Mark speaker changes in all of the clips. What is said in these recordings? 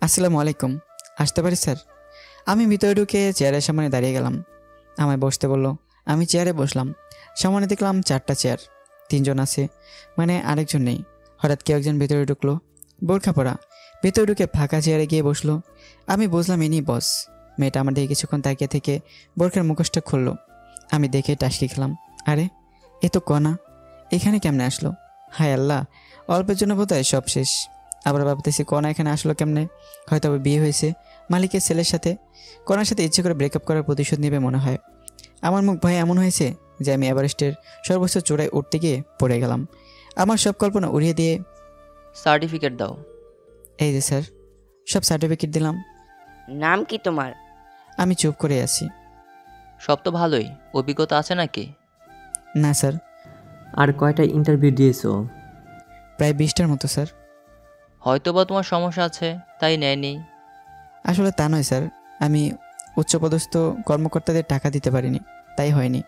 Speaker 1: আসসালামু আলাইকুম। আসতে পারি স্যার? আমি ভিতরে ঢুকে চেয়ারের সামনে দাঁড়িয়ে গেলাম। আমায় বসতে বলল। আমি চেয়ারে বসলাম। সামনে দেখলাম 4টা চেয়ার, 3জন আছে, মানে আরেকজন নেই। হঠাৎ কেউ একজন ভিতরে ঢুকলো, বোরখা পরা। ভিতরে ঢুকে ফাঁকা চেয়ারে গিয়ে বসলো। আমি বুঝলাম ইনি বস। মেয়েটা আমার দিকে কিছুক্ষণ তাকিয়ে থেকে বোরখার মুখোশটা খুললো। আমি দেখে টাসকি খেলাম। আরে, এ তো কণা, এখানে কেমনে আসলো? হায় আল্লাহ, অল্পের জন্য বোধহয় সব শেষ। আবার ভাবতেছি কণা এখানে আসলো কেমনে? হয়তো বিয়ে হয়েছে মালিকের ছেলের সাথে। কণার সাথে ইচ্ছে করে ব্রেকআপ করার প্রতিশোধ নেবে মনে হয়। আমার মুখ ভয়ে এমন হয়েছে যে আমি এভারেস্টের সর্বোচ্চ চূড়ায় উঠতে গিয়ে পড়ে গেলাম। আমার সব কল্পনা উড়িয়ে দিয়ে,
Speaker 2: সার্টিফিকেট দাও।
Speaker 1: এই যে স্যার, সব সার্টিফিকেট দিলাম।
Speaker 3: নাম কি তোমার?
Speaker 1: আমি চুপ করে আছি।
Speaker 2: সব তো ভালোই, অভিজ্ঞতা আছে নাকি?
Speaker 1: না স্যার।
Speaker 4: আর কয়টা ইন্টারভিউ দিয়েছো?
Speaker 1: প্রায় 20টার মতো স্যার।
Speaker 2: হয়তোবা তোমার সমস্যা আছে, তাই নেয়নি।
Speaker 1: আসলে তা নয় স্যার, আমি উচ্চপদস্থ কর্মকর্তাদের টাকা দিতে পারিনি, তাই হয়নি।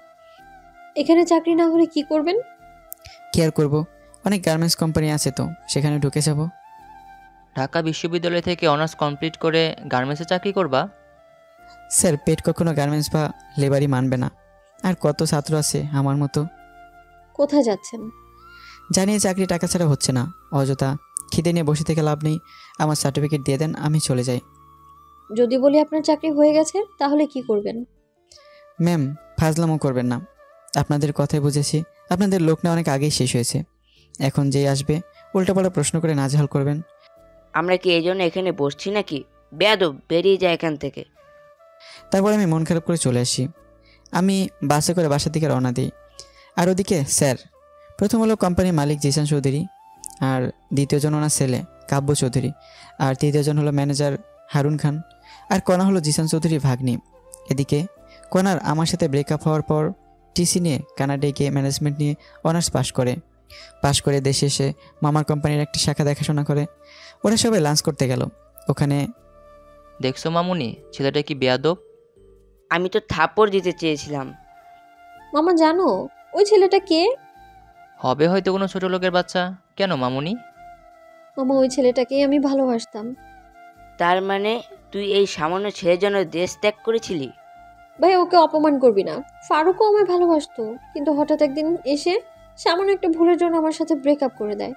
Speaker 5: এখানে চাকরি না হলে কি করবেন?
Speaker 1: কি আর করবো, অনেক গার্মেন্টস কোম্পানি আছে তো, সেখানে ঢুকে যাব।
Speaker 2: ঢাকা বিশ্ববিদ্যালয় থেকে অনার্স কমপ্লিট করে গার্মেন্টসে চাকরি করবা?
Speaker 1: স্যার, পেট কখনো গার্মেন্টস বা লেবারই মানবে না। আর কত ছাত্র আছে আমার মতো।
Speaker 5: কোথায় যাচ্ছেন?
Speaker 1: জানিয়ে চাকরি টাকা ছাড়া হচ্ছে না, অযথা খিদে নিয়ে বসে থেকে লাভ নেই। আমার সার্টিফিকেট দিয়ে দেন, আমি চলে যাই।
Speaker 5: যদি বলি আপনার চাকরি হয়ে গেছে তাহলে কি করবেন?
Speaker 1: ম্যাম, ফাজলামো করবেন না। আপনাদের কথাই বুঝেছি, আপনাদের লোক না অনেক আগেই শেষ হয়েছে। এখন যেই আসবে উল্টাপাল্টা প্রশ্ন করে নাজেহাল করবেন।
Speaker 3: আমরা কি এই জন্য এখানে বসছি নাকি? বেয়াদব, বেরিয়ে যায় এখান থেকে।
Speaker 1: তারপর আমি মন খারাপ করে চলে আসি। আমি বাসে করে বাসার দিকে রওনা দিই। আর ওদিকে স্যার, প্রথম হলো কোম্পানির মালিক জিসান চৌধুরী, আর দ্বিতীয়জন ওনার ছেলে কাব্য চৌধুরী, আর তৃতীয়জন হলো ম্যানেজার হারুন খান, আর কণা হলো জিসান চৌধুরীর ভাগ্নি। এদিকে কণার আমার সাথে ব্রেকআপ হওয়ার পর টিসি নিয়ে কানাডায় গিয়ে ম্যানেজমেন্ট নিয়ে অনার্স পাশ করে দেশে এসে মামার কোম্পানির একটা শাখা দেখাশোনা করে। ওরা সবাই লাঞ্চ করতে গেল। ওখানে
Speaker 2: দেখছো মামুনি, ছেলেটা কি বেয়াদব?
Speaker 3: আমি তো থাপ্পড় দিতে চেয়েছিলাম।
Speaker 5: মামা জানো ওই ছেলেটা কে?
Speaker 2: হবে হয়তো কোনো ছোট লোকের বাচ্চা। কেন মামুনি?
Speaker 5: মামা ওই ছেলেটাকেই আমি ভালোবাসতাম।
Speaker 3: তার মানে তুই এই সামান্য ছেলের জন্য দেশ ত্যাগ করেছিলি?
Speaker 5: ভাই ওকে অপমান করবি না। ফারুকও আমায় ভালোবাসতো, কিন্তু হঠাৎ একদিন এসে সামান্য একটা ভুলের জন্য আমার সাথে ব্রেকআপ করে দেয়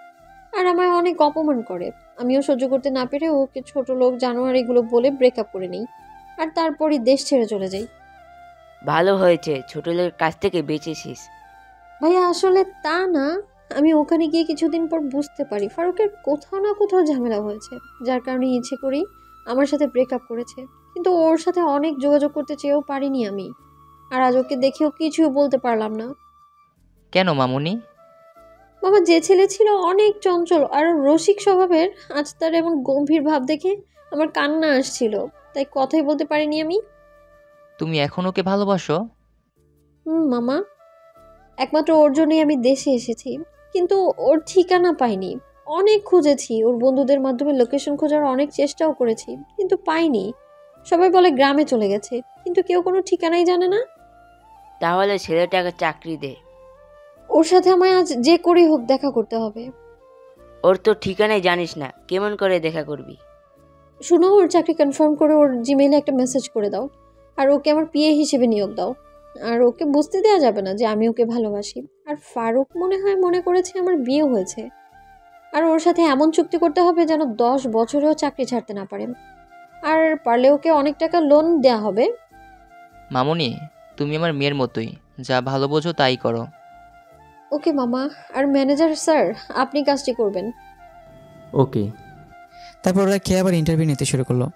Speaker 5: আর আমায় অনেক অপমান করে। আমিও সহ্য করতে না পেরে ওকে ছোট লোক জানোয়ার এগুলো বলে ব্রেকআপ করে নিই, আর তারপরই দেশ ছেড়ে চলে যাই।
Speaker 3: ভালো হয়েছে ছোট লোকের কাছ থেকে বেঁচেছিস।
Speaker 5: ভাইয়া আসলে তা না, আমি ওখানে গিয়ে কিছুদিন পর বুঝতে পারি ফারুকের কোথাও না কোথাও ঝামেলা হয়েছে, যার কারণে ইচ্ছে করেই আমার সাথে ব্রেকআপ করেছে। কিন্তু ওর সাথে অনেক যোগাযোগ করতে চেয়েও পারিনি আমি, আর আজ ওকে দেখেও কিছুই বলতে পারলাম না।
Speaker 2: কেন মামুনি?
Speaker 5: বাবা যে ছেলে ছিল অনেক চঞ্চল আর রসিক স্বভাবের, আজ তার এমন গম্ভীর ভাব দেখে আমার কান্না আসছিল, তাই কথাই বলতে পারিনি আমি।
Speaker 2: তুমি এখন ওকে ভালোবাসো?
Speaker 5: মামা, একমাত্র ওর জন্যই আমি দেশে এসেছি, কিন্তু ওর ঠিকানা পাইনি। অনেক খুঁজেছি, ওর বন্ধুদের মাধ্যমে লোকেশন খোঁজার অনেক চেষ্টাও করেছি, কিন্তু পাইনি। সবাই বলে গ্রামে চলে গেছে, কিন্তু কেউ কোনো ঠিকানাই জানে না।
Speaker 3: তাহলে ছেলেটাকে চাকরি দে।
Speaker 5: ওর সাথে আমায় আজ যে করেই হোক দেখা করতে হবে।
Speaker 3: ওর তো ঠিকানাই জানিস না, কেমন করে দেখা করবি?
Speaker 5: শুনো, ওর চাকরি কনফার্ম করে ওর জিমেইলে একটা মেসেজ করে দাও, আর ওকে আমার পিএ হিসেবে নিয়োগ দাও। আর ওকে বুঝতে দেওয়া যাবে না যে আমি ওকে ভালোবাসি। আর ফারুক মনে করেছে আমার বিয়ে হয়েছে। আর ওর সাথে এমন চুক্তি করতে হবে যেন 10 বছরেও চাকরি ছাড়তে না পারে। আর পারলে ওকে অনেক টাকা লোন দেয়া হবে।
Speaker 2: মামুনি, তুমি আমার মেয়ের মতোই, যা ভালো বোঝো তাই করো।
Speaker 5: ওকে মামা। আর ম্যানেজার স্যার, আপনি কাজটি করবেন।
Speaker 4: ওকে।
Speaker 1: তারপর ওরা খেয়ে আবার ইন্টারভিউ নিতে শুরু করলো।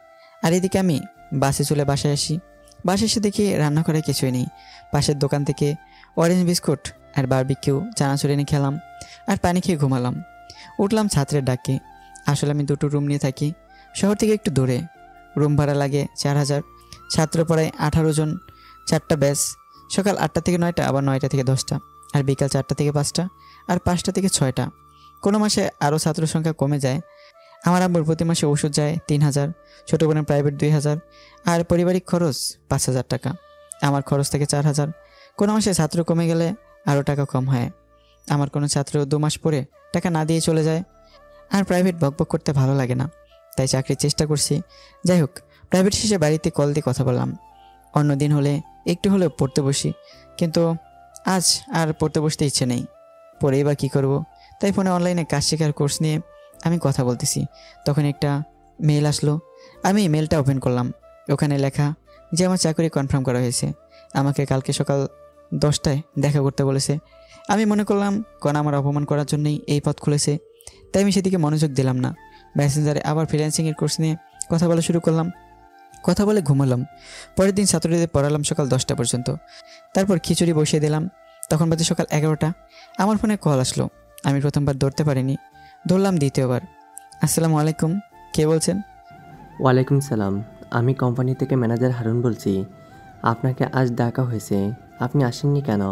Speaker 1: আর এদিকে আমি বাসে চলে বাসায় আসি। বাসায় এসে দেখি রান্নাঘরে কিছুই নেই। পাশের দোকান থেকে অরেঞ্জ বিস্কুট আর বারবিকিউ চানাচুর এনে খেলাম, আর পানি খেয়ে ঘুমালাম। উঠলাম ছাত্রের ডাকে। আসলে আমি 2টো রুম নিয়ে থাকি, শহর থেকে একটু দূরে। রুম ভাড়া লাগে 4000। ছাত্র পড়ায় 18 জন, 4টা ব্যাচ। সকাল 8টা থেকে 9টা, আবার 9টা থেকে 10টা, আর বিকাল 4টা থেকে 5টা, আর 5টা থেকে 6টা। কোনো মাসে আরও ছাত্র সংখ্যা কমে যায়। আমার আব্বুর প্রতি মাসে ওষুধ যায় 3000, ছোটো বোনের প্রাইভেট 2000, আর পারিবারিক খরচ 5000 টাকা। আমার খরচ থেকে 4000। কোনো মাসে ছাত্র কমে গেলে আরও টাকা কম হয়। আমার কোনো ছাত্র 2 মাস পরে টাকা না দিয়ে চলে যায়। আর প্রাইভেট বকবক করতে ভালো লাগে না, তাই চাকরির চেষ্টা করছি। যাই হোক, প্রাইভেট শেষে বাড়িতে কল দিয়ে কথা বললাম। অন্য দিন হলে একটু হলেও পড়তে বসি, কিন্তু আজ আর পড়তে বসতে ইচ্ছে নেই। পড়েই বা কী করব? তাই ফোনে অনলাইনে কাজ শেখার কোর্স নিয়ে আমি কথা বলতেছি। তখন একটা মেল আসলো। আমি মেলটা ওপেন করলাম। ওখানে লেখা যে আমার চাকরি কনফার্ম করা হয়েছে, আমাকে কালকে সকাল 10টায় দেখা করতে বলেছে। আমি মনে করলাম কোন আমার অপমান করার জন্যই এই পথ খুলেছে, তাই আমি সেদিকে মনোযোগ দিলাম না। মেসেঞ্জারে আবার ফ্রিল্যান্সিংয়ের কোর্স নিয়ে কথা বলা শুরু করলাম। কথা বলে ঘুমালাম। পরের দিন ছাত্রদের পড়ালাম সকাল 10টা পর্যন্ত। তারপর খিচুড়ি বসিয়ে দিলাম। তখন বাজে সকাল 11টা। আমার ফোনে কল আসলো। আমি প্রথমবার ধরতে পারিনি, ধরলাম দ্বিতীয়বার। আসসালামু আলাইকুম, কে বলছেন?
Speaker 4: ওয়ালাইকুম সালাম, আমি কোম্পানি থেকে ম্যানেজার হারুন বলছি। আপনাকে আজ ডাকা হয়েছে, আপনি আসেননি কেন?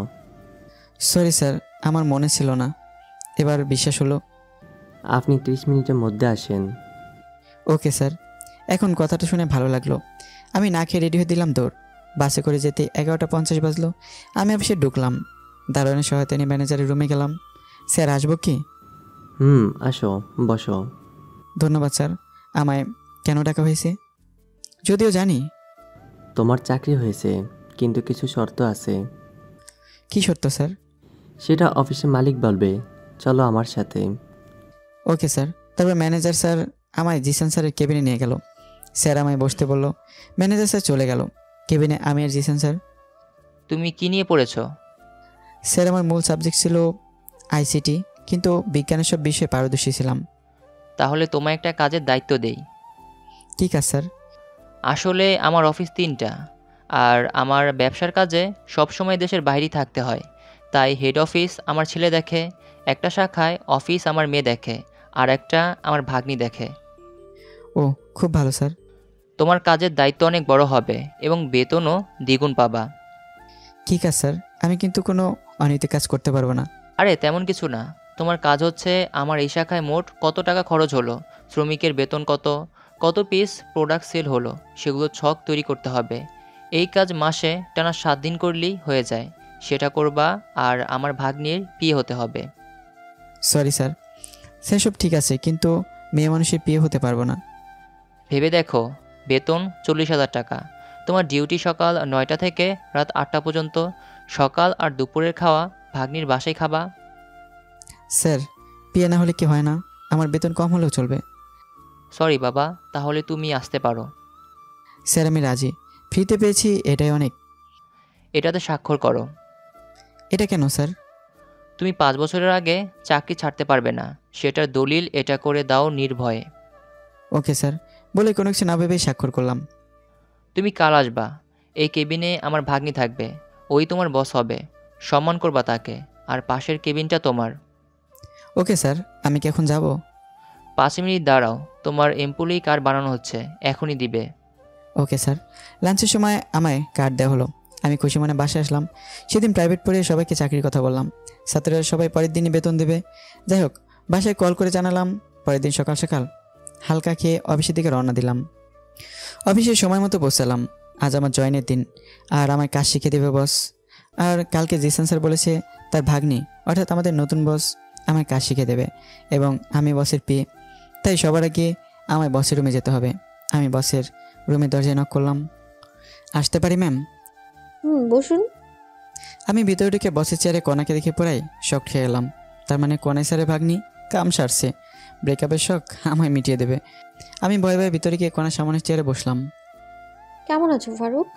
Speaker 1: সরি স্যার, আমার মনে ছিল না। এবার বিশ্বাস হলো।
Speaker 4: আপনি 30 মিনিটের মধ্যে আসেন।
Speaker 1: Okay sir. এখন কথাটা শুনে ভালো লাগলো। আমি না খেয়ে রেডি হয়ে দিলাম দৌড়। বাসে করে যেতে 11টা 50 বাজলো। আমি অফিসে ঢুকলাম। দারোয়ানের সহায়তা নিয়ে ম্যানেজারের রুমে গেলাম। স্যার, আসবো কি?
Speaker 4: আসো, বসো।
Speaker 1: ধন্যবাদ স্যার। আমায় কেন ডাকা হয়েছে? যদিও জানি।
Speaker 4: তোমার চাকরি হয়েছে, কিন্তু কিছু শর্ত আছে।
Speaker 1: কী শর্ত স্যার?
Speaker 4: সেটা অফিসের মালিক বলবে। চলো আমার সাথে।
Speaker 1: Okay sir. তারপর ম্যানেজার স্যার আমায় জিসান স্যারের কেবিনে নিয়ে গেল। স্যার আমায় বসতে বলল। ম্যানেজার স্যার চলে গেল। কেবিনে আমি আর জিসান স্যার।
Speaker 2: তুমি কি নিয়ে পড়েছো?
Speaker 1: স্যার, আমার মূল সাবজেক্ট ছিল আইসিটি, কিন্তু বিজ্ঞানের সব বিষয়ে পারদর্শী ছিলাম।
Speaker 2: তাহলে তোমায় একটা কাজের দায়িত্ব দেই।
Speaker 1: কী কাজ স্যার?
Speaker 2: আসলে আমার অফিস 3টা, আর আমার ব্যবসার কাজে সবসময় দেশের বাইরেই থাকতে হয়। তাই হেড অফিস আমার ছেলে দেখে, একটা শাখায় অফিস আমার মেয়ে দেখে, আর একটা আমার ভাগ্নি দেখে।
Speaker 1: ও, খুব ভালো স্যার।
Speaker 2: তোমার কাজের দায়িত্ব অনেক বড় হবে এবং বেতনও দ্বিগুণ পাবা।
Speaker 1: কী কাজ স্যার? আমি কিন্তু কোনো অনৈতিক কাজ করতে পারবো না।
Speaker 2: আরে তেমন কিছু না। তোমার কাজ হচ্ছে আমার এই শাখায় মোট কত টাকা খরচ হলো, শ্রমিকের বেতন কত, কত পিস প্রোডাক্ট সেল হলো, সেগুলো ছক তৈরি করতে হবে। এই কাজ মাসে টানা 7 দিন করলেই হয়ে যায়। সেটা করবা, আর আমার ভাগ্নির বিয়ে হতে হবে।
Speaker 1: সরি স্যার, সেসব ঠিক আছে, কিন্তু মেয়ে মানুষের বিয়ে হতে পারবো না।
Speaker 2: ভেবে দেখো, বেতন 40,000 টাকা। তোমার ডিউটি সকাল 9টা থেকে রাত 8টা পর্যন্ত। সকাল আর দুপুরের খাওয়া ভাগ্নির বাসায় খাবা।
Speaker 1: স্যার, বিয়ে না হলে কি হয় না? আমার বেতন কম হলেও চলবে।
Speaker 2: সরি বাবা, তাহলে তুমি আসতে পারো।
Speaker 1: স্যার, আমি রাজি। ফ্রিতে পেয়েছি, এটাই অনেক।
Speaker 2: এটাতে স্বাক্ষর করো।
Speaker 1: এটা কেন স্যার?
Speaker 2: তুমি 5 বছরের আগে চাকরি ছাড়তে পারবে না, সেটার দলিল এটা করে দাও নির্ভয়ে।
Speaker 1: ওকে স্যার, বলে কোনো কিছু না ভেবেই স্বাক্ষর করলাম।
Speaker 2: তুমি কাল আসবা। এই কেবিনে আমার ভাগ্নি থাকবে, ওই তোমার বস হবে। সম্মান করবা তাকে, আর পাশের কেবিনটা তোমার।
Speaker 1: ওকে স্যার, আমি কি এখন যাব?
Speaker 2: 5 মিনিট দাঁড়াও, তোমার এমপ্লয়ি কার্ড বানানো হচ্ছে, এখনই দিবে।
Speaker 1: Okay sir. লাঞ্চের সময় আমায় কার্ড দেওয়া হলো। আমি খুশি মনে বাসায় আসলাম। সেদিন প্রাইভেট পড়ে সবাইকে চাকরির কথা বললাম। ছাত্ররা সবাই পরের দিনই বেতন দেবে। যাই হোক, বাসায় কল করে জানালাম। পরের দিন সকাল সকাল হালকা খেয়ে অফিসের দিকে রওনা দিলাম। অফিসে সময় মতো পৌঁছালাম। আজ আমার জয়েনের দিন, আর আমায় কাজ শিখে দেবে বস। আর কালকে জিসান স্যার বলেছে তার ভাগ্নি, অর্থাৎ আমাদের নতুন বস, আমায় কাজ শিখে দেবে এবং আমি বসের পেয়ে। তাই সবার আগে আমায় বসের রুমে যেতে হবে। আমি বসের রুমে দরজায় নক করলাম। আসতে পারি ম্যাম?
Speaker 5: বসুন।
Speaker 1: আমি ভিতরে ঢুকে বসের চেয়ারে কনাকে দেখে পড়াই শখ খেয়ে গেলাম। তার মানে কনাই স্যারের ভাগ্নি কাম সারছে, ব্রেকআপের শখ আমায় মিটিয়ে দেবে। আমি ভয়ে ভয়ে ভিতরে গিয়ে কনার সামনের চেয়ারে বসলাম।
Speaker 5: কেমন আছো ফারুক?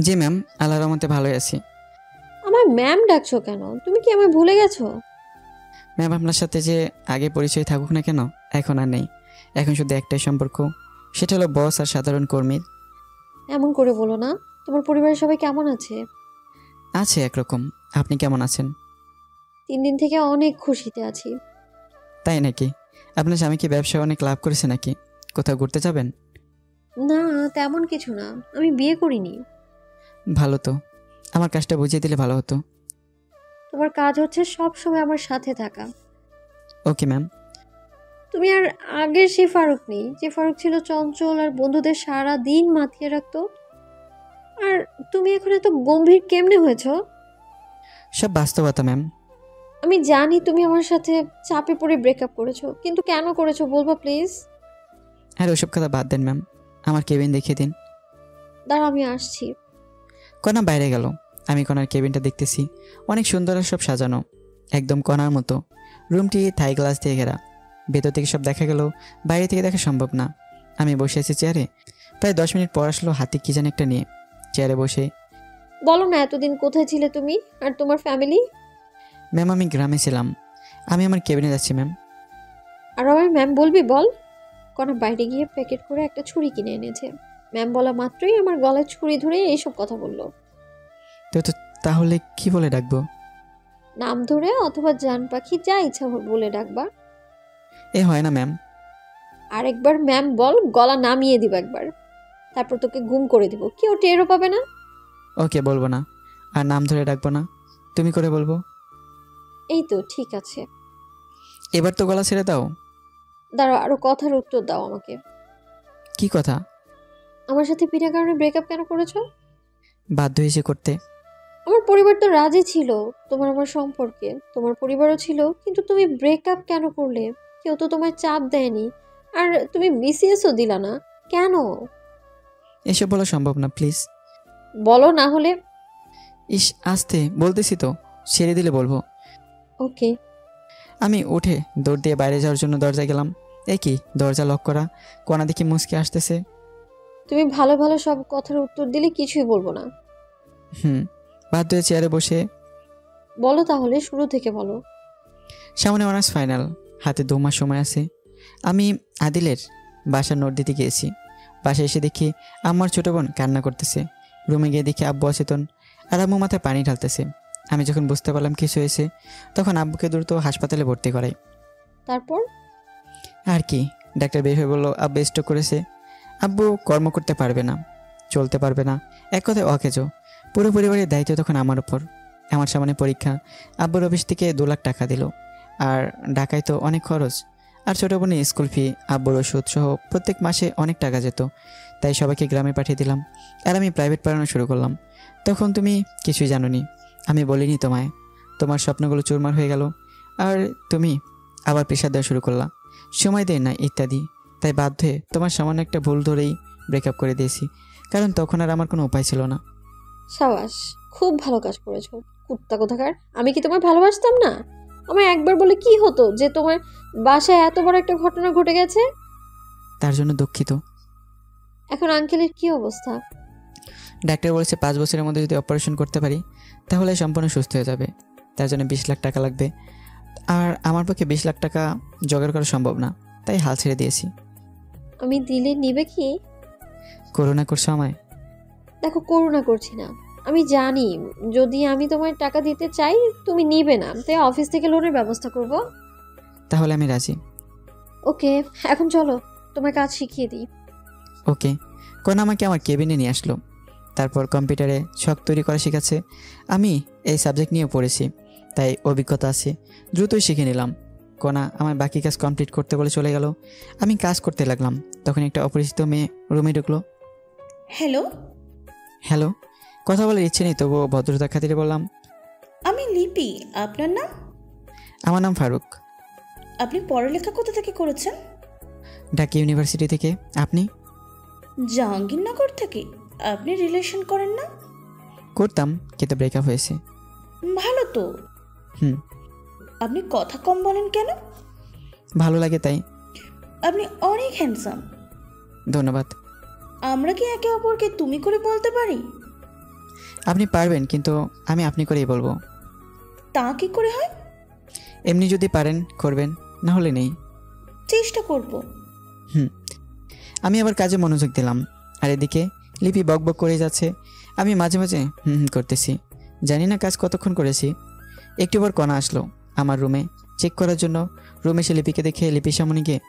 Speaker 1: জি ম্যাম, আল্লাহর রহমতে ভালোই আছি।
Speaker 5: আমার ম্যাম ডাকছো কেন? তুমি কি আমায় ভুলে গেছো?
Speaker 1: ম্যাম, আপনার সাথে যে আগে পরিচয় থাকুক না কেন, এখন আর নেই। এখন শুধু একটাই সম্পর্ক, সেটা হলো বস আর সাধারণ কর্মীর।
Speaker 5: এমন করে বলো না। তোমার পরিবারের সবাই কেমন আছে?
Speaker 1: আছে একরকম। আপনি কেমন আছেন?
Speaker 5: 3 দিন থেকে অনেক খুশিতে আছি।
Speaker 1: তাই নাকি? আপনার স্বামী কি ব্যবসায় অনেক লাভ করেছে নাকি? কোথাও ঘুরতে যাবেন?
Speaker 5: না, তেমন কিছু না। আমি বিয়ে করিনি।
Speaker 1: ভালো তো, আমার কাজটা বুঝিয়ে দিলে ভালো হতো।
Speaker 5: তোমার কাজ হচ্ছে সব সময় আমার সাথে থাকা।
Speaker 1: Okay ma'am.
Speaker 5: তুমি আর আগের সেই ফারুক নেই, যে ফারুক ছিল চঞ্চল আর বন্ধুদের সারা দিন মাতিয়ে রাখতো। আর তুমি এখন এত গম্ভীর কেমনে হয়েছো?
Speaker 1: সব বাস্তবতা ম্যাম।
Speaker 5: আমি জানি তুমি আমার সাথে চাপে পড়ে ব্রেকআপ করেছো, কিন্তু কেন করেছো বলবা প্লিজ?
Speaker 1: আর ওসব কথা বাদ দেন ম্যাম, আমার কেবিন দেখিয়ে দিন।
Speaker 5: দাঁড়া, আমি আসছি।
Speaker 1: কণা বাইরে গেল। আমি কণার কেবিনটা দেখতেছি, অনেক সুন্দর আর সব সাজানো, একদম কণার মতো। রুমটি থাই গ্লাস দিয়ে ঘেরা। ভেতর থেকে সব দেখা গেল, বাইরে থেকে দেখা সম্ভব না। আমি বসে আছি চেয়ারে। প্রায় 10 মিনিট পর আসলো হাতে কি যেন একটা নিয়ে। চেয়ারে বসে,
Speaker 5: বলো না, এতদিন কোথায় ছিলে তুমি আর তোমার ফ্যামিলি?
Speaker 1: ম্যাম আমি গ্রামে ছিলাম, আমি আমার কেবিনে যাচ্ছি ম্যাম।
Speaker 5: আর আমার ম্যাম বলবি বল? কনা বাইরে গিয়ে প্যাকেট করে একটা ছুরি কিনে এনেছে। ম্যাম বলা মাত্রই আমার গলায় ছুরি ধরে এইসব কথা বললো।
Speaker 1: তো তাহলে কি বলে ডাকবো?
Speaker 5: নাম ধরে অথবা জান পাখি, যা ইচ্ছা বলে ডাকবা।
Speaker 1: এ হয় না ম্যাম।
Speaker 5: আরেকবার ম্যাম বল, গলা নামিয়ে দিব একবার, তারপর তোকে গুম করে দিব, কেউ টেরও পাবে না।
Speaker 1: ওকে, বলবো না। আর নাম ধরে ডাকবো না, তুমি করে বলবো।
Speaker 5: এই তো ঠিক আছে।
Speaker 1: এবার তো গলা ছেড়ে দাও।
Speaker 5: দাঁড়াও, আরো কথার উত্তর দাও আমাকে।
Speaker 1: কি কথা?
Speaker 5: আমার সাথে বিনা কারণে ব্রেকআপ কেন করেছো?
Speaker 1: বাধ্য হয়েছে করতে।
Speaker 5: আমার পরিবার তো রাজি ছিল তোমার আমার সম্পর্কে, তোমার পরিবারও ছিল, কিন্তু তুমি ব্রেকআপ কেন করলে? কেউ তো তোমায় চাপ দেয়নি, আর তুমি বিসিএসও দিলা না, কেন?
Speaker 1: এসব বলা সম্ভব না, প্লিজ।
Speaker 5: বলো না হলে।
Speaker 1: ইস, আসতে বলতেছি তো, ছেড়ে দিলে বলবো।
Speaker 5: ওকে।
Speaker 1: আমি উঠে দৌড় দিয়ে বাইরে যাওয়ার জন্য দরজায় গেলাম। কি দরজা লক করা, কোনা দেখি মুচকে আসতেছে।
Speaker 5: তুমি ভালো ভালো সব কথার উত্তর দিলে কিছুই বলবো না।
Speaker 1: বাধ্য হয়ে চেয়ারে বসে,
Speaker 5: বলো তাহলে, শুরু থেকে বলো।
Speaker 1: সামনে অনার্স ফাইনাল, হাতে 2 মাস সময় আছে। আমি আদিলের বাসার নোট দিতে গিয়েছি। বাসায় এসে দেখি আমার ছোটো বোন কান্না করতেছে। রুমে গিয়ে দেখি আব্বু অচেতন, আর আম্মু মাথায় পানি ঢালতেছে। আমি যখন বুঝতে পারলাম কিছু হয়েছে, তখন আব্বুকে দ্রুত হাসপাতালে ভর্তি করাই।
Speaker 5: তারপর?
Speaker 1: আর কি, ডাক্তার বের হয়ে বললো আব্বু স্ট্রোক করেছে। আব্বু কর্ম করতে পারবে না, চলতে পারবে না, এক কথায় অকেজো। পুরো পরিবারের দায়িত্ব তখন আমার উপর। আমার সামনে পরীক্ষা, আব্বুর অফিস থেকে 2 লাখ টাকা দিল। আর ঢাকায় তো অনেক খরচ, আর ছোটো বোনের স্কুল ফি, আব্বুর ওষুধ সহ প্রত্যেক মাসে অনেক টাকা যেত। তাই সবাইকে গ্রামে পাঠিয়ে দিলাম, আর আমি প্রাইভেট পড়ানো শুরু করলাম। তখন তুমি কিছুই জানোনি, আমি বলিনি তোমায়। তোমার স্বপ্নগুলো চুরমার হয়ে গেল, আর তুমি আবার প্রেশার দেওয়া শুরু করলা, সময় দেয় না ইত্যাদি। তাই বাধ্য হয়ে তোমার সামান্য একটা ভুল ধরেই ব্রেকআপ করে দিয়েছি, কারণ তখন আর আমার কোনো উপায় ছিল না।
Speaker 5: সাবাস, খুব ভালো কাজ করেছো কুত্তা কোথাকার। আমি কি তোমায় ভালোবাসতাম না? আমার একবার বলে কি হতো যে তোমার বাসায় এত বড় একটা ঘটনা ঘটে গেছে?
Speaker 1: তার জন্য দুঃখিত।
Speaker 5: এখন আঙ্কেলের কি অবস্থা?
Speaker 1: ডাক্তার বলেছে 5 বছরের মধ্যে যদি অপারেশন করতে পারি তাহলে সম্পূর্ণ সুস্থ হয়ে যাবে। তার জন্য 20 লাখ টাকা লাগবে, আর আমার পক্ষে 20 লাখ টাকা জোগাড় করা সম্ভব না, তাই হাল ছেড়ে দিয়েছি।
Speaker 5: আমি দিলে নিবে কি?
Speaker 1: করুণা করছো আমায়?
Speaker 5: দেখো, করুণা করছি না, আমি জানি যদি আমি তোমার টাকা দিতে চাই তুমি নিবে না, তাই অফিস থেকে লোনের ব্যবস্থা করব।
Speaker 1: তাহলে আমি রাজি।
Speaker 5: ওকে, এখন চলো তোমার কাজ শিখিয়ে দিই।
Speaker 1: ওকে। কোন আমাকে আমার কেবিনে নিয়ে আসলো, তারপর কম্পিউটারে ছক তৈরি করা শেখাচ্ছে। আমি এই সাবজেক্ট নিয়ে পড়েছি, তাই অভিজ্ঞতা আছে, দ্রুতই শিখে নিলাম। কোনা আমার বাকি কাজ কমপ্লিট করতে বলে চলে গেল। আমি কাজ করতে লাগলাম, তখন একটা অপরিচিত মেয়ে রুমে ঢুকলো।
Speaker 6: হ্যালো।
Speaker 1: হ্যালো। কথা বলার ইচ্ছে নেই, তবুও ভদ্রতার খাতিরে বললাম,
Speaker 6: আমি লিপি। আপনার নাম?
Speaker 1: আমার নাম ফারুক।
Speaker 6: আপনি পড়ালেখা কোথা থেকে করেছেন?
Speaker 1: ঢাকা ইউনিভার্সিটি থেকে। আপনি?
Speaker 6: জাহাঙ্গীরনগর থেকে। আপনি রিলেশন করেন না?
Speaker 1: করতাম, কিন্তু ব্রেকআপ হয়েছে।
Speaker 6: ভালো তো।
Speaker 1: হুম।
Speaker 6: আপনি কথা কম বলেন কেন?
Speaker 1: ভালো লাগে তাই।
Speaker 6: আপনি অনেক হ্যান্ডসাম।
Speaker 1: ধন্যবাদ।
Speaker 6: আমরা কি একে অপরকে তুমি করে বলতে পারি?
Speaker 1: আপনি পারবেন, কিন্তু আমি আপনি করেই বলবো।
Speaker 6: তা কি করে হয়?
Speaker 1: এমনি যদি পারেন করবেন, না হলে নেই।
Speaker 6: চেষ্টা করব।
Speaker 1: আমি আবার কাজে মনোযোগ দিলাম, আর এদিকে লিপি বকবক করে যাচ্ছে। আমি মাঝে মাঝে করতেছি। জানি না কাজ কতক্ষণ করেছি। একটু পর কণা আসলো আমার রুমে চেক করার জন্য। রুমে এসে লিপিকে দেখে লিপির সামনে গিয়ে,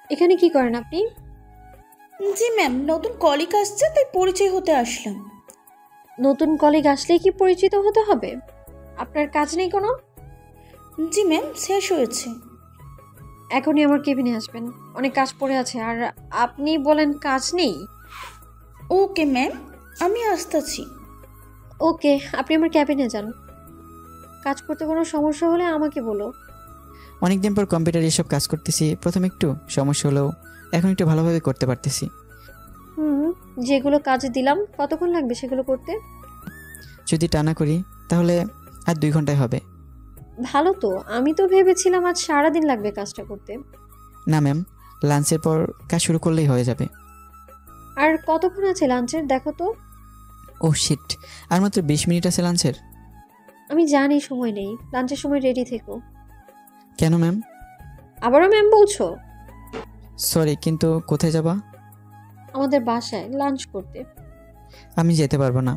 Speaker 5: এখানে কি করেন আপনি?
Speaker 6: জি ম্যাম, নতুন কলিগ আসছে তাই পরিচয় হতে আসলাম।
Speaker 5: নতুন কলিগ আসলেই কি পরিচিত হতে হবে? আপনার কাজ নেই কোনো?
Speaker 6: জি ম্যাম, শেষ হয়েছে।
Speaker 5: এখনই আমার কেবিনে আসবেন, অনেক কাজ পড়ে আছে। আর আপনি বলেন কাজ নেই?
Speaker 6: ওকে ম্যাম, আমি আসতেছি।
Speaker 5: ওকে, আপনি আমার ক্যাবিনে যান। কাজ করতে কোনো সমস্যা হলে আমাকে বলো।
Speaker 1: অনেকদিন পর কম্পিউটারে এসব কাজ করতেছি, প্রথমে একটু সমস্যা হলেও এখন একটু ভালোভাবে করতে পারতেছি।
Speaker 5: যেগুলো কাজে দিলাম কতক্ষণ লাগবে সেগুলো করতে?
Speaker 1: যদি টানা করি তাহলে আর 2 ঘন্টায় হবে।
Speaker 5: ভালো তো, আমি তো ভেবেছিলাম আজ সারাদিন লাগবে কাজটা করতে।
Speaker 1: না ম্যাম, লাঞ্চের পর কাজ শুরু করলেই হয়ে যাবে।
Speaker 5: আর কতক্ষণ আছে লাঞ্চের দেখো তো।
Speaker 1: ও শিট, আর মাত্র 20 মিনিট আছে লাঞ্চের।
Speaker 5: আমি জানি সময় নেই, লাঞ্চের সময় রেডি থেকো।
Speaker 1: কেন ম্যাম?
Speaker 5: আবারও ম্যাম বলছো?
Speaker 1: সরি, কিন্তু কোথায় যাবা?
Speaker 5: আমাদের বাসায় লাঞ্চ করতে।
Speaker 1: আমি যেতে পারবো না।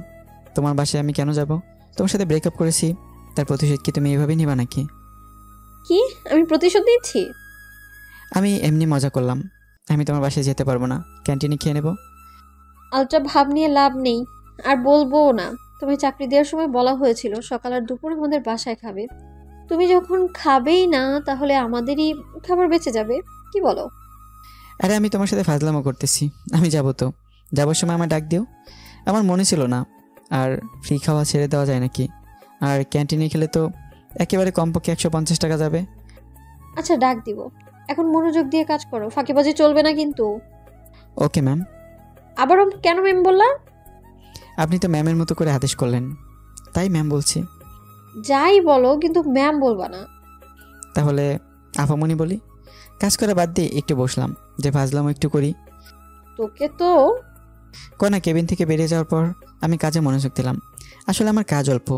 Speaker 1: তোমার বাসায় আমি কেন যাব? তোমার সাথে ব্রেকআপ করেছি, তার প্রতিশোধ কি তুমি এইভাবে নিবা নাকি?
Speaker 5: কি আমি প্রতিশোধ নিচ্ছি?
Speaker 1: আমি এমনি মজা করলাম। আমি তোমার বাসায় যেতে পারবো না, ক্যান্টিনে খেয়ে নেব।
Speaker 5: আলট্রা ভাব নিয়ে লাভ নেই, আর বলবোও না। তুমি চাকরি দেওয়ার সময় বলা হয়েছিল সকাল আর দুপুর আমাদের বাসায় খাবে। তুমি যখন খাবেই না তাহলে আমাদেরই খাবার বেঁচে যাবে, কি বলো?
Speaker 1: আরে আমি তোমার সাথে ফাজলামো করতেছি। আমি যাব তো, যাবার সময় আমার ডাক দিও। আমার মনে ছিল না, আর ফ্রি খাওয়া ছেড়ে দেওয়া যায় নাকি? আর ক্যান্টিনে খেলে তো একেবারে কমপক্ষে 150 টাকা যাবে।
Speaker 5: আচ্ছা ডাক দিব, এখন মনোযোগ দিয়ে কাজ করো, ফাঁকিবাজি চলবে না কিন্তু।
Speaker 1: Okay ma'am.
Speaker 5: আবারও কেন ম্যাম বললা?
Speaker 1: আপনি তো ম্যামের মতো করে আদেশ করলেন, তাই ম্যাম বলছি।
Speaker 5: যাই বলো কিন্তু ম্যাম বলবা না।
Speaker 1: তাহলে আপামনি বলি। কাজ করা বাদ দিয়ে একটু বসলাম, যে ফাজলামো একটু করি।
Speaker 5: তোকে তো
Speaker 1: কনা কেবিন থেকে বেরিয়ে যাওয়ার পর আমি কাজে মনোযোগ দিলাম। আসলে আমার কাজ অল্প,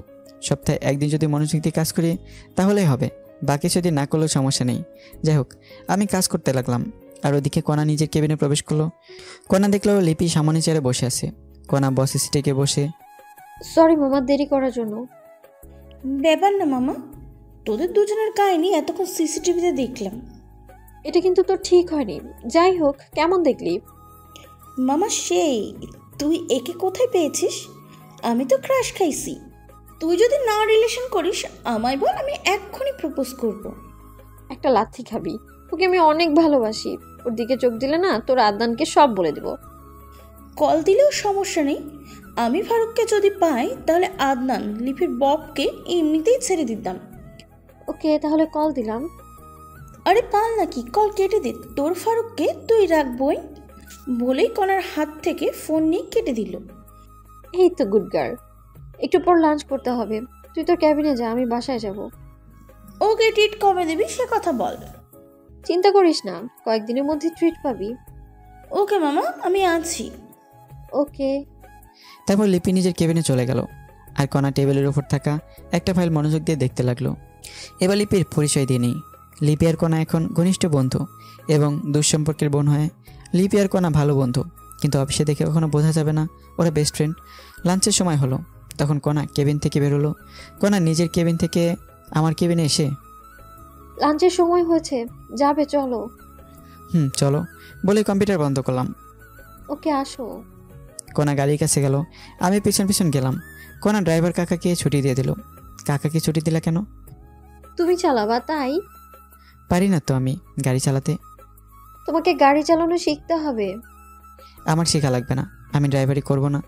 Speaker 1: সপ্তাহে একদিন যদি মনোযোগ দিয়ে কাজ করি তাহলেই হবে, বাকি যদি না করলেও সমস্যা নেই। যাই হোক, আমি কাজ করতে লাগলাম। আর ওদিকে কণা নিজের কেবিনে প্রবেশ করলো। কণা দেখলো লিপি সামনে চেয়ারে বসে আছে। কণা বসে সিটে গিয়ে বসে,
Speaker 5: সরি মামা দেরি করার জন্য।
Speaker 6: ব্যাপার না মামা, তোদের দুজনের কাহিনী এতক্ষণ সিসিটিভিতে দেখলাম।
Speaker 5: এটা কিন্তু তোর ঠিক হয়নি। যাই হোক, কেমন দেখলি?
Speaker 6: মামা সেই, তুই একে কোথায় পেয়েছিস? আমি তো ক্রাশ খাইছি। তুই যদি না রিলেশন করিস আমায় বল, আমি এক্ষুনি প্রপোজ করব।
Speaker 5: একটা লাথি খাবি। ওকে আমি অনেক ভালোবাসি, ওর দিকে চোখ দিলে না তোর আদনানকে সব বলে দিব।
Speaker 6: কল দিলেও সমস্যা নেই। আমি ফারুককে যদি পাই তাহলে আদনান লিপির ববকে এমনিতেই ছেড়ে দিতাম।
Speaker 5: ওকে তাহলে কল দিলাম।
Speaker 6: আরে পাল নাকি, কল কেটে দে। তোর ফারুককে তুই রাখবই বলেই কনার হাত থেকে ফোন নিয়ে কেটে দিল।
Speaker 5: এই তো গুড গার্ল। একটু পর লাঞ্চ করতে হবে, তুই তোর ক্যাবিনে যা, আমি বাসায় যাব।
Speaker 6: ওকে ট্রিট কবে দিবি সে কথা বল।
Speaker 5: চিন্তা করিস না, কয়েকদিনের মধ্যে ট্রিট পাবি।
Speaker 6: ওকে মামা, আমি আছি।
Speaker 5: ওকে।
Speaker 1: তারপর লিপি নিজের কেবিনে চলে গেল। আর কণা টেবিলের উপর থাকা একটা ফাইল মনোযোগ দিয়ে দেখতে লাগলো। এবার লিপির পরিচয় দিয়ে নেই। লিপি আর কণা এখন ঘনিষ্ঠ বন্ধু এবং দুঃসম্পর্কের বোন হয়। লিপি আর কণা ভালো বন্ধু, কিন্তু অফিসে দেখে কখনো বোঝা যাবে না ওরা বেস্ট ফ্রেন্ড। লাঞ্চের সময় হলো, তখন কণা কেবিন থেকে বেরোলো। কণা নিজের কেবিন থেকে আমার কেবিনে এসে,
Speaker 5: লাঞ্চের সময় হয়েছে, যাবে চলো।
Speaker 1: চলো বলে কম্পিউটার বন্ধ করলাম।
Speaker 5: ওকে আসো।
Speaker 1: কণা গাড়ির কাছে গেল, আমি পিছন পিছন গেলাম। কণা ড্রাইভার কাকাকে ছুটি দিয়ে দিল। কাকাকে ছুটি দিলা কেন?
Speaker 5: তুমি চালাবা তাই?
Speaker 1: পারি না তো আমি গাড়ি চালাতে।
Speaker 5: তোমাকে গাড়ি চালানো শিখতে হবে।
Speaker 1: আমার শেখা লাগবে না, আমি ড্রাইভারি করব না।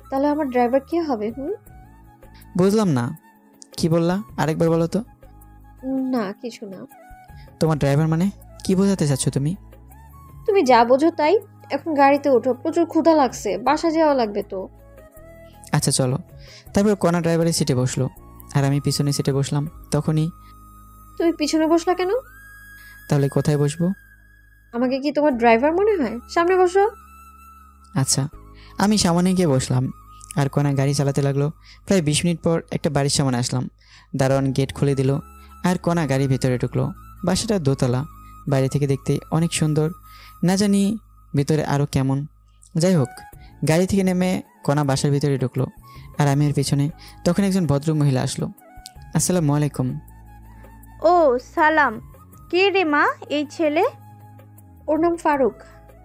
Speaker 5: তাহলে আমার ড্রাইভার কে হবে?
Speaker 1: বুঝলাম না, কি বললা আরেকবার বলো তো।
Speaker 5: না কিছু না।
Speaker 1: তোমার ড্রাইভার মানে কি বোঝাতে চাচ্ছ তুমি?
Speaker 5: তুমি যা বোঝো তাই। এখন গাড়িতে ওঠো, প্রচুর ক্ষুধা লাগছে, বাসা যাওয়া লাগবে তো।
Speaker 1: আচ্ছা চলো। তারপর কণা ড্রাইভারের সিটে বসলো আর আমি পিছনের সিটে বসলাম। তখনই,
Speaker 5: তুমি পিছনে বসলা কেন?
Speaker 1: তাহলে কোথায় বসবো?
Speaker 5: আমাকে কি তোমার ড্রাইভার মনে হয়? সামনে বসো।
Speaker 1: আচ্ছা, আমি সামনে গিয়ে বসলাম আর কণা গাড়ি চালাতে লাগলো। প্রায় 20 মিনিট পর একটা বাড়ির সামনে আসলাম। দারোয়ান গেট খুলে দিল আর কণা গাড়ির ভিতরে ঢুকলো। বাসাটা দোতলা, বাইরে থেকে দেখতে অনেক সুন্দর, না জানি ভিতরে আরও কেমন। যাই হোক, গাড়ি থেকে নেমে কণা বাসার ভিতরে ঢুকলো আর আমি এর পিছনে। তখন একজন ভদ্র মহিলা আসলো। আসসালামু আলাইকুম।
Speaker 7: ও সালাম। কে রে মা এই ছেলে?
Speaker 5: ওর নাম ফারুক,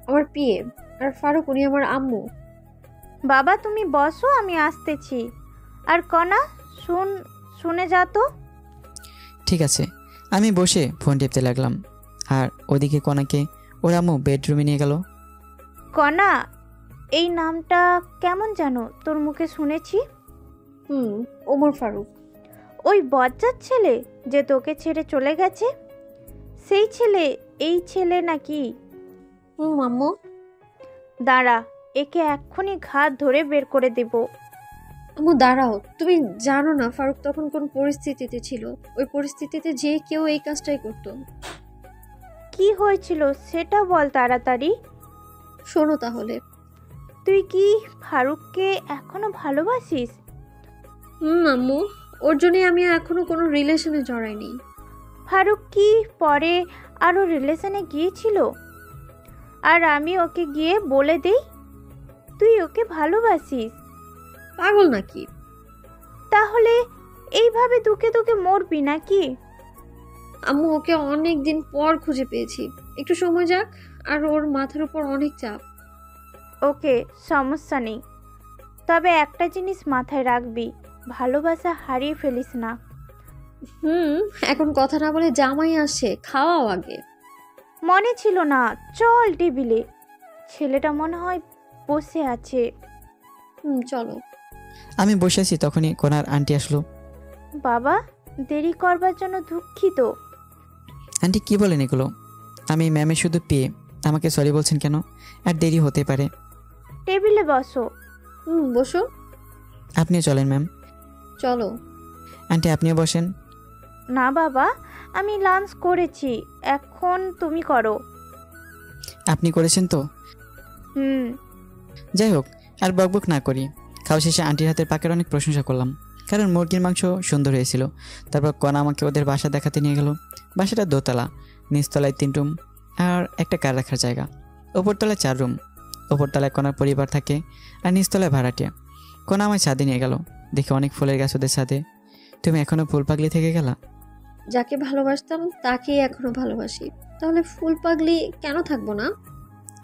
Speaker 5: আমার পিএ। আর ফারুক উনি আমার আম্মু।
Speaker 7: বাবা তুমি বসো, আমি আসতেছি। আর কণা শুনে যা তো।
Speaker 1: ঠিক আছে। আমি বসে ফোন টিপতে লাগলাম আর ওদিকে কণাকে ওর আম্মু বেডরুমে নিয়ে গেল।
Speaker 7: কণা, এই নামটা কেমন জানো, তোর মুখে শুনেছি।
Speaker 5: ওমর ফারুক।
Speaker 7: ওই বজ্জাত ছেলে যে তোকে ছেড়ে চলে গেছে, সেই ছেলে এই ছেলে নাকি?
Speaker 5: আম্মু।
Speaker 7: দাঁড়া, একে এক্ষুনি ঘাত ধরে বের করে দেব।
Speaker 5: আম্মু দাঁড়াও, তুমি জানো না ফারুক তখন কোন পরিস্থিতিতে ছিল। ওই পরিস্থিতিতে যে কেউ এই কাজটাই করতো।
Speaker 7: কি হয়েছিল সেটা বল তাড়াতাড়ি।
Speaker 5: শোনো তাহলে।
Speaker 7: তুই কি ফারুককে এখনো ভালোবাসিস?
Speaker 5: আম্মু, ওর জন্যই আমি এখনো কোনো রিলেশনে জড়াইনি।
Speaker 7: ফারুক কি পরে আরও রিলেশনে গিয়েছিল? আর আমি ওকে গিয়ে বলে দেই তুই ওকে ভালোবাসিস?
Speaker 5: পাগল নাকি?
Speaker 7: তাহলে এইভাবে দুকে দুকে মরবি নাকি?
Speaker 5: আম্মু, ওকে অনেক দিন পর খুঁজে পেয়েছি, একটু সময় যাক। আর ওর মাথার উপর অনেক চাপ।
Speaker 7: ওকে, সমস্যা নেই, তবে একটা জিনিস মাথায় রাখবি, ভালোবাসা হারিয়ে ফেলিস না।
Speaker 5: এখন কথা না বলে জামাই আসছে, খাওয়াও আগে।
Speaker 7: মনে ছিল না, চল টেবিলে। ছেলেটা মনে হয় বসে আছে।
Speaker 5: চলো।
Speaker 1: আমি বসে আছি, তখনই কোনার আন্টি আসলো।
Speaker 7: বাবা, দেরি করবার জন্য দুঃখিত।
Speaker 1: আন্টি কি বলেন এগুলো? আমি ম্যামে শুধু পেয়ে আমাকে সরি বলছেন কেন? আর দেরি হতে পারে।
Speaker 7: টেবিলে বসো।
Speaker 5: বসো।
Speaker 1: আপনিও চলেন ম্যাম।
Speaker 5: চলো।
Speaker 1: আন্টি আপনিও বসেন।
Speaker 7: না বাবা, আমি লাঞ্চ করেছি, এখন তুমি করো।
Speaker 1: আপনি করেছেন তো? যাই হোক, আর বকবক না করি। খাওয়া শেষে আন্টির হাতের পাকের অনেক প্রশংসা করলাম, কারণ মুরগির মাংস সুন্দর হয়েছিল। তারপর কণা আমাকে ওদের বাসা দেখাতে নিয়ে গেল। বাসাটা দোতলা, নিচতলায় 3 রুম আর একটা কার রাখার জায়গা। ওপরতলায় 4 রুম। ওপরতলায় কণার পরিবার থাকে আর নিচতলায় ভাড়াটিয়া। কণা আমায় ছাদে নিয়ে গেল, দেখে অনেক ফুলের গাছ ওদের ছাদে। তুমি এখনো ফুল পাগলি থেকে গেলা?
Speaker 5: যাকে ভালোবাসতাম তাকেই এখনো ভালোবাসি, তাহলে ফুল পাগলি কেন থাকবো না?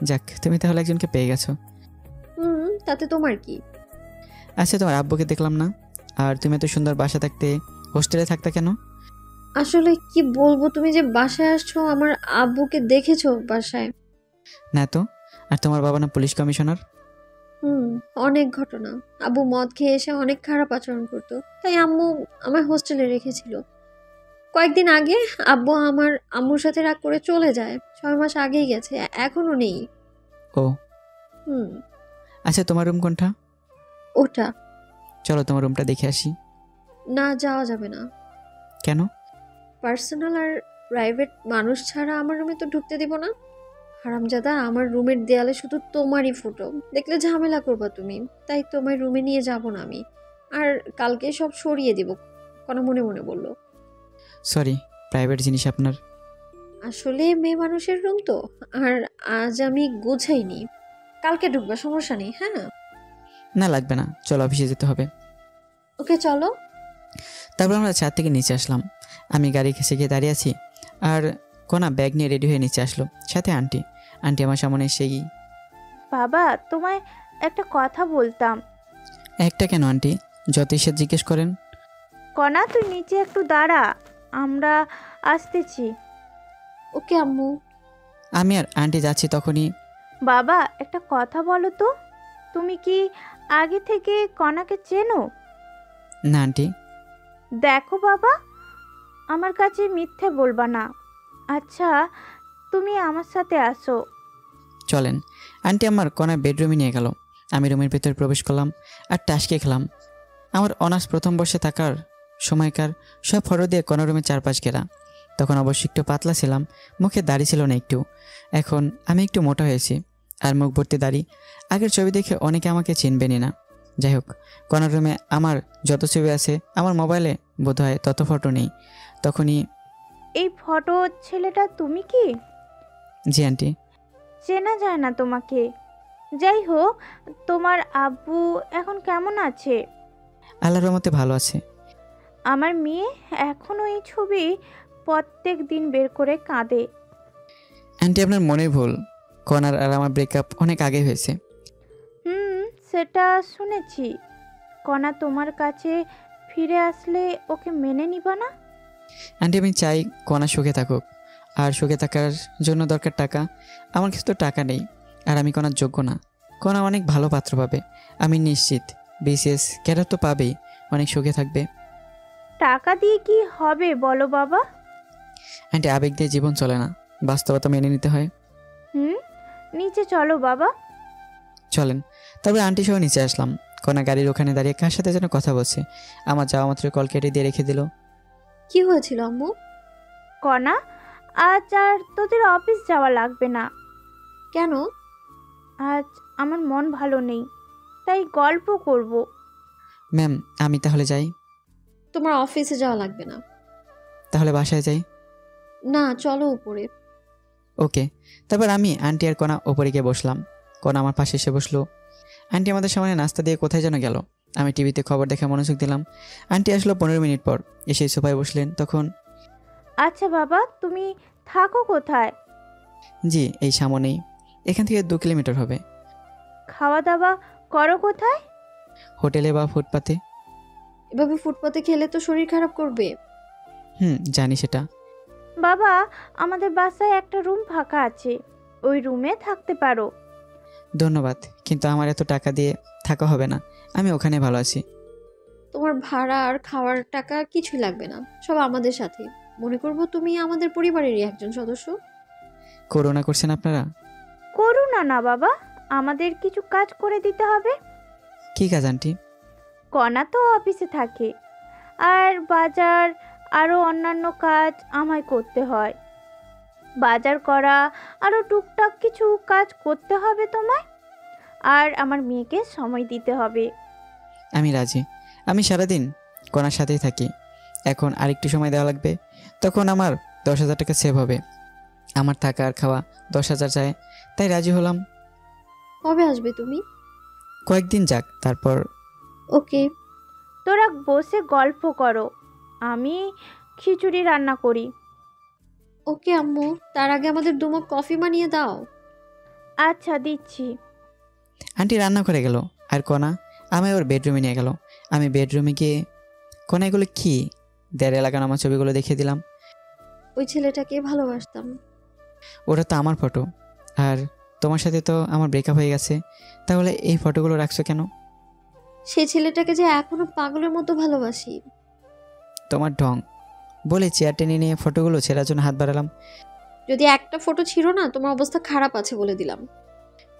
Speaker 1: যাক, তুমি তাহলে একজনকে পেয়ে গেছো।
Speaker 5: তাতে তোমার কি?
Speaker 1: আচ্ছা, তোমার আব্বুকে দেখলাম না। আর তুমি এত সুন্দর বাসা থাকতে হোস্টেলে থাকতে কেন?
Speaker 5: আসলে কি বলবো, তুমি যে বাসায় আসছো, আমার আব্বুকে দেখেছো বাসায়?
Speaker 1: না তো। আর তোমার বাবা না পুলিশ কমিশনার?
Speaker 5: অনেক ঘটনা। আব্বু মদ খেয়ে এসে অনেক খারাপ আচরণ করতো, তাই আম্মু আমায় হোস্টেলে রেখেছিল। কয়েকদিন আগে আব্বু আমার আম্মুর সাথে রাগ করে চলে যায়। 6 মাস আগেই গেছে, এখনো নেই।
Speaker 1: ও আচ্ছা, তোমার রুম কোনটা?
Speaker 5: ওটা।
Speaker 1: চলো তোমার রুমটা দেখে আসি।
Speaker 5: না, যাওয়া যাবে না।
Speaker 1: কেন?
Speaker 5: পার্সোনাল আর প্রাইভেট মানুষ ছাড়া আমার রুমে তো ঢুকতে দিব না। হারামজাদা, আমার রুমের দেয়ালে শুধু তোমারই ফটো, দেখলে ঝামেলা করবা তুমি, তাই তোমার রুমে নিয়ে যাব না আমি। আর কালকে সব সরিয়ে দিব, কোনো মনে মনে বলল।
Speaker 1: সরি, প্রাইভেট জিনিস আপনার।
Speaker 5: আসলে মেয়ে মানুষের রুম তো, আর আজ আমি গুছাইনি। কালকে ঢুকবা, সমস্যা নেই। হ্যাঁ
Speaker 1: না লাগবে না, চলো অফিসে যেতে হবে।
Speaker 5: ওকে চলো।
Speaker 1: তারপর আমরা ছাদ থেকে নিচে আসলাম। আমি গাড়ি ঘেসে গিয়ে দাঁড়িয়ে আছি, আর কোনা ব্যাগ নিয়ে রেডি হয়ে নিচে আসলো, সাথে আন্টি। আন্টি আমার সামনে এসেই,
Speaker 7: বাবা, তোমায় একটা কথা বলতাম।
Speaker 1: একটা কেন আন্টি? যত সে জিজ্ঞেস করেন।
Speaker 7: কণা, তুই নিচে একটু দাঁড়া, আমরা আসতেছি।
Speaker 5: ওকে আম্মু।
Speaker 1: আমি আর আন্টি যাচ্ছি, তখনই
Speaker 7: বাবা, একটা কথা বলো তো, তুমি কি আগে থেকে কণাকে চেনো?
Speaker 1: না আন্টি।
Speaker 7: দেখো বাবা, আমার কাছে মিথ্যে বলবা না। আচ্ছা, তুমি আমার সাথে আসো।
Speaker 1: চলেন। আন্টি আমার কোনা বেডরুমে নিয়ে গেল। আমি রুমের ভেতরে প্রবেশ করলাম আর টাসকে খেলাম। আমার অনার্স প্রথম বর্ষে থাকার সময়কার সব ফটো দিয়ে কোনা রুমে 4-5 ঘেরা। তখন অবশ্য একটু পাতলা ছিলাম, মুখে দাড়ি ছিল না একটু। এখন আমি একটু মোটা হয়েছি আর মুখ ভর্তি দাড়ি। আগের ছবি দেখে অনেকে আমাকে চিনবেনই না। যাই হোক, কোনার রুমে আমার যত ছবি আছে, আমার মোবাইলে বোধহয় তত ফটো নেই। তখনই,
Speaker 7: এই ফটো ছেলেটা তুমি কি?
Speaker 1: জি আন্টি।
Speaker 7: চেনা যায় না তোমাকে। যাই হোক, তোমার আব্বু এখন কেমন আছে?
Speaker 1: আল্লাহর রহমতে ভালো আছে।
Speaker 7: আমার মেয়ে এখনও এই ছবি প্রত্যেক দিন বের করে কাঁদে।
Speaker 1: আন্টি আপনার মনে ভুল, কোনার আর আমার ব্রেকআপ অনেক আগে হয়েছে।
Speaker 7: সেটা শুনেছি। কণা তোমার কাছে ফিরে আসলে ওকে মেনে নিবা না?
Speaker 1: আন্টি আমি চাই কোনা সুখে থাকুক, আর সুখে থাকার জন্য দরকার টাকা। আমার কাছে তো টাকা নেই, আর আমি কোনার যোগ্য না। কোনা অনেক ভালো পাত্র পাবে, আমি নিশ্চিত। বিসিএস ক্যাডার তো পাবেই, অনেক সুখে থাকবে।
Speaker 7: টাকা দিয়ে কি হবে বলো বাবা?
Speaker 1: আন্টি আবেগ দিয়ে জীবন চলে না, বাস্তবতা মেনে নিতে হয়।
Speaker 7: নিচে চলো বাবা।
Speaker 1: চলেন। তারপর আন্টি সহ নিচে আসলাম। কণা গাড়ির ওখানে দাঁড়িয়ে কার সাথে যেন কথা বলছে। আমার যাওয়া মাত্র কল কেটে দিয়ে রেখে দিল।
Speaker 5: কি হয়েছিল আম্মু?
Speaker 7: কণা, আজ আর তোদের অফিস যাওয়া লাগবে না।
Speaker 5: কেন?
Speaker 7: আজ আমার মন ভালো নেই, তাই গল্প করব।
Speaker 1: ম্যাম, আমি তাহলে যাই?
Speaker 5: তোমার অফিসে যাওয়া লাগবে না।
Speaker 1: তাহলে বাসায় যাই?
Speaker 5: না, চলো উপরে।
Speaker 1: ওকে। তারপর আমি, আন্টি আর কণা ওপরে গিয়ে বসলাম। কণা আমার পাশে এসে বসলো। আন্টি আমাদের সামনে নাস্তা দিয়ে কোথায় যেন গেল। আমি টিভিতে খবর দেখে মনোযোগ দিলাম। আন্টি আসলো 15 মিনিট পর। এসে সোফায় বসলেন। তখন,
Speaker 7: আচ্ছা বাবা, তুমি থাকো কোথায়?
Speaker 1: জি এই সামনেই, এখান থেকে 2 কিলোমিটার হবে।
Speaker 7: খাওয়া দাওয়া করো কোথায়?
Speaker 1: হোটেলে বা ফুটপাতে।
Speaker 5: এভাবে ফুটপাতে খেলে তো শরীর খারাপ করবে।
Speaker 1: জানি সেটা।
Speaker 7: বাবা, আমাদের বাসায় একটা রুম ফাঁকা আছে, ওই রুমে থাকতে পারো।
Speaker 1: ধন্যবাদ, কিন্তু আমার এত টাকা দিয়ে থাকা হবে না। আমি ওখানে ভালো আছি।
Speaker 5: তোমার ভাড়া আর খাওয়ার টাকা কিছুই লাগবে না, সব আমাদের সাথে। মনে করবো তুমি আমাদের পরিবারেরই একজন সদস্য।
Speaker 1: করোনা করছেন আপনারা?
Speaker 7: করো না না বাবা, আমাদের কিছু কাজ করে দিতে হবে।
Speaker 1: কি কাজ আন্টি?
Speaker 7: কণা তো অফিসে থাকে, আর বাজার আরও অন্যান্য কাজ আমায় করতে হয়। বাজার করা আরও টুকটাক কিছু কাজ করতে হবে তোমায়, আর আমার মেয়েকে সময় দিতে হবে।
Speaker 1: আমি রাজি। আমি সারাদিন কণার সাথেই থাকি। এখন আরেকটু সময় দেওয়া লাগবে, তখন আমার 10,000 টাকা সেভ হবে। আমার থাকা আর খাওয়া 10,000 চায়, তাই রাজি হলাম।
Speaker 5: কবে আসবে তুমি?
Speaker 1: কয়েকদিন যাক, তারপর।
Speaker 5: ওকে।
Speaker 7: তোরা বসে গল্প করো, আমি খিচুড়ি রান্না করি।
Speaker 5: ওকে আম্মু, তার আগে আমাদের 2 মগ কফি বানিয়ে দাও।
Speaker 7: আচ্ছা দিচ্ছি।
Speaker 1: আন্টি রান্না করে গেল, আর কণা আমায় ওর বেডরুমে নিয়ে গেল। আমি বেডরুমে গিয়ে, কণা এগুলো কি? দেয়ালে লাগানো আমার ছবিগুলো দেখিয়ে দিলাম।
Speaker 5: ওই ছেলেটাকে ভালোবাসতাম।
Speaker 1: ওটা তো আমার ফটো, আর তোমার সাথে তো আমার ব্রেকআপ হয়ে গেছে, তাহলে এই ফটোগুলো রাখছো কেন?
Speaker 5: সেই ছেলেটাকে যে এখনো পাগলের মতো ভালোবাসি।
Speaker 1: তোমার ঢং। বলে চেয়ার টেনে নিয়ে ফটোগুলো ছেঁড়ার জন্য হাত বাড়ালাম।
Speaker 5: যদি একটা ফটো ছিল না, তোমার অবস্থা খারাপ আছে বলে দিলাম।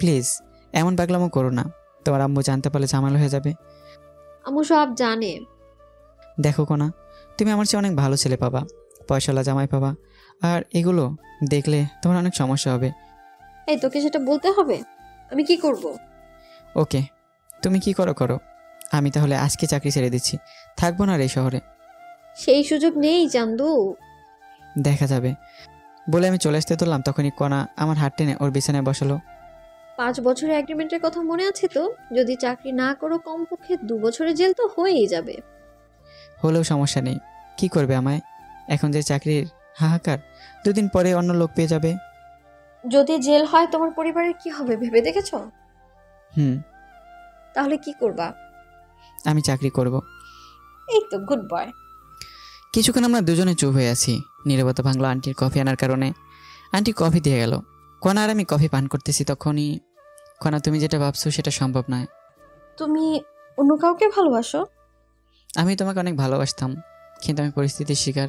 Speaker 1: প্লিজ এমন পাগলামো করো না, তোমার আম্মু জানতে পারলে ঝামেলা হয়ে যাবে।
Speaker 5: আম্মু সব জানে।
Speaker 1: দেখো কণা, তুমি আমার চেয়ে অনেক ভালো ছেলে পাবা, পয়সাওয়ালা জামাই পাবা, আর এগুলো দেখলে তোমার অনেক সমস্যা হবে।
Speaker 5: এই তোকে সেটা বলতে হবে? আমি কি করব?
Speaker 1: ওকে, তুমি কি করো করো। আমি তাহলে আজকে চাকরি ছেড়ে দিচ্ছি, থাকবো না আর এই শহরে।
Speaker 5: সেই সুযোগ নেই চান্দু।
Speaker 1: দেখা যাবে। বলে আমি চলে আসতে তুললাম, তখনই কণা আমার হাত টেনে ওর বিছানায় বসালো।
Speaker 5: 5 বছরের এগ্রিমেন্টের কথা মনে আছে তো? যদি চাকরি না করো কমপক্ষে 2 বছরের জেল তো হয়েই যাবে।
Speaker 1: হলেও সমস্যা নেই, কি করবে আমায়? এখন যে চাকরির হাহাকার, 2 দিন পরে অন্য লোক পেয়ে যাবে।
Speaker 5: যদি জেল হয় তোমার পরিবারের কি হবে ভেবে দেখেছো? তাহলে কি করবা?
Speaker 1: আমি চাকরি করব।
Speaker 5: এই তো গুড বয়।
Speaker 1: কিছুক্ষণ আমরা দুজনে চুপ হয়ে আছি। নীরবতা ভাঙলো আন্টির কফি আনার কারণে। আন্টি কফি দিয়ে গেল। কণা আর আমি কফি পান করতেছি, তখনই, কণা তুমি যেটা ভাবছো সেটা সম্ভব নয়।
Speaker 5: তুমি অন্য কাউকে ভালোবাসো?
Speaker 1: আমি তোমাকে অনেক ভালোবাসতাম, কিন্তু আমি পরিস্থিতির শিকার।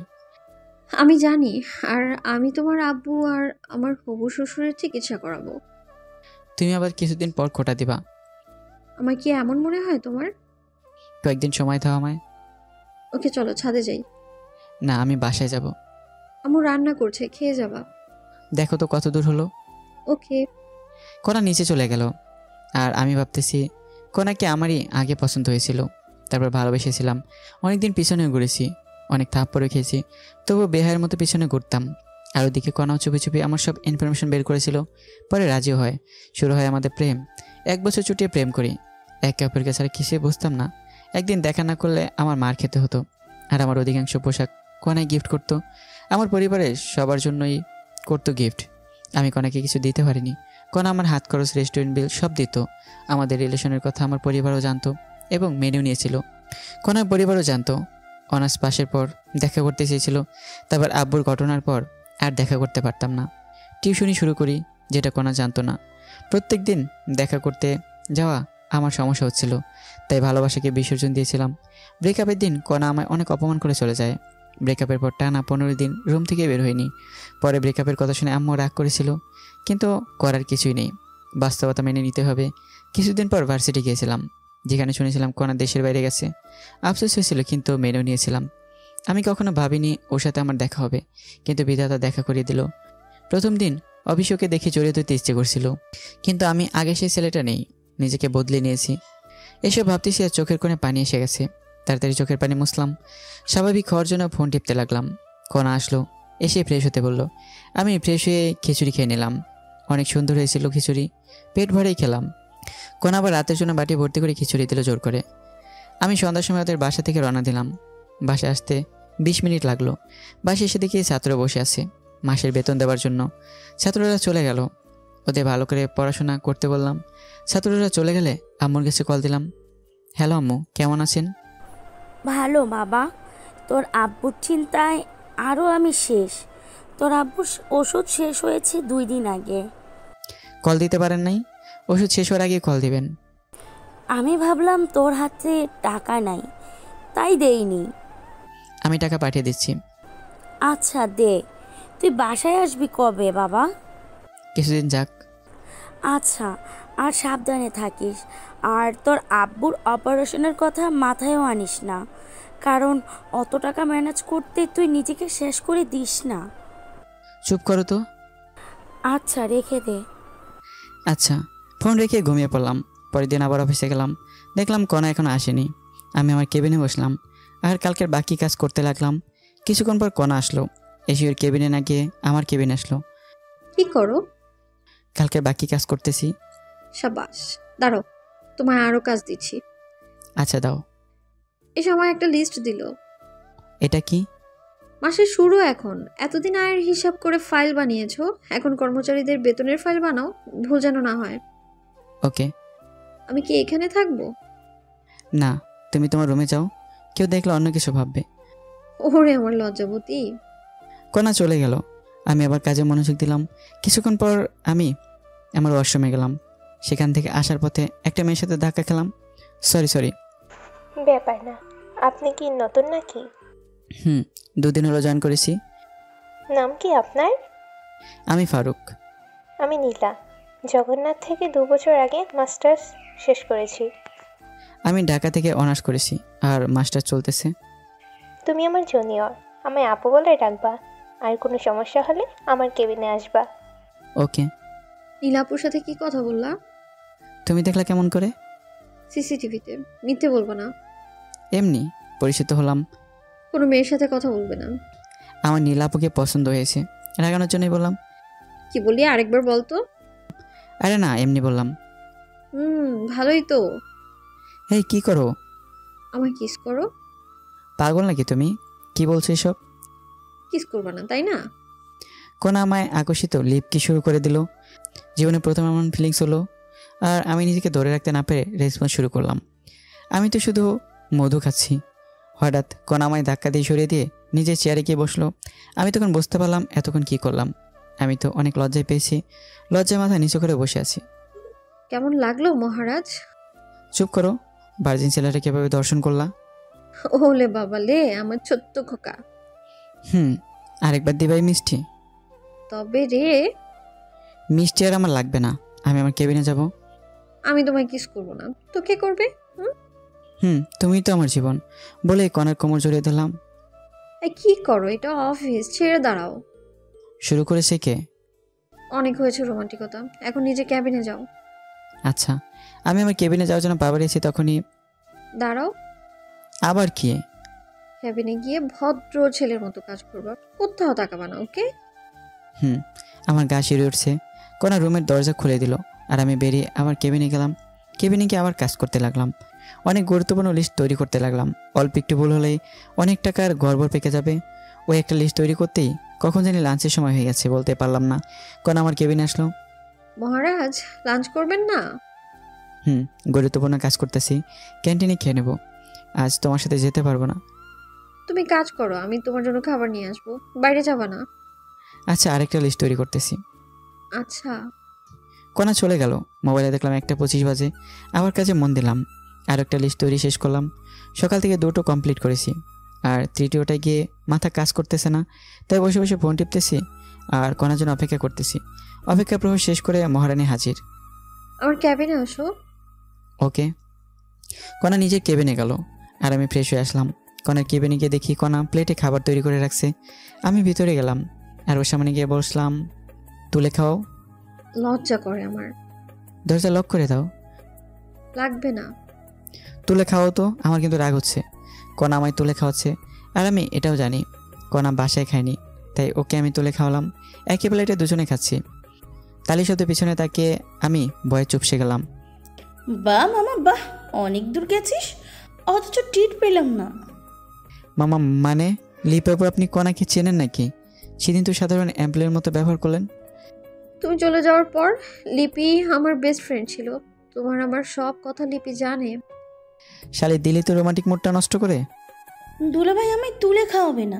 Speaker 5: আমি জানি, আর আমি তোমার আব্বু আর আমার হবু শ্বশুরের চিকিৎসা করাবো।
Speaker 1: তুমি আবার কিছুদিন পর খোটা দিবা।
Speaker 5: আমার কি এমন মনে হয় তোমার?
Speaker 1: কয়েকদিন সময় দাও আমায়।
Speaker 5: ওকে চলো ছাদে যাই।
Speaker 1: না, আমি বাসায় যাব।
Speaker 5: আম্মু রান্না করছে, খেয়ে যাবা।
Speaker 1: দেখো তো কত দূর হলো।
Speaker 5: ওকে।
Speaker 1: কণা নিচে চলে গেল, আর আমি ভাবতেছি কণাকে আমারই আগে পছন্দ হয়েছিল, তারপর ভালোবেসেছিলাম। অনেকদিন পিছনেও ঘুরেছি, অনেক থাপ্পড়ও খেয়েছি, তবুও বেহায়ের মতো পিছনে ঘুরতাম। আর ওদিকে কণাও চুপি চুপি আমার সব ইনফরমেশন বের করেছিল। পরে রাজিও হয়, শুরু হয় আমাদের প্রেম। 1 বছর চুটিয়ে প্রেম করি, একে অপরকে ছাড়া কিছুই বুঝতাম না। একদিন দেখা না করলে আমার মার খেতে হতো, আর আমার অধিকাংশ পোশাক কণায় গিফট করতো। আমার পরিবারের সবার জন্যই করতো গিফট। আমি কণাকে কিছু দিতে পারিনি। কণা আমার হাত খরচ, রেস্টুরেন্ট বিল সব দিত। আমাদের রিলেশনের কথা আমার পরিবারও জানতো এবং মেনেও নিয়েছিল। কণার পরিবারও জানতো। অনার্স পাশের পর দেখা করতে চেয়েছিল, তারপর আব্বুর ঘটনার পর আর দেখা করতে পারতাম না। টিউশনি শুরু করি, যেটা কণা জানতো না। প্রত্যেক দিন দেখা করতে যাওয়া আমার সমস্যা হচ্ছিল, তাই ভালোবাসাকে বিসর্জন দিয়েছিলাম। ব্রেকআপের দিন কণা আমায় অনেক অপমান করে চলে যায়। ব্রেকআপের পর টানা 15 দিন রুম থেকে বের হয়নি। পরে ব্রেকআপের কথা শুনে আম্মু রাগ করেছিল, কিন্তু করার কিছুই নেই, বাস্তবতা মেনে নিতে হবে। কিছুদিন পর ভার্সিটি গিয়েছিলাম, যেখানে শুনেছিলাম কণা দেশের বাইরে গেছে। আফসোস হয়েছিল, কিন্তু মেনেও নিয়েছিলাম। আমি কখনো ভাবিনি ওর সাথে আমার দেখা হবে, কিন্তু বিধাতা দেখা করিয়ে দিল। প্রথম দিন অভিষেককে দেখে জড়িয়ে ধরতে ইচ্ছে করছিল, কিন্তু আমি আগে সেই ছেলেটা নেই, নিজেকে বদলে নিয়েছি। এসব ভাবতেছি আর চোখের কোণে পানি এসে গেছে। তাড়াতাড়ি চোখের পানি মুছলাম, স্বাভাবিক হওয়ার জন্য ফোন টিপতে লাগলাম। কণা আসলো, এসে ফ্রেশ হতে বলল। আমি ফ্রেশ হয়ে খিচুড়ি খেয়ে নিলাম। অনেক সুন্দর হয়েছিল খিচুড়ি, পেট ভরেই খেলাম। কণা আবার রাতের জন্য বাটি ভর্তি করে খিচুড়ি দিল জোর করে। আমি সন্ধ্যার সময় ওদের বাসা থেকে রওনা দিলাম। বাসায় আসতে 20 মিনিট লাগলো। বাসায় এসে দেখি ছাত্র বসে আছে মাসের বেতন দেওয়ার জন্য। ছাত্ররা চলে গেল, ওদের ভালো করে পড়াশোনা করতে বললাম। ছাত্ররা চলে গেলে আম্মুর কাছে কল দিলাম। হ্যালো আম্মু, কেমন আছেন?
Speaker 8: ভালো বাবা, তোর আব্বুর চিন্তায় আরও আমি শেষ। তোর আব্বুর ওষুধ শেষ হয়েছে 2 দিন আগে।
Speaker 1: কল দিতে পারেন নাই? ওষুধ শেষ হওয়ার আগে কল দিবেন।
Speaker 8: আমি ভাবলাম তোর হাতে টাকা নাই, তাই দেইনি।
Speaker 1: আমি টাকা পাঠিয়ে দিচ্ছি।
Speaker 8: আচ্ছা দে। তুই বাসায় আসবি কবে বাবা?
Speaker 1: কিছুদিন যাক।
Speaker 8: আচ্ছা, আর সাবধানে থাকিস। আর তোর আব্বুর অপারেশনের কথা মাথায়ও আনিস না, কারণ অত টাকা ম্যানেজ করতে তুই নিজেকে শেষ করে দিস না।
Speaker 1: চুপ করো তো।
Speaker 8: আচ্ছা, রেখে দে।
Speaker 1: আচ্ছা। ফোন রেখে ঘুমিয়ে পড়লাম। পরের দিন আবার অফিসে গেলাম, দেখলাম কণা এখনো আসেনি। আমি আমার কেবিনে বসলাম আর কালকের বাকি কাজ করতে লাগলাম। কিছুক্ষণ পর কণা আসলো, এসে ওর কেবিনে না গিয়ে আমার কেবিনে আসলো।
Speaker 5: কি করো?
Speaker 1: কালকের বাকি কাজ করতেছি।
Speaker 5: সাবাস, দাঁড়াও, তোমায় আরো কাজ দিচ্ছি।
Speaker 1: আচ্ছা দাও।
Speaker 5: এসে আমায় একটা লিস্ট দিল।
Speaker 1: এটা কি?
Speaker 5: মাসের শুরু এখন, এতদিন আয়ের হিসাব করে ফাইল বানিয়েছো, এখন কর্মচারীদের বেতনের ফাইল বানাও, ভুল যেন না হয়।
Speaker 1: ওকে।
Speaker 5: আমি কি এখানে থাকবো?
Speaker 1: না, তুমি তোমার রুমে যাও, কেউ দেখলে অন্য কিছু ভাববে।
Speaker 5: ওরে আমার লজ্জাবতী।
Speaker 1: কণা চলে গেল, আমি আবার কাজে মনোযোগ দিলাম। কিছুক্ষণ পর আমি আমার ওয়াশরুমে গেলাম। সেখান থেকে আসার পথে একটা মেয়ের সাথে ধাক্কা খেলাম। সরি।
Speaker 9: ব্যাপার না। আপনি কি নতুন নাকি?
Speaker 1: 2 দিন হলো জয়েন করেছি।
Speaker 9: নাম কি আপনার?
Speaker 1: আমি ফারুক।
Speaker 9: আমি নীলা। জগন্নাথ থেকে 2 বছর আগে মাস্টার্স শেষ করেছি।
Speaker 1: আমি ঢাকা থেকে অনার্স করেছি আর মাস্টার চলতেছে।
Speaker 9: তুমি আমার জুনিয়র, আমায় আপু বলে ডাকবা। আর কোনো সমস্যা হলে আমার কেবিনে আসবা।
Speaker 1: ওকে।
Speaker 5: নীলাপুর সাথে কি কথা বললা?
Speaker 1: তুমি দেখলা কেমন করে?
Speaker 5: সিসিটিভিতে। মিথ্যে বলবো না।
Speaker 1: এমনি পরিচিত হলাম।
Speaker 5: কোনো মেয়ের সাথে কথা বলবে না।
Speaker 1: আমার নীলাপুকে পছন্দ হয়েছে, রাগানোর জন্যই বললাম।
Speaker 5: কি বলি আরেকবার বলতো?
Speaker 1: আরে না, এমনি বললাম।
Speaker 5: ভালোই তো।
Speaker 1: এই কি করো?
Speaker 5: আমায় কিস করো।
Speaker 1: পাগল নাকি তুমি? কি বলছো এসব?
Speaker 5: কিস করবা না তাই না?
Speaker 1: কোন আমায় আকর্ষিত লিপ কি শুরু করে দিল। জীবনে প্রথম এমন ফিলিংস হলো, আর আমি নিজেকে ধরে রাখতে না পেরে রেসপন্স শুরু করলাম। আমি তো শুধু মধু খাচ্ছি। হঠাৎ কোন আমায় ধাক্কা দিয়ে সরিয়ে দিয়ে নিজের চেয়ারে গিয়ে বসলো। আমি তখন বুঝতে পারলাম এতক্ষণ কি করলাম। আমি তো অনেক লজ্জায় পেয়েছি, লজ্জায় মাথা নিচু করে বসে আছি।
Speaker 5: কেমন লাগলো মহারাজ?
Speaker 1: চুপ করো। ভার্জিন ছেলেটা কিভাবে দর্শন করলা?
Speaker 5: ওলে বাবা লে, আমার ছোট্ট খোকা।
Speaker 1: আরেকবার দিবাই মিষ্টি?
Speaker 5: তবে রে,
Speaker 1: মিষ্টি আর আমার লাগবে না, আমি আমার কেবিনে যাব।
Speaker 5: আমি তোমায় কিস করবো না তো কে করবে?
Speaker 1: তুমিই তো আমার জীবন বলে কনার কোমর জড়িয়ে দিলাম।
Speaker 5: কি করো, এটা অফিস, ছেড়ে দাঁড়াও।
Speaker 1: শুরু করেছে কে?
Speaker 5: অনেক হয়েছে রোমান্টিকতা, এখন নিজে ক্যাবিনে যাও।
Speaker 1: আচ্ছা। আমি আমার কেবিনে যাওয়ার জন্য পা বাড়িয়েছি, তখনই
Speaker 5: দাঁড়াও।
Speaker 1: আবার কি?
Speaker 5: ক্যাবিনে গিয়ে ভদ্র ছেলের মতো কাজ করবা, কোথাও তাকাবা না, ওকে?
Speaker 1: আমার গা শিউরে উঠছে। কোনা রুমের দরজা খুলে দিল আর আমি বেরিয়ে আবার কেবিনে গেলাম। কেবিনে গিয়ে আবার কাজ করতে লাগলাম। অনেক গুরুত্বপূর্ণ লিস্ট তৈরি করতে লাগলাম। অল্প একটু ভুল হলেই অনেক টাকার গড়বড় পেকে যাবে। ওই একটা লিস্ট তৈরি করতেই কখন জানি লাঞ্চের সময় হয়ে গেছে, বলতে পারলাম না। কোন আমার কেবিনে আসলো।
Speaker 5: মহারাজ, লাঞ্চ করবেন না?
Speaker 1: গুরুত্বপূর্ণ কাজ করতেছি, ক্যান্টিনে খেয়ে নেব। আজ তোমার সাথে যেতে পারবো না।
Speaker 5: তুমি কাজ করো, আমি তোমার জন্য খাবার নিয়ে আসবো, বাইরে যাবা না?
Speaker 1: আচ্ছা, আরেকটা লিস্ট তৈরি করতেছি।
Speaker 5: আচ্ছা।
Speaker 1: কোনা চলে গেল। মোবাইলে দেখলাম 1:25 বাজে। আবার কাজে মন দিলাম, আর একটা লিস্ট তৈরি শেষ করলাম। সকাল থেকে 2টো কমপ্লিট করেছি, আর তৃতীয়টায় গিয়ে মাথা কাজ করতেছে না, তাই বসে বসে ফোন টিপতেছি আর কোনার জন্য অপেক্ষা করতেছি। অপেক্ষা প্রহর শেষ করে মহারানী হাজির।
Speaker 5: আমার ক্যাবিনে আসো।
Speaker 1: ওকে। কণা নিজের কেবিনে গেল আর আমি ফ্রেশ হয়ে আসলাম। কণার কেবিনে গিয়ে দেখি কণা প্লেটে খাবার তৈরি করে রাখছে। আমি ভিতরে গেলাম আর ওর সামনে গিয়ে বসলাম। তুলে খাও।
Speaker 5: লজ্জা করে আমার।
Speaker 1: দরজা লক করে দাও।
Speaker 5: লাগবে না।
Speaker 1: তুলে খাও তো, আমার কিন্তু রাগ হচ্ছে। কণা আমায় তুলে খাওয়াচ্ছে আর আমি এটাও জানি কণা বাসায় খায়নি, তাই ওকে আমি তুলে খাওয়ালাম। একই প্লেটে দুজনে খাচ্ছি। তালি শব্দ পিছনে তাকিয়ে আমি ভয়ে চুপসে গেলাম।
Speaker 6: বাহ মামা বাহ, অনেক দূর গেছিস, অথচ ট্রিট পেলাম না।
Speaker 1: মামা মানে লিপের উপর আপনি কণাকে চেনেন নাকি? সেদিন তো সাধারণ এমপ্লয়ের মতো ব্যবহার করলেন।
Speaker 5: তুমি চলে যাওয়ার পর লিপি আমার বেস্ট ফ্রেন্ড ছিল। তোমার আমার সব কথা লিপি জানে।
Speaker 1: শালি দিলি তো রোমান্টিক মুডটা নষ্ট করে।
Speaker 6: দুলাভাই আমায় তুলে খাওয়াবে না।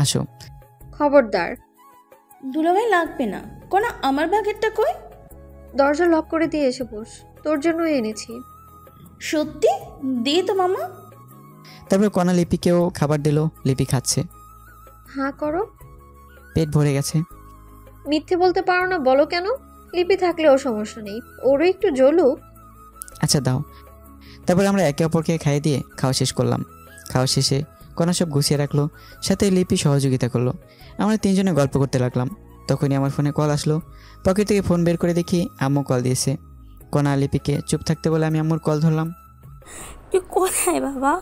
Speaker 1: আসো।
Speaker 5: খবরদার।
Speaker 6: দুলাভাই লাগবে না। কোনা আমার ভাগেরটা কই?
Speaker 5: দরজা লক করে দিয়ে এসে বস, তোর জন্যই এনেছি।
Speaker 6: সত্যি? দে তো মামা।
Speaker 1: তারপর কণা লিপিকেও খাবার দিল। লিপি খাচ্ছে।
Speaker 5: হ্যাঁ করো।
Speaker 1: পেট ভরে গেছে।
Speaker 5: মিথ্যে বলতে পারো না, বলো কেন? লিপি থাকলেও সমস্যা নেই, ওরও একটু জ্বলুক।
Speaker 1: আচ্ছা দাও। তারপর আমরা একে অপরকে খাইয়ে দিয়ে খাওয়া শেষ করলাম। খাওয়া শেষে কণা সব গুছিয়ে রাখলো, সাথে লিপি সহযোগিতা করলো। আমরা তিনজনে গল্প করতে লাগলাম। তখনই আমার ফোনে কল আসলো। পকেট থেকে ফোন বের করে দেখি আম্মু কল দিয়েছে। কণা লিপিকে চুপ থাকতে বলে আমি আম্মুর কল ধরলাম।
Speaker 8: তুই কোথায় বাবা?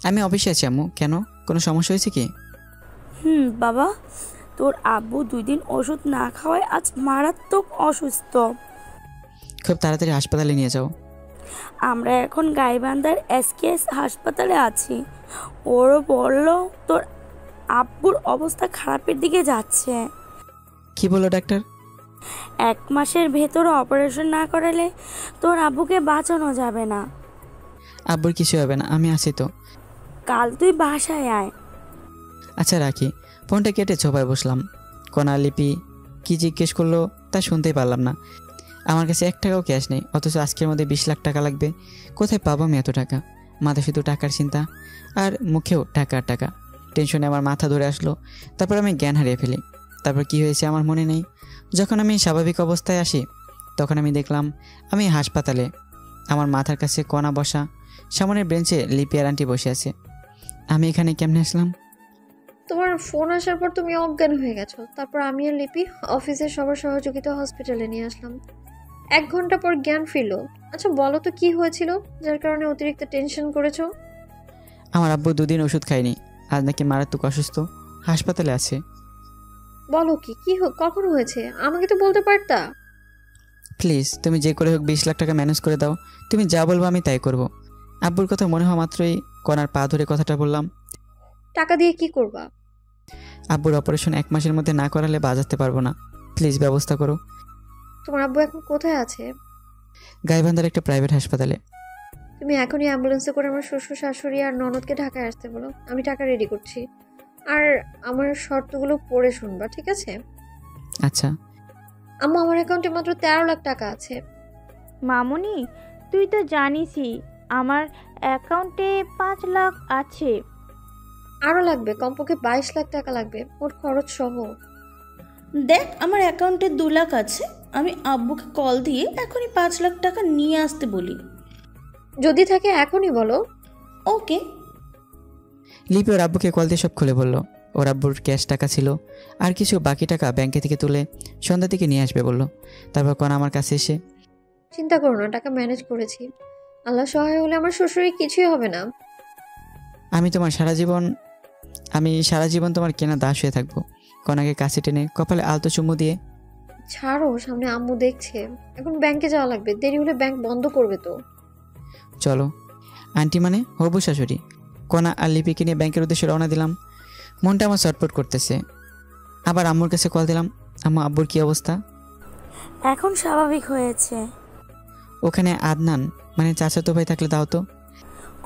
Speaker 1: আমি অফিসে আছি আম্মু। কেন, কোনো সমস্যা হয়েছে কি?
Speaker 8: বাবা, তোর আব্বু 2 দিন ওষুধ না খাওয়ায় আজ মারাত্মক অসুস্থ।
Speaker 1: খুব তাড়াতাড়ি হাসপাতালে নিয়ে যাও।
Speaker 8: আমরা এখন গাইবান্ধার SKS হাসপাতালে আছি। ওরও বলল তোর আব্বুর অবস্থা খারাপের দিকে যাচ্ছে।
Speaker 1: কি বললো ডাক্তার?
Speaker 8: 1 মাসের ভেতরে অপারেশন না করালে তোর আব্বুকে বাঁচানো যাবে না।
Speaker 1: আব্বুর কিছু হবে না, আমি আছি তো।
Speaker 8: কাল তুই বাসায় আয়।
Speaker 1: আচ্ছা রাখি। ফোনটা কেটে ছোপায় বসলাম। কণা লিপি কি জিজ্ঞেস করলো তা শুনতেই পারলাম না। আমার কাছে 1 টাকাও ক্যাশ নেই, অথচ আজকের মধ্যে 20 লাখ টাকা লাগবে। কোথায় পাবো আমি এত টাকা? মাথায় শুধু টাকার চিন্তা আর মুখেও টাকা আর টাকা। টেনশনে আমার মাথা ধরে আসলো। তারপর আমি জ্ঞান হারিয়ে ফেলি। তারপর কি হয়েছে আমার মনে নেই। যখন আমি স্বাভাবিক অবস্থায় আসি তখন আমি দেখলাম আমি হাসপাতালে। আমার মাথার কাছে কণা বসা, সামনের বেঞ্চে লিপি আর আন্টি বসে আছে। আমি এখানে কেমনে আসলাম?
Speaker 5: তোমার ফোন আসার পর তুমি অজ্ঞান হয়ে গেছো। তারপর আমি আর লিপি অফিসের সবার সহযোগিতা হসপিটালে নিয়ে আসলাম। 1 ঘন্টা পর জ্ঞান ফিরলো। আচ্ছা বলো তো কি হয়েছিল যার কারণে অতিরিক্ত টেনশন করেছো?
Speaker 1: আমার আব্বু 2 দিন ওষুধ খায়নি, আজ নাকি মারাত্মক অসুস্থ, হাসপাতালে আছে।
Speaker 5: বলো কি কি কখন হয়েছে? আমাকে তো বলতে পারতা।
Speaker 1: প্লিজ তুমি যে করে হোক 20 লাখ টাকা ম্যানেজ করে দাও। তুমি যা বলবো আমি তাই করব। আব্বুর কথা মনে হওয়া মাত্রই কণার পা ধরে কথাটা বললাম।
Speaker 5: টাকা দিয়ে কি করবা?
Speaker 1: আব্বুর অপারেশন 1 মাসের মধ্যে না করালে বাজাতে পারবো না। প্লিজ ব্যবস্থা করো।
Speaker 5: তোমার আব্বু এখন কোথায় আছে?
Speaker 1: গাইবান্ধার একটা প্রাইভেট হাসপাতালে।
Speaker 5: তুমি এখনই অ্যাম্বুলেন্সে করে আমার শ্বশুর শাশুড়ি আর ননদকে ঢাকায় আসতে বলো। আমি টাকা রেডি করছি। আর আমার শর্তগুলো পড়ে শুনবা, ঠিক আছে?
Speaker 1: আচ্ছা।
Speaker 5: আম্মু আমার অ্যাকাউন্টে মাত্র 13 লাখ টাকা আছে।
Speaker 7: মামুনি, তুই তো জানিসই আমার অ্যাকাউন্টে 5 লাখ আছে।
Speaker 5: আরও লাগবে, কমপক্ষে 22 লাখ টাকা লাগবে, ওর খরচ সহ।
Speaker 6: দেখ আমার অ্যাকাউন্টে 2 লাখ আছে। আমি আব্বুকে কল দিয়ে এখনই 5 লাখ টাকা নিয়ে আসতে বলি।
Speaker 5: যদি থাকে এখনই বলো।
Speaker 6: ওকে।
Speaker 1: লিপি ওর আব্বুকে কল দিয়ে সব খুলে বলল। ওর আব্বুর ক্যাশ টাকা ছিল, আর কিছু বাকি টাকা ব্যাংকে থেকে তুলে সন্ধ্যা থেকে নিয়ে আসবে বলল। তারপর কণা আমার কাছে এসে,
Speaker 5: চিন্তা করো না, টাকা ম্যানেজ করেছি। আল্লাহ সহায় হলে আমার শ্বশুরের কিছুই হবে না।
Speaker 1: আমি সারা জীবন তোমার কেনা দাস হয়ে থাকবো। কণাকে কাছে টেনে কপালে আলতো চুমু দিয়ে,
Speaker 5: ছাড়ো, সামনে আম্মু দেখছে। এখন ব্যাংকে যাওয়া লাগবে, দেরি হলে ব্যাংক বন্ধ করবে তো।
Speaker 1: চলো। আন্টি মানে হবু শাশুড়ি। কণা আর লিপিকে নিয়ে ব্যাংকের উদ্দেশ্যে রওনা দিলাম। মনটা আমার চটপট করতেছে। আবার আম্মুর কাছে কল দিলাম। আম্মু, আব্বুর কি অবস্থা?
Speaker 8: এখন স্বাভাবিক হয়েছে।
Speaker 1: ওখানে আদনান মানে চাচাতো ভাই থাকলে দাও তো।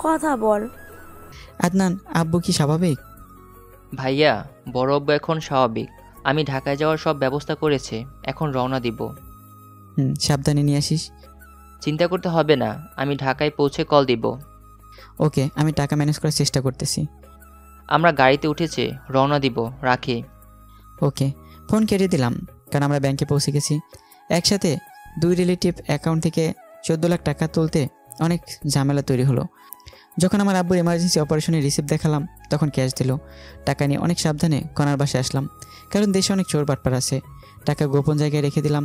Speaker 8: কথা বল।
Speaker 1: আদনান, আব্বু কি স্বাভাবিক?
Speaker 2: ভাইয়া, বড় আব্বু এখন স্বাভাবিক। আমি ঢাকায় যাওয়ার সব ব্যবস্থা করেছি, এখন রওনা দিব।
Speaker 1: সাবধানে নিয়ে আসিস।
Speaker 2: চিন্তা করতে হবে না, আমি ঢাকায় পৌঁছে কল দিব।
Speaker 1: ওকে, আমি টাকা ম্যানেজ করার চেষ্টা করতেছি।
Speaker 2: আমরা গাড়িতে উঠেছি, রওনা দিব। রাখি।
Speaker 1: ওকে, ফোন কেটে দিলাম। কারণ আমরা ব্যাংকে পৌঁছে গেছি। একসাথে 2 রিলেটিভ অ্যাকাউন্ট থেকে 14 লাখ টাকা তুলতে অনেক ঝামেলা তৈরি হলো। যখন আমার আব্বুর এমার্জেন্সি অপারেশনের রিসিপ্ট দেখালাম তখন ক্যাশ দিল। টাকা নিয়ে অনেক সাবধানে কনার বাসায় আসলাম, কারণ দেশে অনেক চোর বাটপার আছে। টাকা গোপন জায়গায় রেখে দিলাম।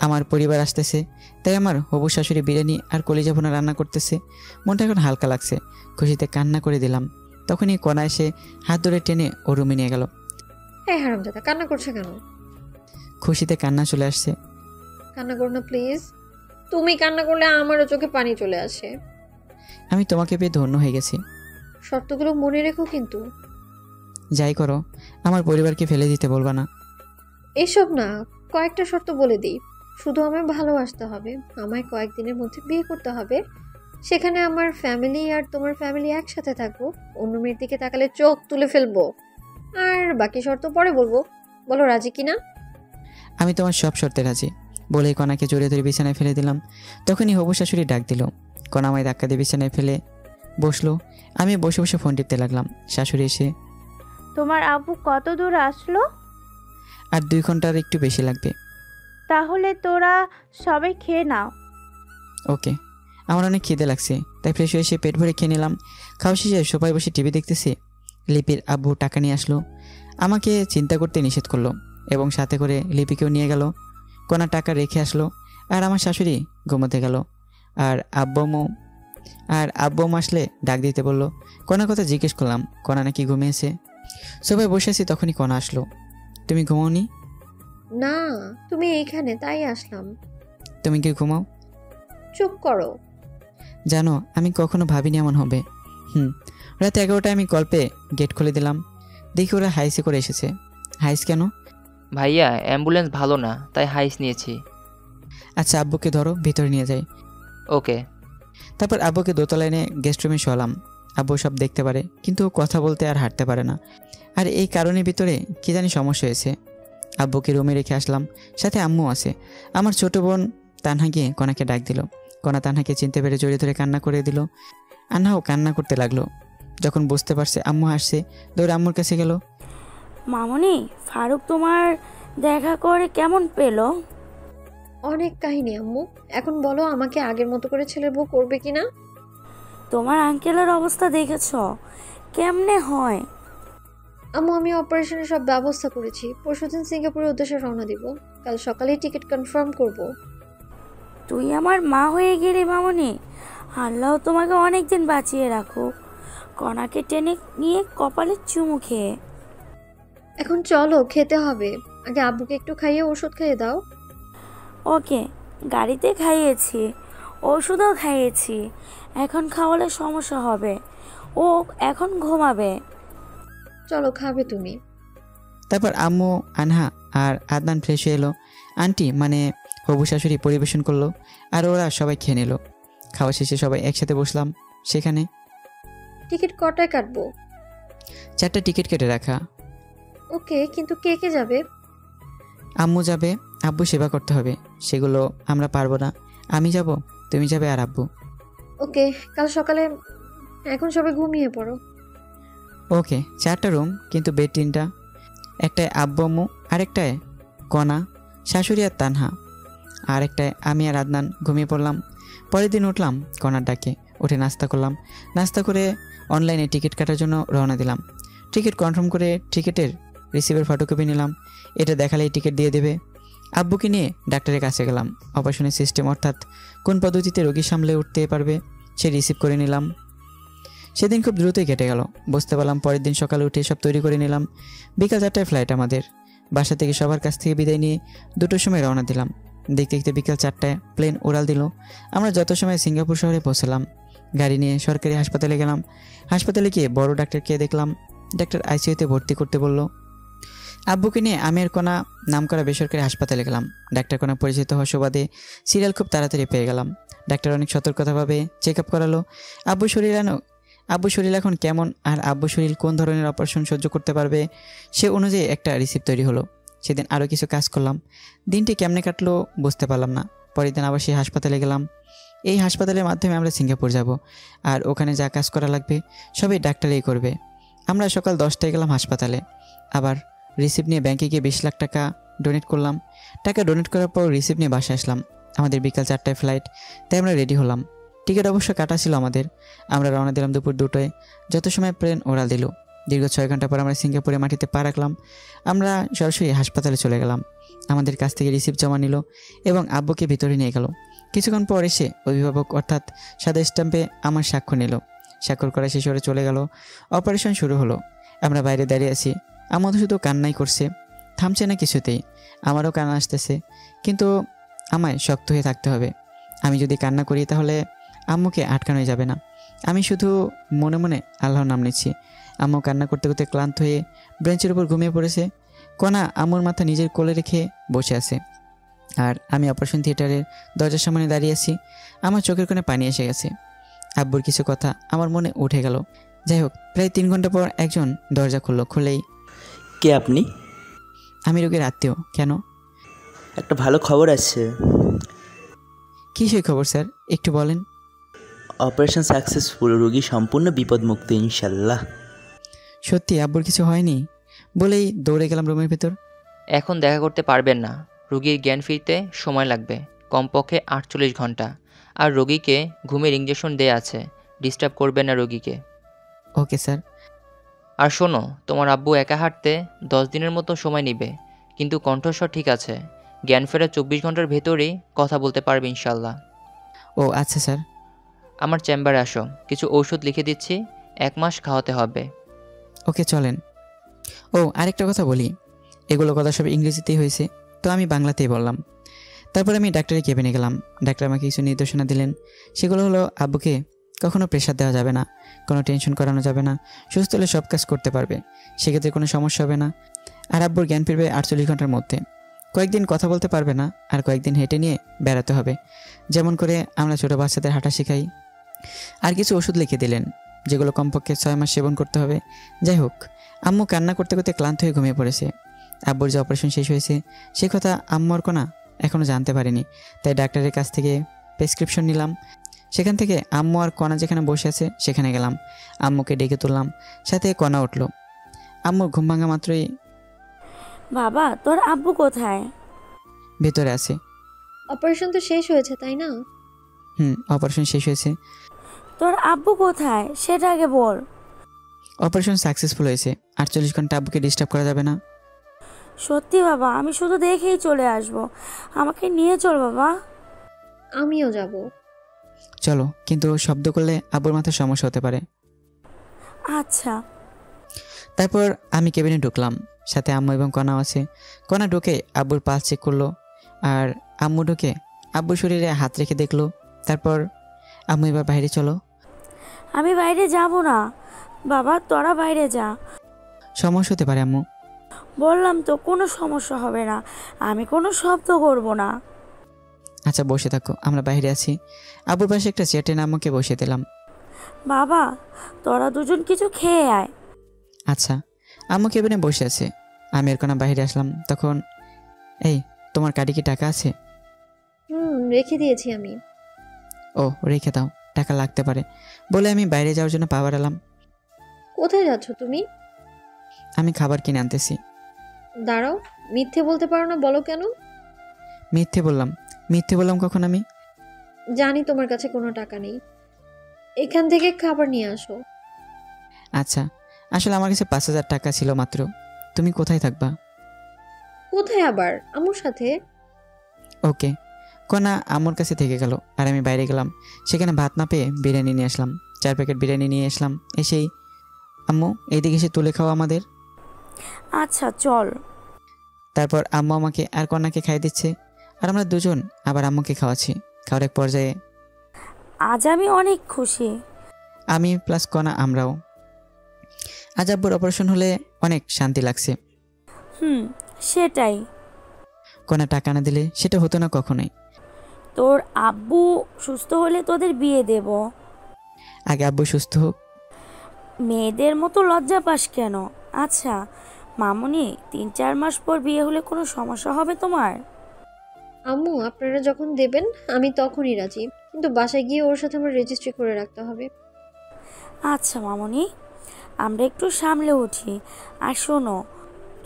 Speaker 1: আমার পরিবার আসতেছে, তাই আমার হবু শাশুড়ি বিরিয়ানি আর কলিজা ভুনা রান্না করতেছে। মনটা এখন হালকা লাগছে, খুশিতে কান্না করে দিলাম। তখনই কনা এসে হাত ধরে টেনে ও রুমে নিয়ে গেল।
Speaker 5: এই হারামজাদা, কান্না করছে কেন?
Speaker 1: খুশিতে কান্না চলে আসছে।
Speaker 5: কান্না করো না প্লিজ। তুমি কান্না করলে আমারও চোখে পানি চলে আসে।
Speaker 1: আমি তোমাকে পেয়ে ধন্য হয়ে গেছি।
Speaker 5: শর্তগুলো মনে রেখো কিন্তু।
Speaker 1: যাই করো, আমার পরিবারকে ফেলে দিতে বলবা না।
Speaker 5: এসব না, কয়েকটা শর্ত বলে দিই। শুধু আমায় ভালোবাসতে হবে, আমায় কয়েকদিনের মধ্যে বিয়ে করতে হবে, সেখানে আমার ফ্যামিলি আর তোমার ফ্যামিলি একসাথে থাকবো, অন্য মেয়ের দিকে তাকালে চোখ তুলে ফেলবো, আর বাকি শর্ত পরে বলবো। বলো রাজি কিনা?
Speaker 1: আমি তোমার সব শর্তে রাজি বলেই কনাকে জড়িয়ে ধরে বিছানায় ফেলে দিলাম। তখনই হবু শাশুড়ি ডাক দিল। কনা আমায় ধাক্কা দিয়ে বিছানায় ফেলে বসলো। আমি বসে বসে ফোন টিপতে লাগলাম। শাশুড়ি এসে,
Speaker 7: তোমার আব্বু কত দূর আসলো?
Speaker 1: আর 2 ঘন্টার একটু বেশি লাগবে।
Speaker 7: তাহলে তোরা সবাই খেয়ে নাও।
Speaker 1: ওকে। আমার অনেক খিদে লাগছে, তাই ফ্রেশ হয়ে এসে পেট ভরে খেয়ে নিলাম। খাওয়া শেষে সোফায় বসে টিভি দেখতেছি। লিপির আব্বু টাকা নিয়ে আসলো, আমাকে চিন্তা করতে নিষেধ করলো এবং সাথে করে লিপিকেও নিয়ে গেল। কনা টাকা রেখে আসলো আর আমার শাশুড়ি ঘুমোতে গেল। আর আব্বু আসলে ডাক দিতে বললো। কনার কথা জিজ্ঞেস করলাম, কনা নাকি ঘুমিয়েছে। সবাই বসে আছি, তখনই কনা আসলো। তুমি ঘুমাওনি?
Speaker 5: না, তুমি এইখানে, তাই আসলাম।
Speaker 1: তুমি কি ঘুমাও?
Speaker 5: চুপ করো।
Speaker 1: জানো, আমি কখনো ভাবিনি এমন হবে। রাত 11টায় আমি গল্পে গেট খুলে দিলাম, দেখি ওরা হাইসে করে এসেছে। হাইস কেন?
Speaker 2: ভাইয়া অ্যাম্বুলেন্স ভালো না, তাই হাইস নিয়েছি।
Speaker 1: আচ্ছা, আব্বুকে ধরো, ভিতরে নিয়ে যাই।
Speaker 2: ওকে।
Speaker 1: তারপর আব্বুকে দোতলায় এনে গেস্ট রুমে শোয়ালাম। আব্বু সব দেখতে পারে, কিন্তু কথা বলতে আর হাঁটতে পারে না। আর এই কারণের ভিতরে কি জানি সমস্যা হয়েছে। আব্বুকে রুমে রেখে আসলাম, সাথে আম্মু আছে। আমার ছোট বোন তানহা গিয়ে কনাকে ডাক দিল। কনা তানহাকে চিনতে পেরে জড়িয়ে ধরে কান্না করে দিল। আন্নাও কান্না করতে লাগলো। যখন বুঝতে পারছে আম্মু আসছে, দৌড়ে আম্মুর কাছে গেল।
Speaker 8: মামনি, ফারুক তোমার দেখা করে কেমন পেলো?
Speaker 5: অনেক কাহিনী আম্মু। এখন বলো, আমাকে আগের মতো করে ছেলের বউ করবে কিনা?
Speaker 8: তোমার আঙ্কেলের অবস্থা দেখেছ কেমনে হয়?
Speaker 5: আম্মু, আমি অপারেশনের সব ব্যবস্থা করেছি। পরশুদিন সিঙ্গাপুরের উদ্দেশ্যে রওনা দিব। কাল সকালেই টিকিট কনফার্ম করব।
Speaker 8: তুই আমার মা হয়ে গেলি মামনি। আল্লাহ তোমাকে অনেক দিন বাঁচিয়ে রাখো। কনাকে টেনে নিয়ে কপালে চুমু খেয়ে।
Speaker 5: এখন চলো, খেতে হবে। আগে আব্বুকে একটু খাইয়ে ওষুধ খাইয়ে দাও।
Speaker 8: ওকে, গাড়িতে খাইয়েছি, ওষুধও খাইয়েছি। এখন খাওয়ালে সমস্যা হবে। ও এখন ঘুমাবে।
Speaker 5: চলো, খাবে তুমি।
Speaker 1: তারপর আম্মু, আনহা আর আদনান ফ্রেশ হয়ে এলো। আন্টি মানে হবু শাশুড়ি পরিবেশন করলো, আর ওরা সবাই খেয়ে নিল। খাওয়া শেষে সবাই একসাথে বসলাম। সেখানে
Speaker 5: টিকিট কটায় কাটবো?
Speaker 1: 4টা টিকিট কেটে রাখা।
Speaker 5: ওকে, কিন্তু কে কে যাবে?
Speaker 1: আম্মু যাবে, আব্বু সেবা করতে হবে, সেগুলো আমরা পারবো না। আমি যাব, তুমি যাবে, আর আব্বু।
Speaker 5: ওকে, কাল সকালে। এখন সবাই ঘুমিয়ে পড়ো।
Speaker 1: ওকে। 4টা রুম, কিন্তু বেড 3টা। একটায় আব্বু আম্মু, আরেকটায় কনা, শাশুড়ি আর তানহা, আর একটায় আমি আর আদনান ঘুমিয়ে পড়লাম। পরের দিন উঠলাম কনার ডাকে, উঠে নাস্তা করলাম। নাস্তা করে অনলাইনে টিকিট কাটার জন্য রওনা দিলাম। টিকিট কনফার্ম করে টিকিটের রিসিভের ফটোকপি নিলাম। এটা দেখালেই টিকিট দিয়ে দেবে। আব্বুকে নিয়ে ডাক্তারের কাছে গেলাম। অপারেশনের সিস্টেম, অর্থাৎ কোন পদ্ধতিতে রোগী সামলে উঠতে পারবে, সে রিসিভ করে নিলাম। সেদিন খুব দ্রুতই কেটে গেল। বুঝতে পারলাম পরের দিন সকালে উঠে সব তৈরি করে নিলাম। বিকাল 4টায় ফ্লাইট আমাদের। বাসা থেকে সবার কাছ থেকে বিদায় নিয়ে 2টোর সময় রওনা দিলাম। দেখতে দেখতে বিকাল 4টায় প্লেন উড়াল দিল। আমরা যত সময় সিঙ্গাপুর শহরে পৌঁছলাম। গাড়ি নিয়ে সরকারি হাসপাতালে গেলাম। হাসপাতালে গিয়ে বড় ডাক্তারকে দেখলাম। ডাক্তার আইসিইউতে ভর্তি করতে বলল। আব্বুকে নিয়ে আমি আর কনা নামকরা বেসরকারি হাসপাতালে গেলাম। ডাক্তার কনা পরিচিত হওয়ার সুবাদে সিরিয়াল খুব তাড়াতাড়ি পেয়ে গেলাম। ডাক্তার অনেক সতর্কতাভাবে চেক আপ করালো। আব্বু শরীর এখন কেমন আর আব্বু শরীর কোন ধরনের অপারেশন সহ্য করতে পারবে, সে অনুযায়ী একটা রিসিপ্ট তৈরি হলো। সেদিন আরও কিছু কাজ করলাম। দিনটি কেমনে কাটলো বুঝতে পারলাম না। পরের দিন আবার সেই হাসপাতালে গেলাম। এই হাসপাতালের মাধ্যমে আমরা সিঙ্গাপুর যাব, আর ওখানে যা কাজ করা লাগবে সবই ডাক্তারই করবে। আমরা সকাল 10টায় গেলাম হাসপাতালে। আবার রিসিপ্ট নিয়ে ব্যাংকে গিয়ে 20 লাখ টাকা ডোনেট করলাম। টাকা ডোনেট করার পর রিসিপ্ট নিয়ে বাসায় আসলাম। আমাদের বিকাল 4টায় ফ্লাইট, তাই আমরা রেডি হলাম। টিকিট অবশ্য কাটা ছিল আমাদের। আমরা রওনা দিলাম দুপুর 2টায়। যত সময় প্লেন ওড়াল দিল। দীর্ঘ 6 ঘন্টা পর আমরা সিঙ্গাপুরে মাটিতে পা রাখলাম। আমরা সরাসরি হাসপাতালে চলে গেলাম। আমাদের কাছ থেকে রিসিপ্ট জমা নিল এবং আব্বুকে ভিতরে নিয়ে গেল। কিছুক্ষণ পর এসে অভিভাবক অর্থাৎ সাদা স্ট্যাম্পে আমার স্বাক্ষর নিল। স্বাক্ষর করা শেষ হয়ে চলে গেল। অপারেশন শুরু হলো। আমরা বাইরে দাঁড়িয়ে আছি। আমাদের শুধু কান্নাই করছে, থামছে না কিছুতেই। আমারও কান্না আসতেছে, কিন্তু আমায় শক্ত হয়ে থাকতে হবে। আমি যদি কান্না করি তাহলে আম্মুকে আটকানো যাবে না। আমি শুধু মনে মনে আল্লাহর নাম নিচ্ছি। আম্মু কান্না করতে করতে ক্লান্ত হয়ে ব্রেঞ্চের উপর ঘুমিয়ে পড়েছে। কণা আম্মুর মাথা নিজের কোলে রেখে বসে আছে, আর আমি অপারেশন থিয়েটারের দরজার সামনে দাঁড়িয়ে আছি। আমার চোখের কোণে পানি এসে গেছে। আব্বুর কিছু কথা আমার মনে উঠে গেল। যাই হোক, প্রায় 3 ঘন্টা পর একজন দরজা খুলল। খুলেই,
Speaker 10: কে আপনি?
Speaker 1: আমি রোগীর আত্মীয়। কেন?
Speaker 10: একটা ভালো খবর আছে।
Speaker 1: কী সেই খবর স্যার, একটু বলেন।
Speaker 10: অপারেশন সাকসেসফুল, রোগী সম্পূর্ণ বিপদমুক্ত ইনশাল্লাহ।
Speaker 1: সত্যি আব্বুর কিছু হয়নি? বলেই দৌড়ে গেলাম রুমের ভেতর।
Speaker 2: এখন দেখা করতে পারবেন না। রোগীর জ্ঞান ফিরতে সময় লাগবে, কমপক্ষে 48 ঘন্টা। আর রোগীকে ঘুমের ইঞ্জেকশন দেয়া আছে, ডিস্টার্ব করবেন না রোগীকে।
Speaker 1: Okay sir.
Speaker 2: আর শোনো, তোমার আব্বু একা হাঁটতে 10 দিনের মতো সময় নেবে, কিন্তু কণ্ঠস্বর ঠিক আছে। জ্ঞান ফেরার 24 ঘন্টার ভেতরেই কথা বলতে পারবে ইনশাল্লাহ।
Speaker 1: ও আচ্ছা স্যার।
Speaker 2: আমার চেম্বারে আসো, কিছু ঔষধ লিখে দিচ্ছি, 1 মাস খাওয়াতে হবে।
Speaker 1: ওকে চলেন। ও আরেকটা কথা বলি, এগুলো কথা সব ইংরেজিতেই হয়েছে, তো আমি বাংলাতেই বললাম। তারপর আমি ডাক্তারের কেবিনে গেলাম। ডাক্তার আমাকে কিছু নির্দেশনা দিলেন। সেগুলো হলো, আব্বুকে কখনো প্রেশার দেওয়া যাবে না, কোনো টেনশন করানো যাবে না। সুস্থ হলে সব কাজ করতে পারবে, সেক্ষেত্রে কোনো সমস্যা হবে না। আর আব্বুর জ্ঞান ফিরবে 48 ঘন্টার মধ্যে। কয়েকদিন কথা বলতে পারবে না, আর কয়েকদিন হেঁটে নিয়ে বেড়াতে হবে, যেমন করে আমরা ছোটো বাচ্চাদের হাঁটা শেখাই। আর কিছু ওষুধ লিখে দিলেন, যেগুলো কমপক্ষে 6 মাস সেবন করতে হবে। যাই হোক, আম্মু কান্না করতে করতে ক্লান্ত হয়ে ঘুমিয়ে পড়েছে। আব্বুর যে অপারেশন শেষ হয়েছে সে কথা আম্মু আর কোনা এখনও জানতে পারিনি। তাই ডাক্তারের কাছ থেকে প্রেসক্রিপশন নিলাম। সেখান থেকে আম্মু আর কণা যেখানে বসে আছে সেখানে গেলাম। আম্মুকে ডেকে তুললাম, সাথে কণা উঠল। আম্মুর ঘুম ভাঙা মাত্রই,
Speaker 8: বাবা তোর আব্বু কোথায়?
Speaker 1: ভেতরে আছে।
Speaker 5: অপারেশন তো শেষ হয়েছে তাই না?
Speaker 1: অপারেশন শেষ হয়েছে।
Speaker 8: তোর আব্বু কোথায় সেটা আগে বল।
Speaker 1: অপারেশন সাকসেসফুল হয়েছে, 48 ঘন্টা আব্বুকে ডিস্টার্ব করা যাবে না।
Speaker 8: সত্যি বাবা, আমি শুধু দেখেই চলে আসব, আমাকে নিয়ে চল বাবা।
Speaker 5: আমিও যাব।
Speaker 1: চলো, কিন্তু শব্দ করলে আব্বুর মাথায় সমস্যা হতে পারে।
Speaker 8: আচ্ছা।
Speaker 1: তারপর আমি কেবিনে ঢুকলাম, সাথে আম্মু এবং কণাও আছে। কণা ঢুকে আব্বুর পালস চেক করলো, আর আম্মু ঢুকে আব্বুর শরীরে হাত রেখে দেখলো। তারপর, আম্মু এবার বাইরে চলো।
Speaker 8: আমি বাইরে যাব না বাবা, তোরা বাইরে যা।
Speaker 1: সমস্যা হতে পারে আম্মু।
Speaker 8: বললাম তো কোনো সমস্যা হবে না, আমি কোনো শব্দ করব না।
Speaker 1: আচ্ছা বসে থাকো, আমরা বাইরে আছি। আব্বুর পাশে একটা চেয়ার টেনে আম্মুকে বসিয়ে দিলাম।
Speaker 8: বাবা তোরা দুজন কিছু খেয়ে আয়।
Speaker 1: আচ্ছা। আম্মু কেবিনে বসে আছে, আমি আর কণা বাইরে আসলাম। তখন, এই তোমার কার্ডে কি টাকা আছে?
Speaker 5: রেখে দিয়েছি আমি।
Speaker 1: ও রেখে দাও, টাকা লাগতে পারে বলে আমি বাইরে যাওয়ার জন্য পা বাড়ালাম।
Speaker 5: কোথায় যাচ্ছ তুমি?
Speaker 1: আমি খাবার কিনে আনতেছি।
Speaker 5: দাঁড়াও, মিথ্যে বলতে পারো না, বলো কেন?
Speaker 1: মিথ্যে বললাম কখন আমি?
Speaker 5: জানি তোমার কাছে কোনো টাকা নেই, এখান থেকে খাবার নিয়ে আসো।
Speaker 1: আচ্ছা, আসলে আমার কাছে 5,000 টাকা ছিল মাত্র। তুমি কোথায় থাকবা?
Speaker 5: কোথায় আবার? আম্মুর সাথে।
Speaker 1: ওকে। কণা আম্মুর কাছে থেকে গেল, আর আমি বাইরে গেলাম। সেখানে ভাত না পেয়ে বিরিয়ানি নিয়ে আসলাম। 4 প্যাকেট বিরিয়ানি নিয়ে আসলাম। এসেই, আম্মু এইদিকে এসে তুলে খাও আমাদের।
Speaker 8: আচ্ছা চল।
Speaker 1: তারপর আম্মু আমাকে আর কন্যাকে খাইয়ে দিচ্ছে, আর আমরা দুজন আবার আম্মুকে খাওয়াচ্ছি। খাওয়ার এক পর্যায়ে,
Speaker 8: আজ আমি অনেক খুশি।
Speaker 1: আমি প্লাস কণা আমরাও। আজ আব্বুর অপারেশন হলে অনেক শান্তি লাগছে।
Speaker 8: সেটাই।
Speaker 1: কণা টাকা না দিলে সেটা হতো না কখনোই।
Speaker 8: তোর আব্বু সুস্থ হলে তোদের বিয়ে দেব।
Speaker 1: আগে আব্বু সুস্থ হোক।
Speaker 8: মেয়েদের মতো লজ্জা পাস কেন? আচ্ছা মামুনি, 3-4 মাস পর বিয়ে হলে কোনো সমস্যা হবে তোমার?
Speaker 5: আম্মু আপনারা যখন দেবেন আমি তখনই রাজি, কিন্তু বাসায় গিয়ে ওর সাথে আমার রেজিস্ট্রি করে রাখতে হবে।
Speaker 8: আচ্ছা মামুনি, আমরা একটু সামলে উঠি। আর শোনো,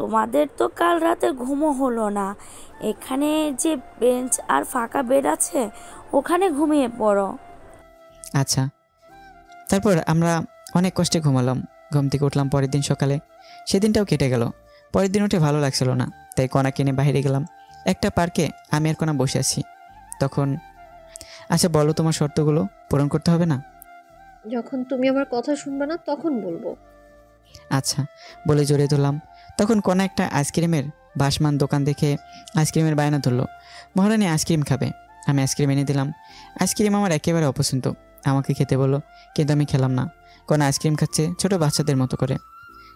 Speaker 8: তোমাদের তো কাল রাতে ঘুমও হলো না। এখানে যে বেঞ্চ আর ফাঁকা বেড আছে ওখানে ঘুমিয়ে পড়ো।
Speaker 1: আচ্ছা। তারপর আমরা অনেক কষ্টে ঘুমালাম। ঘুম থেকে উঠলাম পরের দিন সকালে। সেদিনটাও কেটে গেল। পরের দিন উঠে ভালো লাগছিল না, তাই কণা কিনে বাইরে গেলাম। একটা পার্কে আমি আর কণা বসে আছি। তখন, আচ্ছা বলো, তোমার শর্তগুলো পূরণ করতে হবে না?
Speaker 5: যখন তুমি আমার কথা শুনবে না তখন বলবো।
Speaker 1: আচ্ছা বলে জড়িয়ে ধরলাম। তখন কণা একটা আইসক্রিমের বাসমান দোকান দেখে আইসক্রিমের বায়না ধরলো। মহারানী আইসক্রিম খাবে। আমি আইসক্রিম এনে দিলাম। আইসক্রিম আমার একেবারে অপছন্দ। আমাকে খেতে বললো, কিন্তু আমি খেলাম না। কণা আইসক্রিম খাচ্ছে ছোট বাচ্চাদের মতো করে।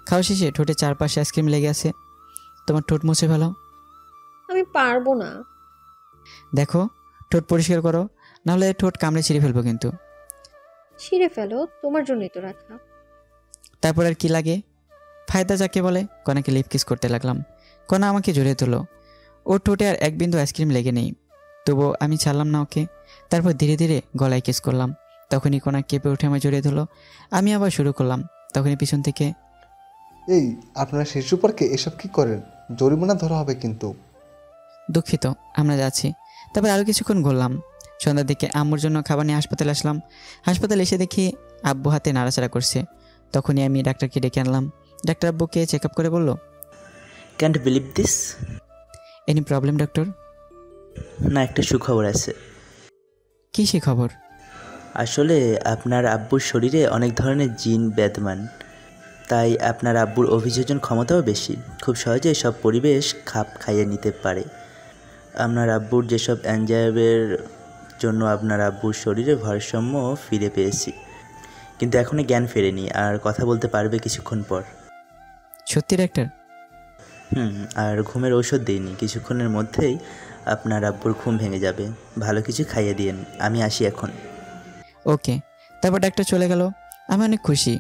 Speaker 1: খাওয়া শেষে ঠোঁটে চারপাশে আইসক্রিম লেগে আছে। তোমার ঠোঁট মুছে ফেলো।
Speaker 5: আমি পারবো না।
Speaker 1: দেখো, ঠোঁট পরিষ্কার করো, নাহলে ঠোঁট কামড়ে ছিঁড়ে ফেলবো কিন্তু।
Speaker 5: ছিঁড়ে ফেলো, তোমার জন্যই তো রাখা।
Speaker 1: তারপর আর কি লাগে? ফায়দা যাকে বলে। কণাকে লিপ কিস করতে লাগলাম। কণা আমাকে জড়িয়ে তুলো। ওর ঠোঁটে আর এক বিন্দু আইসক্রিম লেগে নেই, তবুও আমি ছাড়লাম না ওকে। তারপর ধীরে ধীরে গলায় কিস করলাম। তখনই কণা কেঁপে উঠে আমায় জড়িয়ে ধরলো। আমি আবার শুরু করলাম। তখনই পিছন থেকে,
Speaker 11: এই আপনারা শিশু পার্কে এসব কি করেন? জরিমানা ধরা হবে কিন্তু।
Speaker 1: দুঃখিত, আমরা যাচ্ছি। তারপর আরও কিছুক্ষণ ঘুরলাম। সন্ধ্যার দিকে আম্মুর জন্য খাবার নিয়ে হাসপাতালে আসলাম। হাসপাতালে এসে দেখি আব্বু হাতে নাড়াচাড়া করছে। তখনই আমি ডাক্তারকে ডেকে আনলাম। ডাক্তার আব্বুকে চেক আপ করে বলল,
Speaker 10: can't believe this.
Speaker 1: Any problem doctor?
Speaker 10: না, একটা সুখবর আছে।
Speaker 1: কী সে খবর?
Speaker 10: আসলে আপনার আব্বুর শরীরে অনেক ধরনের জিন বিদ্যমান, তাই আপনার আব্বুর অভিযোজন ক্ষমতাও বেশি। খুব সহজে সব পরিবেশ খাপ খাইয়ে নিতে পারে। আপনার আব্বুর যেসব এনজাইমের জন্য আপনার আব্বুর শরীরে ভারসাম্য ফিরে পেয়েছি, কিন্তু এখনও জ্ঞান ফেরেনি আর কথা বলতে পারবে কিছুক্ষণ পর।
Speaker 1: সত্যি ডাক্তার?
Speaker 10: আর ঘুমের ঔষধ দিইনি, কিছুক্ষণের মধ্যেই আপনার আব্বুর ঘুম ভেঙে যাবে। ভালো কিছু খাইয়ে দিয়েন। আমি আসি এখন।
Speaker 1: ওকে। তারপর ডাক্তার চলে গেল। আমি অনেক খুশি,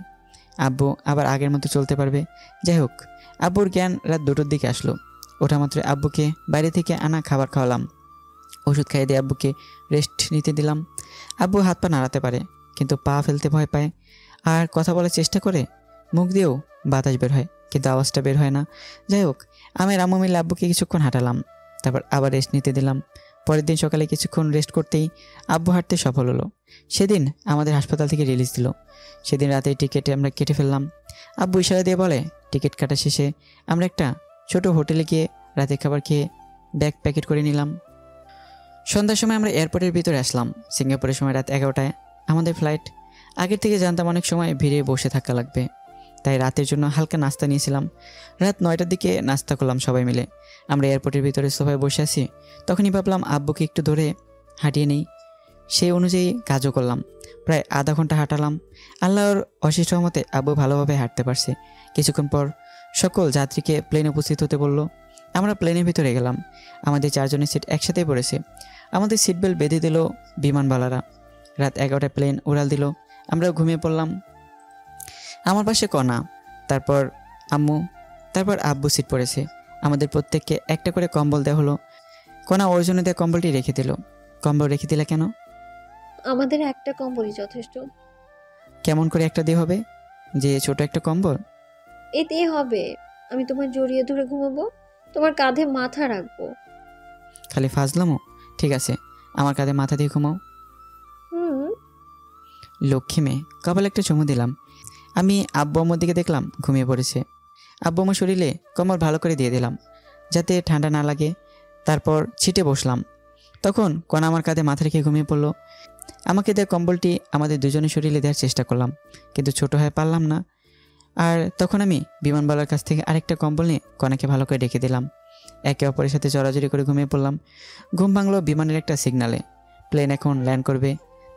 Speaker 1: আব্বু আবার আগের মতো চলতে পারবে। যাই হোক, আব্বুর জ্ঞান রাত 2টোর দিকে আসলো। ওঠা মাত্র আব্বুকে বাইরে থেকে আনা খাবার খাওয়ালাম। ওষুধ খাইয়ে দিয়ে আব্বুকে রেস্ট নিতে দিলাম। আব্বু হাত পা নাড়াতে পারে, কিন্তু পা ফেলতে ভয় পায়। আর কথা বলার চেষ্টা করে, মুখ দিয়েও বাতাস বের হয়, কিন্তু আওয়াজটা বের হয় না। যাই হোক, আমি আম্মু মিলে আব্বুকে কিছুক্ষণ হাঁটালাম। তারপর আবার রেস্ট নিতে দিলাম। পরের দিন সকালে কিছুক্ষণ রেস্ট করতেই আব্বু হাঁটতে সফল হলো। সেদিন আমাদের হাসপাতাল থেকে রিলিজ দিল। সেদিন রাতে টিকিট আমরা কেটে ফেললাম। আব্বু ইশারা দিয়ে বলে, টিকিট কাটা শেষে আমরা একটা ছোট হোটেলে গিয়ে রাতে খাবার খেয়ে ব্যাগ প্যাকেট করে নিলাম। সন্ধ্যার সময় আমরা এয়ারপোর্টের ভিতরে আসলাম। সিঙ্গাপুরের সময় রাত 11টায় আমাদের ফ্লাইট। আগের থেকে জানতাম অনেক সময় ভিড়ে বসে থাকা লাগবে, তাই রাতের জন্য হালকা নাস্তা নিয়েছিলাম। রাত 9টার দিকে নাস্তা করলাম সবাই মিলে। আমরা এয়ারপোর্টের ভিতরে সোফায় বসে আছি। তখনই ভাবলাম আব্বুকে একটু ধরে হাঁটিয়ে নেই। সেই অনুযায়ী কাজও করলাম। প্রায় আধা ঘন্টা হাঁটালাম। আল্লাহর অশেষ রহমতে আব্বু ভালোভাবে হাঁটতে পারছে। কিছুক্ষণ পর সকল যাত্রীকে প্লেনে উপস্থিত হতে বলল। আমরা প্লেনের ভিতরে গেলাম। আমাদের 4 জনের সিট একসাথেই পড়েছে। আমাদের সিট বেল্ট বেঁধে দিল বিমানবালারা। রাত 11টায় প্লেন উড়াল দিল। আমরা ঘুমিয়ে পড়লাম। আমার পাশে কণা, তারপর আম্মু, তারপর আব্বু সিট পড়েছে। আমাদের প্রত্যেককে একটা করে কম্বল দেওয়া হলো। কণা ওর জন্য দেওয়া কম্বলটি রেখে দিল। কম্বল রেখে দিলে কেন?
Speaker 5: আমাদের একটা কম্বলই যথেষ্ট।
Speaker 1: কেমন করে একটা দিয়ে হবে? যে ছোট একটা কম্বল?
Speaker 5: এতেই হবে। আমি তোমার জড়িয়ে ধরে ঘুমাবো, তোমার কাঁধে মাথা রাখবো।
Speaker 1: খালি ফাজলামো? ঠিক আছে, আমার কাঁধে মাথা দিয়ে ঘুমাও। লক্ষ্মী মেয়ে। কপালে একটা চুমু দিলাম। আমি আব্বু আম্মুর দিকে দেখলাম ঘুমিয়ে পড়েছে। আব্বু আম্মুর শরীরে কম্বল ভালো করে দিয়ে দিলাম যাতে ঠান্ডা না লাগে। তারপর ছিটে বসলাম। তখন কণা আমার কাঁধে মাথা রেখে ঘুমিয়ে পড়লো। আমাকে দেওয়া কম্বলটি আমাদের দুজনের শরীরে দেওয়ার চেষ্টা করলাম, কিন্তু ছোট হয়ে পারলাম না। আর তখন আমি বিমানবালার কাছ থেকে আরেকটা কম্বল নিয়ে কণাকে ভালো করে ডেকে দিলাম। একে অপরের সাথে জড়াজড়ি করে ঘুমিয়ে পড়লাম। ঘুম ভাঙলো বিমানের একটা সিগনালে। প্লেন এখন ল্যান্ড করবে,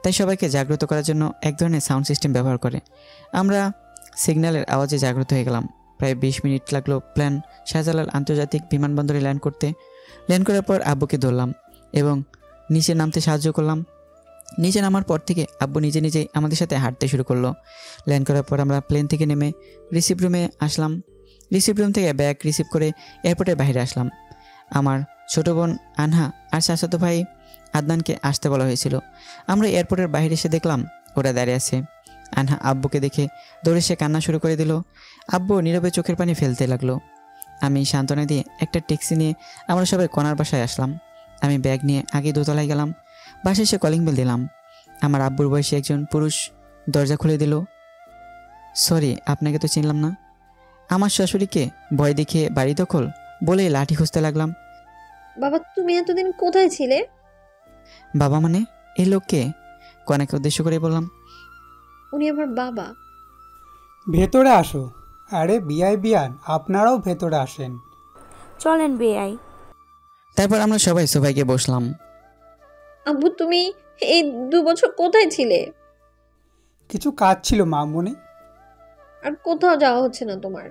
Speaker 1: তাই সবাইকে জাগ্রত করার জন্য এক ধরনের সাউন্ড সিস্টেম ব্যবহার করে। আমরা সিগন্যালের আওয়াজে জাগ্রত হয়ে গেলাম। প্রায় 20 মিনিট লাগলো প্লেন শাহজালাল আন্তর্জাতিক বিমানবন্দরে ল্যান্ড করতে। ল্যান্ড করার পর আব্বুকে ধরলাম এবং নিচে নামতে সাহায্য করলাম। নিচে নামার পর থেকে আব্বু নিজে নিজেই আমাদের সাথে হাঁটতে শুরু করলো। ল্যান্ড করার পর আমরা প্লেন থেকে নেমে রিসিভ রুমে আসলাম। রিসিভ রুম থেকে ব্যাগ রিসিভ করে এয়ারপোর্টের বাইরে আসলাম। আমার ছোটো বোন আনহা আর চাচাতো ভাই আদনানকে আসতে বলা হয়েছিল। আমরা এয়ারপোর্টের বাইরে এসে দেখলাম ওরা দাঁড়িয়ে আছে। আনহা আব্বুকে দেখে দৌড়ে সে কান্না শুরু করে দিল। আব্বু নীরবে চোখের পানি ফেলতে লাগলো। আমি সান্ত্বনা দিয়ে একটা ট্যাক্সি নিয়ে আমরা সবাই কনার বাসায় আসলাম। আমি ব্যাগ নিয়ে আগে দোতলায় গেলাম। বাসায় এসে কলিং বেল দিলাম। আমার আব্বুর বয়সী একজন পুরুষ দরজা খুলে দিল। সরি, আপনাকে তো চিনলাম না। আমার শাশুড়িকে ভয় দেখিয়ে বাড়ি দখল বলে লাঠি খুঁজতে লাগলাম।
Speaker 5: বাবা, তুমি এতদিন কোথায় ছিলে?
Speaker 1: বাবা মানে? এই লোককে? কনাকে উদ্দেশ্য করে বললাম।
Speaker 5: উনি আমার বাবা।
Speaker 12: ভেতরে আসো। আরে বিয়ান, আপনারাও ভেতরে আসেন।
Speaker 8: চলেন বেআই।
Speaker 1: তারপর আমরা সবাই সোফায় গিয়ে বসলাম।
Speaker 5: আব্বু, তুমি এই 2 বছর কোথায় ছিলে?
Speaker 12: কিছু কাজ ছিল মামুনি।
Speaker 5: আর কোথাও যাওয়া হচ্ছে না তোমার?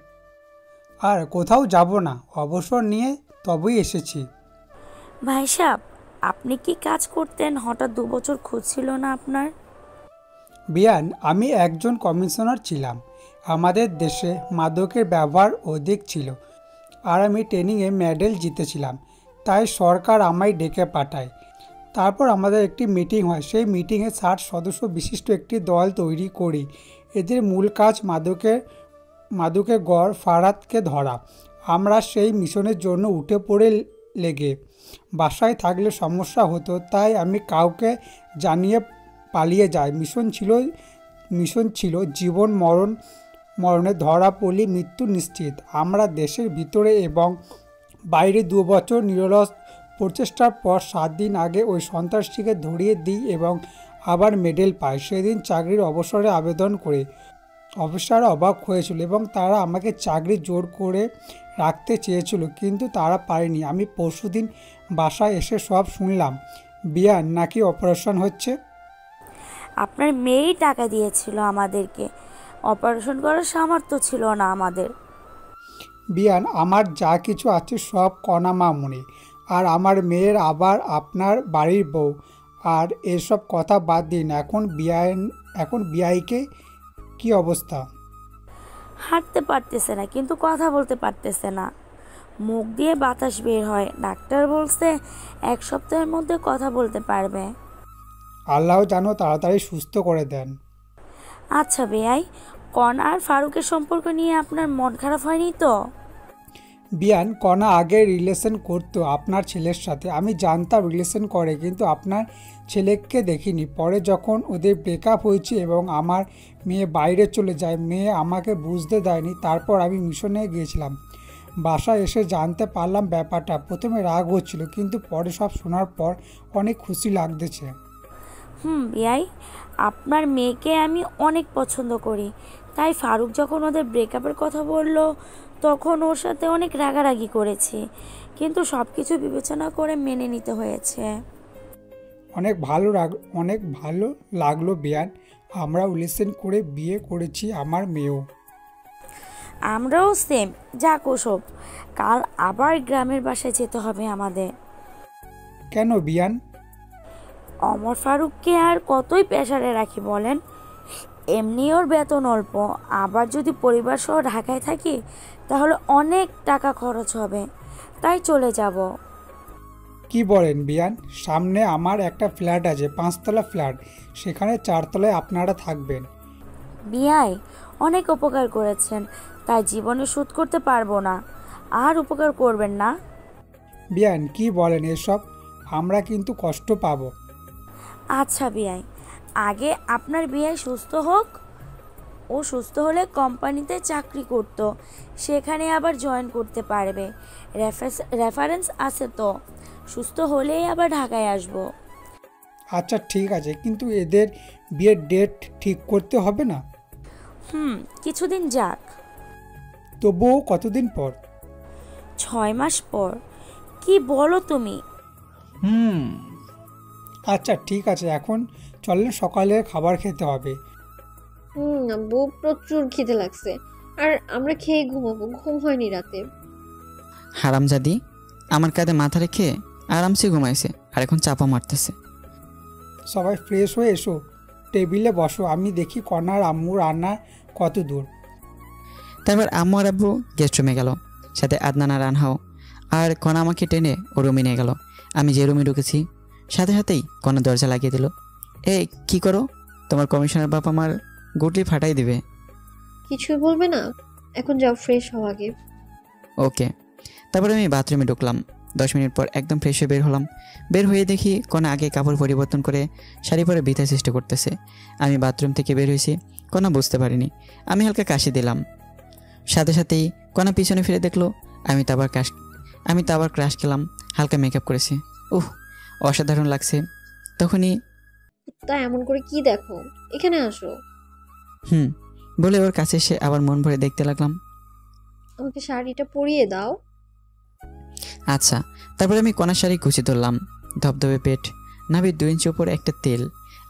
Speaker 12: আর কোথাও যাব না, অবসর নিয়ে তবেই এসেছি।
Speaker 8: ভাই সাহেব, আপনি কি কাজ করতেন? হঠাৎ 2 বছর খোঁজ ছিল না আপনার?
Speaker 12: বিয়ান, আমি একজন কমিশনার ছিলাম। আমাদের দেশে মাদকের ব্যবহার অধিক ছিল, আর আমি ট্রেনিংয়ে মেডেল জিতেছিলাম। তাই সরকার আমায় ডেকে পাঠায়। তারপর আমাদের একটি মিটিং হয়। সেই মিটিংয়ে 60 সদস্য বিশিষ্ট একটি দল তৈরি করি। এদের মূল কাজ মাদকের গড় ফারাতকে ধরা। আমরা সেই মিশনের জন্য উঠে পড়ে লেগে। বাসায় থাকলে সমস্যা হতো, তাই আমি কাউকে জানিয়ে পালিয়ে যাই। মিশন ছিল জীবন মরণে ধরা পড়লে মৃত্যু নিশ্চিত। আমরা দেশের ভিতরে এবং বাইরে 2 বছর নিরলস প্রচেষ্টার পর 7 দিন আগে ওই সন্ত্রাসীকে ধরিয়ে দিই এবং আবার মেডেল পাই। সেদিন চাকরির অবসরে আবেদন করে অফিসাররা অবাক হয়েছিল এবং তারা আমাকে চাকরি জোর করে রাখতে চেয়েছিল, কিন্তু তারা পারেনি। আমি পরশুদিন বাসায় এসে সব শুনলাম। বিয়ান নাকি অপারেশন হচ্ছে।
Speaker 8: আপনার মেয়েই টাকা দিয়েছিল আমাদেরকে, অপারেশন করার সামর্থ্য ছিল না আমাদের।
Speaker 12: বিয়ান, আমার যা কিছু আছে সব কণা মামুনি, আর আমার মেয়ের আবার আপনার বাড়ির বউ। আর এসব কথা বাদ দিন। এখন বিয়াইকে কি অবস্থা?
Speaker 8: হাঁটতে পারতেছে না, কিন্তু কথা বলতে পারতেছে না। মুখ দিয়ে বাতাস বের হয়। ডাক্তার বলছে 1 সপ্তাহের মধ্যে কথা বলতে পারবে।
Speaker 12: আল্লাহ যেন তাড়াতাড়ি সুস্থ করে দেন।
Speaker 8: আচ্ছা বেআই, কণা আর ফারুকের সম্পর্ক নিয়ে আপনার মন খারাপ হয়নি তো?
Speaker 12: বিয়ান, কণা আগে রিলেশন করতো আপনার ছেলের সাথে। আমি জানতাম রিলেশন করে, কিন্তু আপনার ছেলেকে দেখিনি। পরে যখন ওদের ব্রেকআপ হয়েছে এবং আমার মেয়ে বাইরে চলে যায়, মেয়ে আমাকে বুঝতে দেয়নি। তারপর আমি মিশনে গিয়েছিলাম। বাসায় এসে জানতে পারলাম ব্যাপারটা। প্রথমে রাগ হচ্ছিল, কিন্তু পরে সব শোনার পর অনেক খুশি লাগতেছে।
Speaker 8: বেআই, আপনার মেয়েকে আমি অনেক পছন্দ করি। তাই ফারুক যখন ওদের ব্রেকআপের কথা বলল, তখন ওর সাথে অনেক রাগারাগি করেছি, কিন্তু সব কিছু বিবেচনা করে মেনে নিতে হয়েছে।
Speaker 12: অনেক ভালো লাগলো বিয়ান। আমরা রিলেশন করে বিয়ে করেছি, আমার মেয়েও।
Speaker 8: আমরাও সেম। যাক ওসব, কাল আবার গ্রামের বাসায় যেতে হবে আমাদের।
Speaker 12: কেন বিয়ান?
Speaker 8: অমর ফারুককে আর কতই প্রেসারে রাখি বলেন? এমনি ওর বেতন অল্প, আবার যদি পরিবার সহ ঢাকায় থাকি তাহলে অনেক টাকা খরচ হবে। তাই চলে যাব।
Speaker 12: কি বলেন বিয়ান? সামনে আমার একটা ফ্ল্যাট আছে, 5 তলা ফ্ল্যাট। সেখানে 4 তলায় আপনারা থাকবেন।
Speaker 8: বিয়াই, অনেক উপকার করেছেন, তাই জীবনে শোধ করতে পারবো না। আর উপকার করবেন না।
Speaker 12: বিয়ান, কি বলেন এসব? আমরা কিন্তু কষ্ট পাবো।
Speaker 8: আচ্ছা বিয়াই, আগে আপনার বিয়াই সুস্থ হোক। ও সুস্থ হলে কোম্পানিতে চাকরি করত, সেখানে আবার জয়েন করতে পারবে। রেফারেন্স আছে তো। সুস্থ হলেই আবার ঢাকায় আসবো।
Speaker 12: আচ্ছা ঠিক আছে, কিন্তু এদের বিয়ের ডেট ঠিক করতে হবে না?
Speaker 8: কিছুদিন যাক।
Speaker 12: তবুও কতদিন পর?
Speaker 8: 6 মাস পর। কি বলো তুমি?
Speaker 12: আচ্ছা ঠিক আছে, এখন চলেন, সকালে খাবার খেতে হবে।
Speaker 5: আব্বু, প্রচুর খিদে লাগছে, আর আমরা খেয়ে ঘুমাবো। ঘুম হয়নি রাতে।
Speaker 1: হারামজাদি আমার কাঁধে মাথা রেখে আরামসে ঘুমাইছে, আর এখন চাপা মারতেছে।
Speaker 12: সবাই ফ্রেশ হয়ে এসো, টেবিলে বসো। আমি দেখি কণার আম্মু রান্না কত দূর।
Speaker 1: তারপর আম্মু আর আব্বু গেস্ট রুমে গেল, সাথে আদনান আর আনহাও। আর কণা আমাকে টেনে ও রুমে নিয়ে গেল। আমি যে রুমে ঢুকেছি সাথে সাথেই কণা দরজা লাগিয়ে দিল। কি করো? তোমার কমিশনার বাপ আমার গুটলি ফাটাই দিবে।
Speaker 5: কিছুই বলবে না? এখন যাও, ফ্রেশ হও আগে।
Speaker 1: ওকে। তারপরে আমি বাথরুমে ঢুকলাম। 10 মিনিট পর একদম ফ্রেশ হয়ে বের হলাম। বের হয়ে দেখি কণা আগে কাপড় পরিবর্তন করে শাড়ি পরে বিথা চেষ্টা করতেছে। আমি বাথরুম থেকে বের হয়েছি, কণা বুঝতে পারিনি। আমি হালকা কাশি দিলাম, সাথে সাথেই কণা পিছনে ফিরে দেখলো। আমি তো আবার ক্রাশ খেলাম, হালকা মেকআপ করেছি। অসাধারণ লাগছে। তখনই
Speaker 5: তা এমন করে কি দেখো, এখানে আসো।
Speaker 1: বলে ওর কাছে এসে আবার মন ভরে দেখতে লাগলাম।
Speaker 5: আমাকে শাড়িটা পরিয়ে দাও।
Speaker 1: আচ্ছা। তারপরে আমি কণার শাড়ি গুছিয়ে ধরলাম। ধবধবে পেট, নাভির 2 ইঞ্চি উপর একটা তেল।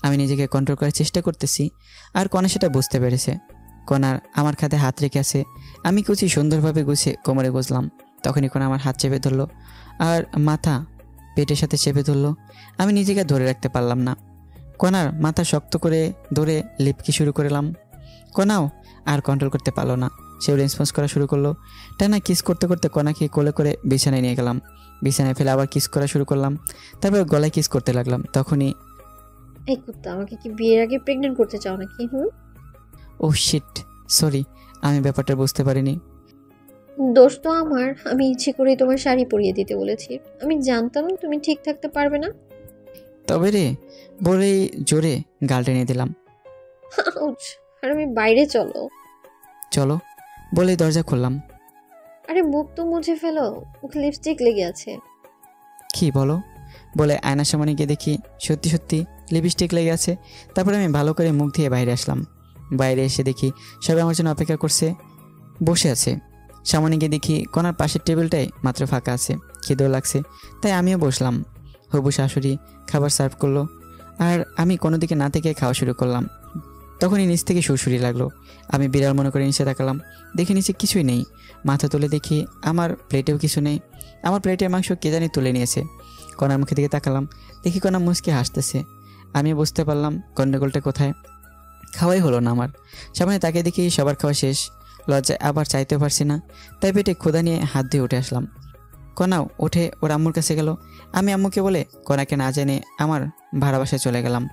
Speaker 1: আমি নিজেকে কন্ট্রোল করার চেষ্টা করতেছি, আর কণা সেটা বুঝতে পেরেছে। কণার আমার খাতে হাত রেখে আছে। আমি কুচি সুন্দরভাবে গুছিয়ে কোমরে গুজলাম। তখনই কণা আমার হাত চেপে ধরলো আর মাথা পেটের সাথে চেপে ধরলো। আমি নিজেকে ধরে রাখতে পারলাম না। কণার মাথা শক্ত করে ধরে লিপকি শুরু করলাম। কণাও আর কন্ট্রোল করতে পারলো না, সেও রেসপন্স করা শুরু করলো। টানা কিস করতে করতে কণাকে কোলে করে বিছানায় নিয়ে গেলাম। বিছানায় ফেলে আবার কিস করা শুরু করলাম। তারপর গলায় কিস করতে লাগলাম। তখনই
Speaker 5: এই কুত্তা, আমাকে কি বিয়ের আগে প্রেগনেন্ট করতে চাও নাকি?
Speaker 1: ও শিট, সরি, আমি ব্যাপারটা বুঝতে পারিনি।
Speaker 5: দোষ তো আমার, আমি ইচ্ছে করেই তোমার শাড়ি পরিয়ে দিতে বলেছি। আমি জানতাম তুমি ঠিক থাকতে পারবে না।
Speaker 1: তবে রে বলেই জোরে গাল টেনে দিলাম।
Speaker 5: আর আমি বাইরে চলো।
Speaker 1: চলো বলেই দরজা খুললাম।
Speaker 5: আরে মুখ তো মুছে ফেলো, মুখে লিপস্টিক লেগে আছে।
Speaker 1: কি বলো? বলে আয়নার সামনে গিয়ে দেখি সত্যি সত্যি লিপস্টিক লেগে আছে। তারপরে আমি ভালো করে মুখ দিয়ে বাইরে আসলাম। বাইরে এসে দেখি সবাই আমার জন্য অপেক্ষা করছে, বসে আছে। সামনে গিয়ে দেখি কণার পাশের টেবিলটাই মাত্র ফাঁকা আছে। খিদেও লাগছে, তাই আমিও বসলাম। হবু শাশুড়ি খাবার সার্ভ করলো, আর আমি কোনো দিকে না থেকে খাওয়া শুরু করলাম। তখনই নিচ থেকে সুরসুরি লাগলো। আমি বিড়াল মনে করে নিচে তাকালাম, দেখে নিচে কিছুই নেই। মাথা তুলে দেখি আমার প্লেটেও কিছু নেই। আমার প্লেটের মাংস কে জানি তুলে নিয়েছে। কণার মুখের দিকে তাকালাম, দেখি কণা মুচকে হাসতেছে। আমি বুঝতে পারলাম গন্ডগোলটা কোথায়। খাওয়াই হলো না আমার। সামনে তাকে দেখি সবার খাওয়া শেষ। লজ্জায় আবার চাইতেও পারছি না, তাই পেটে ক্ষুধা নিয়ে হাত দিয়ে উঠে আসলাম। কণাও উঠে ওর আম্মুর কাছে গেল। আমি আম্মুকে বলে কণাকে না জেনে আমার ভাড়া বাসায় চলে গেলাম।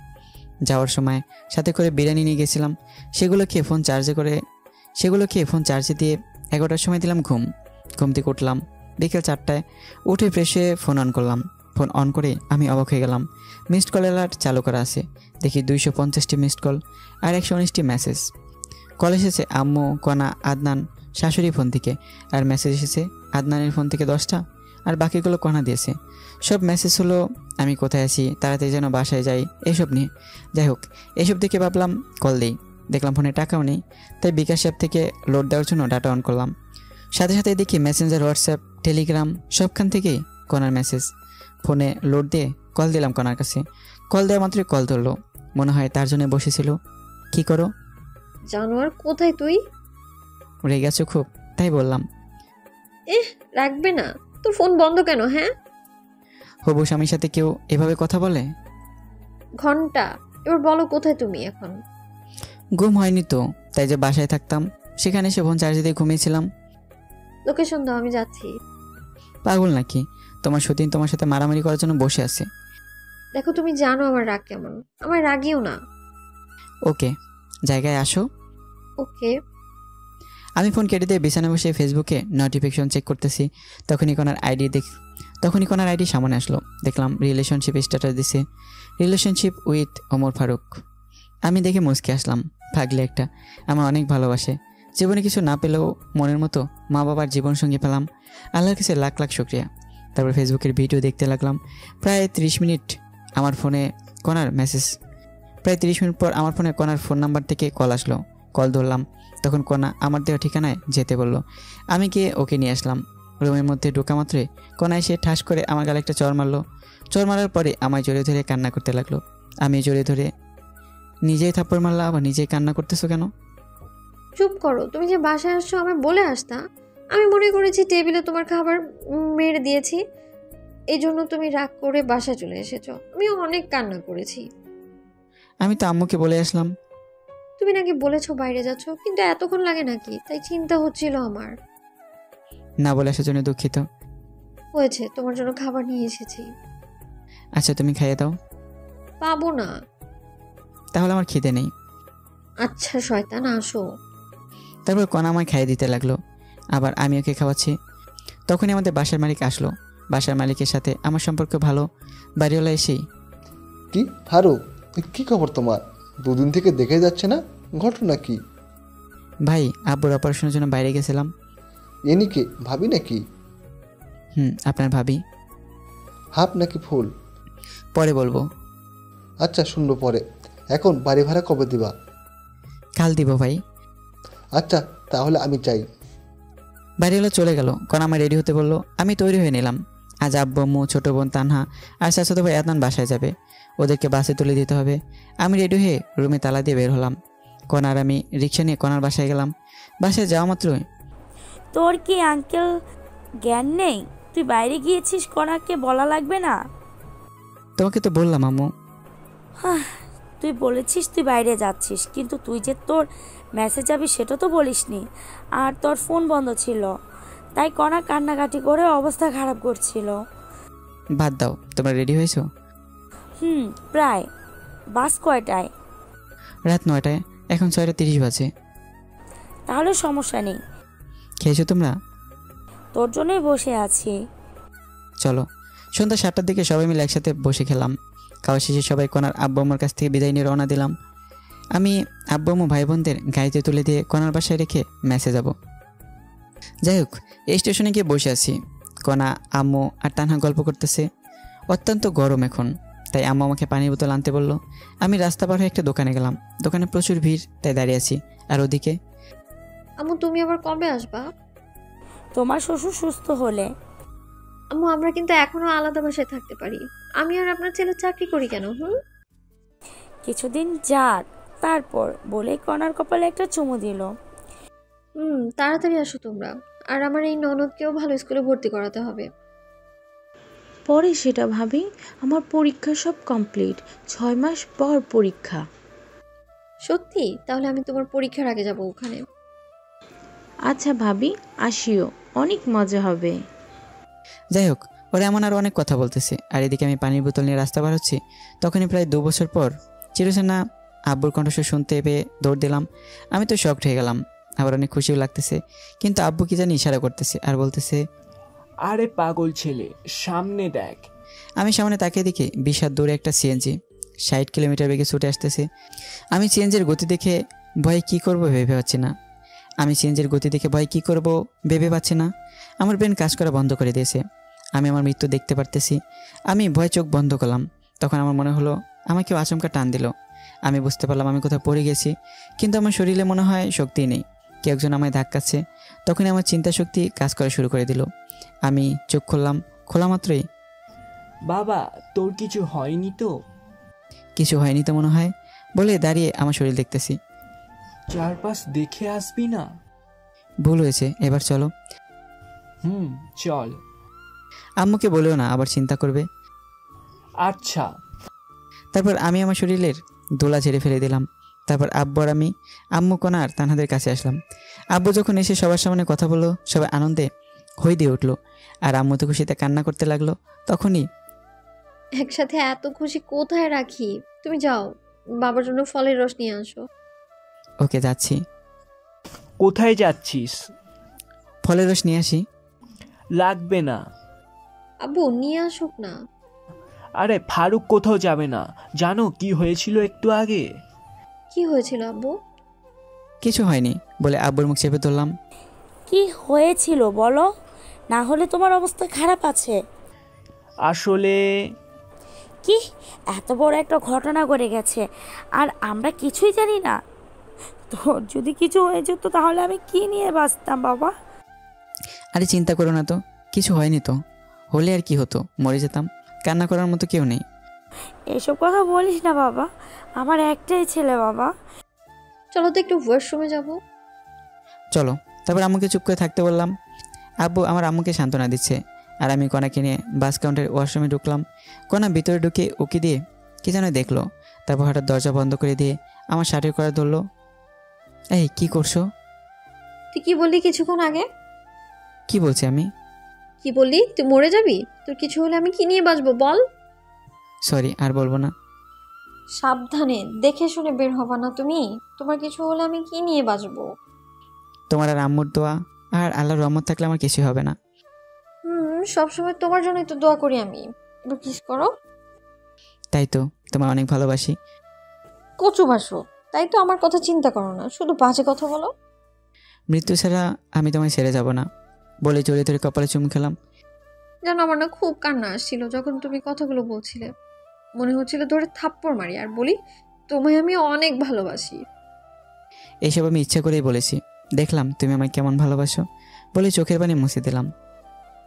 Speaker 1: যাওয়ার সময় সাথে করে বিরিয়ানি নিয়ে গেছিলাম। সেগুলো খেয়ে ফোন চার্জে দিয়ে 11টার সময় দিলাম ঘুম থেকে উঠলাম বিকেল 4টায়। উঠে ফ্রেশ হয়ে ফোন অন করলাম। ফোন অন করে আমি অবাক হয়ে গেলাম। মিসড কল অ্যালার্ট চালু করা আছে। দেখি 250টি মিসড কল আর 119টি মেসেজ। কল এসেছে আম্মু, কণা, আদনান, শাশুড়ি ফোন থেকে, আর মেসেজ এসেছে আদনানের ফোন থেকে 10টা, আর বাকিগুলো কণা দিয়েছে। সব মেসেজ হলো আমি কোথায় আছি, তাড়াতাড়ি যেন বাসায় যাই, এসব নিয়ে। যাই হোক, এসব দেখে ভাবলাম কল দিই। দেখলাম ফোনে টাকাও নেই, তাই বিকাশ অ্যাপ থেকে লোড দেওয়ার জন্য ডাটা অন করলাম। সাথে সাথে দেখি মেসেঞ্জার, হোয়াটসঅ্যাপ, টেলিগ্রাম সবখান থেকেই কণার মেসেজ। ফোনে লোড দিয়ে কল দিলাম কণার কাছে। কল দেওয়া মাত্রই কল ধরলো। মনে হয় তার জন্য বসেছিল। কি করো?
Speaker 5: জানোয়ার, কোথায় তুই?
Speaker 1: রেগে আছো খুব, তাই বললাম।
Speaker 5: রাখবে না? তোর ফোন বন্ধ কেন?
Speaker 1: হবু স্বামীর সাথে কেউ এভাবে কথা বলে?
Speaker 5: ঘন্টা, এবার বলো কোথায় তুমি এখন?
Speaker 1: ঘুম হয়নি তো, তাই যে বাসায় থাকতাম সেখানে এসে ফোন চার্জে দিয়ে ঘুমিয়েছিলাম।
Speaker 5: লোকেশন দাও, আমি যাচ্ছি।
Speaker 1: পাগল নাকি? তোমার সতীন তোমার সাথে মারামারি করার জন্য বসে আছে।
Speaker 5: দেখো, তুমি জানো আমার রাগ কেমন, আমার রাগিও না।
Speaker 1: ওকে, জায়গায় আসো।
Speaker 5: ওকে।
Speaker 1: আমি ফোন কেটে দিয়ে বিছানায় বসে ফেসবুকে নোটিফিকেশন চেক করতেছি। তখনই কোনার আইডি সামনে আসলো। দেখলাম রিলেশনশিপ স্ট্যাটাস দিছে, রিলেশনশিপ উইথ ওমর ফারুক। আমি দেখে মুচকে আসলাম। পাগলি একটা, আমার অনেক ভালোবাসে। জীবনে কিছু না পেলেও মনের মতো মা বাবার জীবনসঙ্গী পেলাম। আল্লাহর কাছে লাখ লাখ শুকরিয়া। তারপর ফেসবুকের ভিডিও দেখতে লাগলাম। প্রায় 30 মিনিট আমার ফোনে কণার মেসেজ। প্রায় 30 মিনিট পর আমার ফোনে কণার ফোন নাম্বার থেকে কল আসলো। কল ধরলাম। তখন কণা আমার দেওয়া ঠিকানায় যেতে বলল। আমি গিয়ে ওকে নিয়ে আসলাম। রুমের মধ্যে ঢোকা মাত্রই কণা এসে ঠাস করে আমার গালে একটা চড় মারলো। চড় মারার পরে আমায় জড়িয়ে ধরে কান্না করতে লাগলো। আমি জড়িয়ে ধরে, নিজেই থাপ্পড় মারলা, আবার নিজেই কান্না করতেছো কেন?
Speaker 5: চুপ করো, তুমি যে বাসায় আসছো আমায় বলে আসতা। আমি মনে করেছি টেবিলে তোমার খাবার মেরে দিয়েছি, এই জন্য তুমি রাগ করে বাসায় চলে এসেছো। আমি অনেক কান্না করেছি।
Speaker 1: আমি তো আম্মুকে বলে আসলাম।
Speaker 5: তুমি নাকি বলেছো বাইরে যাচ্ছ, কিন্তু এতক্ষণ লাগে নাকি? তাই চিন্তা হচ্ছিল আমার।
Speaker 1: না বলে আসার জন্য দুঃখিত।
Speaker 5: হয়েছে, তোমার জন্য খাবার নিয়ে এসেছি।
Speaker 1: আচ্ছা, তুমি খাইয়ে দাও।
Speaker 5: পাবো না।
Speaker 1: তাহলে আমার খিদে নেই।
Speaker 5: আচ্ছা শয়তান, আসো।
Speaker 1: তারপর কণা আমায় খাইয়ে দিতে লাগলো। আবার আমি ওকে খাওয়াচ্ছি। তখনই আমাদের বাসার মালিক আসলো। বাসার মালিকের সাথে আমার সম্পর্ক ভালো। বাড়িওয়ালা এসেই,
Speaker 11: কি ফারুক, কি খবর তোমার? দুদিন থেকে দেখে যাচ্ছে না, ঘটনা কি?
Speaker 1: ভাই আব্বুর অপারেশনের জন্য বাইরে গেছিলাম।
Speaker 11: এনিকে ভাবি নাকি?
Speaker 1: আপনার ভাবি।
Speaker 11: হাফ নাকি ফুল?
Speaker 1: পরে বলবো।
Speaker 11: আচ্ছা শুনবো পরে। এখন বাড়ি ভাড়া কবে দিবা?
Speaker 1: কাল দিব ভাই।
Speaker 11: আচ্ছা তাহলে আমি চাই।
Speaker 1: বাড়িওয়ালা চলে গেল। কনা আমার রেডি হতে বললো। আমি তৈরি হয়ে নিলাম। আজ আব্বু আম্মু, ছোটো বোন তানহা আর চাচাতো ভাই আদনান বাসায় যাবে। ওদেরকে বাসে তুলে দিতে হবে। আমি রেডি হয়ে রুমে তালা দিয়ে বের হলাম। কনার আমি রিক্সা নিয়ে কনার বাসায় গেলাম। বাসায় যাওয়া মাত্রই,
Speaker 8: তোর কি আঙ্কেল জ্ঞান নেই? তুই বাইরে গিয়েছিস, কনাকে বলা লাগবে না?
Speaker 1: তোমাকে তো বললাম আম্মু।
Speaker 8: তুই বলেছিস তুই বাইরে যাচ্ছিস, কিন্তু তুই যে তোর মেসেজ যাবি সেটা তো বলিসনি। আর তোর ফোন বন্ধ ছিল, তাই কনা কান্নাকাটি করে অবস্থা খারাপ করছিল।
Speaker 1: বাদ দাও, তোমরা রেডি হয়েছো?
Speaker 8: প্রায়। বাস কয়টায়?
Speaker 1: রাত 9টায়। এখন 6:30 বাজে।
Speaker 8: তাহলে সমস্যা নেই।
Speaker 1: খেয়েছো তোমরা?
Speaker 8: তোর জন্যই বসে আছি।
Speaker 1: চলো। সন্ধ্যা 7টার দিকে সবাই মিলে একসাথে বসে খেলাম। খাওয়া শেষে সবাই কনার আব্বু আম্মুর কাছ থেকে বিদায় নিয়ে রওনা দিলাম। আমি আব্বু আম্মু ভাই বোনদের গাড়িতে তুলে দিয়ে কনার বাসায় রেখে মেসে যাব। যাই হোক, এই স্টেশনে গিয়ে বসে আছি। কনা, আম্মু আর তানহা গল্প করতেছে। অত্যন্ত গরম এখন, তাই আম্মু আমাকে পানির বোতল আনতে বললো। আমি রাস্তা পার হয়ে একটা দোকানে গেলাম। দোকানে প্রচুর ভিড়, তাই দাঁড়িয়ে আছি। আর ওদিকে,
Speaker 5: আম্মু তুমি আবার কবে আসবা?
Speaker 8: তোমার শ্বশুর সুস্থ হলে।
Speaker 5: আম্মু আমরা কিন্তু এখনো আলাদা বাসায় থাকতে পারি। আমি আর আপনার ছেলে চাকরি করি কেন?
Speaker 8: কিছুদিন যাক, তারপর বলে কনার কপালে একটা চুমু দিল।
Speaker 5: তাড়াতাড়ি আসো তোমরা। আর আমার এই ননদকেও ভালো স্কুলে ভর্তি করাতে হবে।
Speaker 13: পরে সেটা ভাবি, আমার পরীক্ষা সব কমপ্লিট। 6 মাস পর পরীক্ষা।
Speaker 5: সত্যি? তাহলে আমি তোমার পরীক্ষার আগে যাব ওখানে।
Speaker 13: আচ্ছা ভাবি, আসিও, অনেক মজা হবে।
Speaker 1: যাই হোক, ওরা এমন আর অনেক কথা বলতেছে। আর এদিকে আমি পানির বোতল নিয়ে রাস্তা বার হচ্ছি। তখনই প্রায় 2 বছর পর চিরচেনা আব্বুর কণ্ঠস্বর শুনতে পেয়ে দৌড় দিলাম। আমি তো শকড হয়ে গেলাম, আবার অনেক খুশিও লাগতেছে। কিন্তু আব্বু কি জানি ইশারা করতেছে আর বলতেছে,
Speaker 14: আরে পাগল ছেলে, সামনে দেখ।
Speaker 1: আমি সামনে তাকিয়ে দেখি বিশাল দূরে একটা সিএনজি 60 কিলোমিটার বেগে ছুটে আসতেছে। আমি সিএনজির গতি দেখে ভয়ে কী করবো ভেবে পাচ্ছি না। আমার ব্রেন কাজ করা বন্ধ করে দিয়েছে। আমি আমার মৃত্যু দেখতে পারতেছি। আমি ভয় চোখ বন্ধ করলাম। তখন আমার মনে হলো আমাকে কেউ আচমকা টান দিল। আমি বুঝতে পারলাম আমি কোথাও পড়ে গেছি, কিন্তু আমার শরীরে মনে হয় শক্তি নেই। কেউ একজন আমায় ধাক্কাচ্ছে। তখনই আমার চিন্তা শক্তি কাজ করা শুরু করে দিল। আমি চোখ খুললাম। খোলা মাত্রই,
Speaker 14: বাবা তোর কিছু হয়নি তো?
Speaker 1: কিছু হয়নি তো মনে হয় বলে দাঁড়িয়ে আমার শরীর দেখতেছি।
Speaker 14: চারপাশ দেখে আসবি না?
Speaker 1: ভুল হয়েছে, এবার চলো।
Speaker 14: চল।
Speaker 1: আম্মুকে বলেও না, আবার চিন্তা করবে।
Speaker 14: আচ্ছা।
Speaker 1: তারপর আমি আমার শরীরের দোলা ঝেড়ে ফেলে দিলাম। তারপর আব্বু আর আমি আম্মু কনার তানহাদের কাছে আসলাম। আব্বু যখন এসে সবার সামনে কথা বললো, সবাই আনন্দে হই দিয়ে উঠলো। আর আম্মু তো খুশিতে কান্না করতে লাগলো। তখনই,
Speaker 5: একসাথে এত খুশি কোথায় রাখি? তুমি যাও, বাবার জন্য ফলের রস নিয়ে আসো।
Speaker 1: ওকে, যাচ্ছি।
Speaker 14: কোথায় যাচ্ছিস?
Speaker 1: ফলের রস নিয়ে আসি।
Speaker 14: লাগবে না।
Speaker 5: আব্বু নিয়ে আসুক না।
Speaker 14: আরে ফারুক কোথাও যাবে না। জানো কি হয়েছিল একটু আগে?
Speaker 5: কি হয়েছিল আব্বু?
Speaker 1: কিছু হয়নি বলে আব্বুর মুখ চেপে ধরলাম।
Speaker 8: কি হয়েছিল বলো, না হলে তোমার অবস্থা খারাপ আছে।
Speaker 14: আসলে
Speaker 8: কি এত বড় একটা ঘটনা ঘটে গেছে আর আমরা কিছুই জানি না? তোর যদি কিছু হয়ে যেত তাহলে আমি কি নিয়ে বাঁচতাম বাবা?
Speaker 1: আরে চিন্তা করো না তো, কিছু হয়নি তো। হলে আর কি হতো, মরে যেতাম। কান্না করার মতো কেউ নেই।
Speaker 8: এসব কথা বলিস না বাবা, আমার একটাই ছেলে বাবা।
Speaker 5: চলো তো একটু ওয়াশরুমে যাব।
Speaker 1: চলো। তারপর আম্মুকে চুপ করে থাকতে বললাম। আব্বু আমার আম্মুকে সান্ত্বনা দিচ্ছে। আর আমি কনাকে নিয়ে বাস কাউন্টারের ওয়াশরুমে ঢুকলাম। কনা ভিতরে ঢুকে উকি দিয়ে কি যেন দেখলো। তারপর হঠাৎ দরজা বন্ধ করে দিয়ে আমার শার্টের করা ধরলো। এই কি করছো?
Speaker 5: তুই কি বললি কিছুক্ষণ আগে?
Speaker 1: কি বলছি আমি?
Speaker 5: কি বললি? তুই মরে যাবি? তোর কিছু হলে আমি কি নিয়ে বাঁচবো বল?
Speaker 1: সরি, আর বলবো না।
Speaker 5: সাবধানে দেখে শুনে বের হবা না তুমি। তোমার কিছু হলে আমি কি নিয়ে বাঁচবো?
Speaker 1: তোমার আর আম্মুর দোয়া আর আল্লাহর রহমত থাকলে আমার কিছুই হবে না।
Speaker 5: সবসময় তোমার জন্যই তো দোয়া করি আমি। এবার কিস করো।
Speaker 1: তাই তো, তোমায় অনেক ভালোবাসি।
Speaker 5: কচু বাসো, তাই তো আমার কথা চিন্তা করো না, শুধু বাজে কথা বলো।
Speaker 1: মৃত্যু ছাড়া আমি তোমায় ছেড়ে যাব না বলে জড়িয়ে ধরে কপালে চুমু খেলাম।
Speaker 5: যেন আমার না খুব কান্না আসছিল যখন তুমি কথাগুলো বলছিলে। মনে হচ্ছিল ধরে থাপ্পড় মারি আর বলি তোমায় আমি অনেক ভালোবাসি।
Speaker 1: এইসব আমি ইচ্ছা করেই বলেছি। দেখলাম তুমি আমায় কেমন ভালোবাসো বলে চোখের পানি মুছে দিলাম।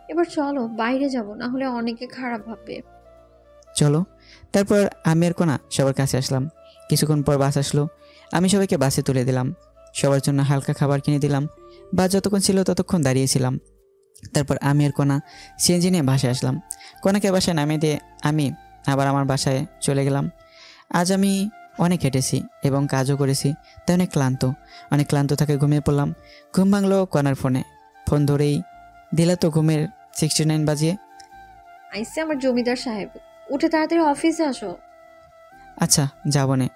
Speaker 5: এবার চলো বাইরে যাব, না হলে অনেকে খারাপ ভাববে।
Speaker 1: চলো। তারপর আমি আর কোনা সবার কাছে আসলাম। কিছুক্ষণ পর বাস আসলো। আমি সবাইকে বাসে তুলে দিলাম। সবার জন্য হালকা খাবার কিনে দিলাম। বাস যতক্ষণ ছিল ততক্ষণ দাঁড়িয়েছিলাম। তারপর আমি আর কোনা সিএনজি নিয়ে বাসায় আসলাম। কোনাকে বাসায় নামিয়ে দিয়ে আমি আবার আমার বাসায় চলে গেলাম। আজ আমি অনেক হেঁটেছি এবং কাজও করেছি, তাই অনেক ক্লান্ত থাকে ঘুমিয়ে পড়লাম। ঘুম ভাঙলো কোনার ফোনে। ফোন ধরেই দিলা তো ঘুমের 69 বাজিয়ে।
Speaker 5: আইসে আমার জমিদার সাহেব, উঠে তাড়াতাড়ি অফিসে আসো।
Speaker 1: আচ্ছা যাবো নে।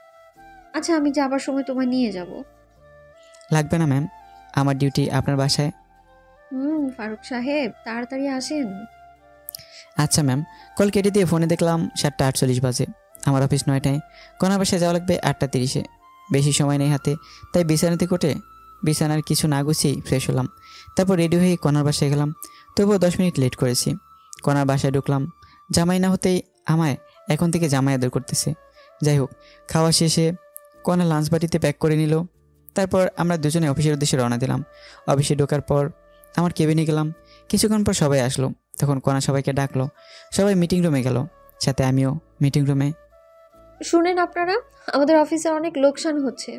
Speaker 5: আচ্ছা আমি যাবার সময় তোমায় নিয়ে যাব।
Speaker 1: লাগবে না ম্যাম, আমার ডিউটি আপনার বাসায়।
Speaker 5: ফারুক সাহেব তাড়াতাড়ি আসেন।
Speaker 1: আচ্ছা ম্যাম। কল কেটে দিয়ে ফোনে দেখলাম 7:48 বাজে। আমার অফিস 9টায়, কোনার বাসায় যাওয়া লাগবে 8:30-এ। বেশি সময় নেই হাতে, তাই বিছানাতে কোটে বিছানার কিছু না গুছিয়েই ফ্রেশ হলাম। তারপর রেডি হয়ে কোনার বাসায় গেলাম। তবুও 10 মিনিট লেট করেছি। কোনার বাসায় ঢুকলাম। জামাই না হতেই আমায় এখন থেকে জামাই আদর করতেছে। যাই হোক, খাওয়া শেষে কোনা লাঞ্চ বাটিতে প্যাক করে নিল। তারপর আমরা দুজনে অফিসের উদ্দেশ্যে রওনা দিলাম। অফিসে ঢোকার পর আমার কেবিনে গেলাম। কিছুক্ষণ পর সবাই আসলো। তখন কোনা সবাইকে ডাকলো। সবাই মিটিং রুমে গেল, সাথে আমিও মিটিং রুমে।
Speaker 5: শুনেন আপনারা, আমাদের অফিসে অনেক লোকসান হচ্ছে।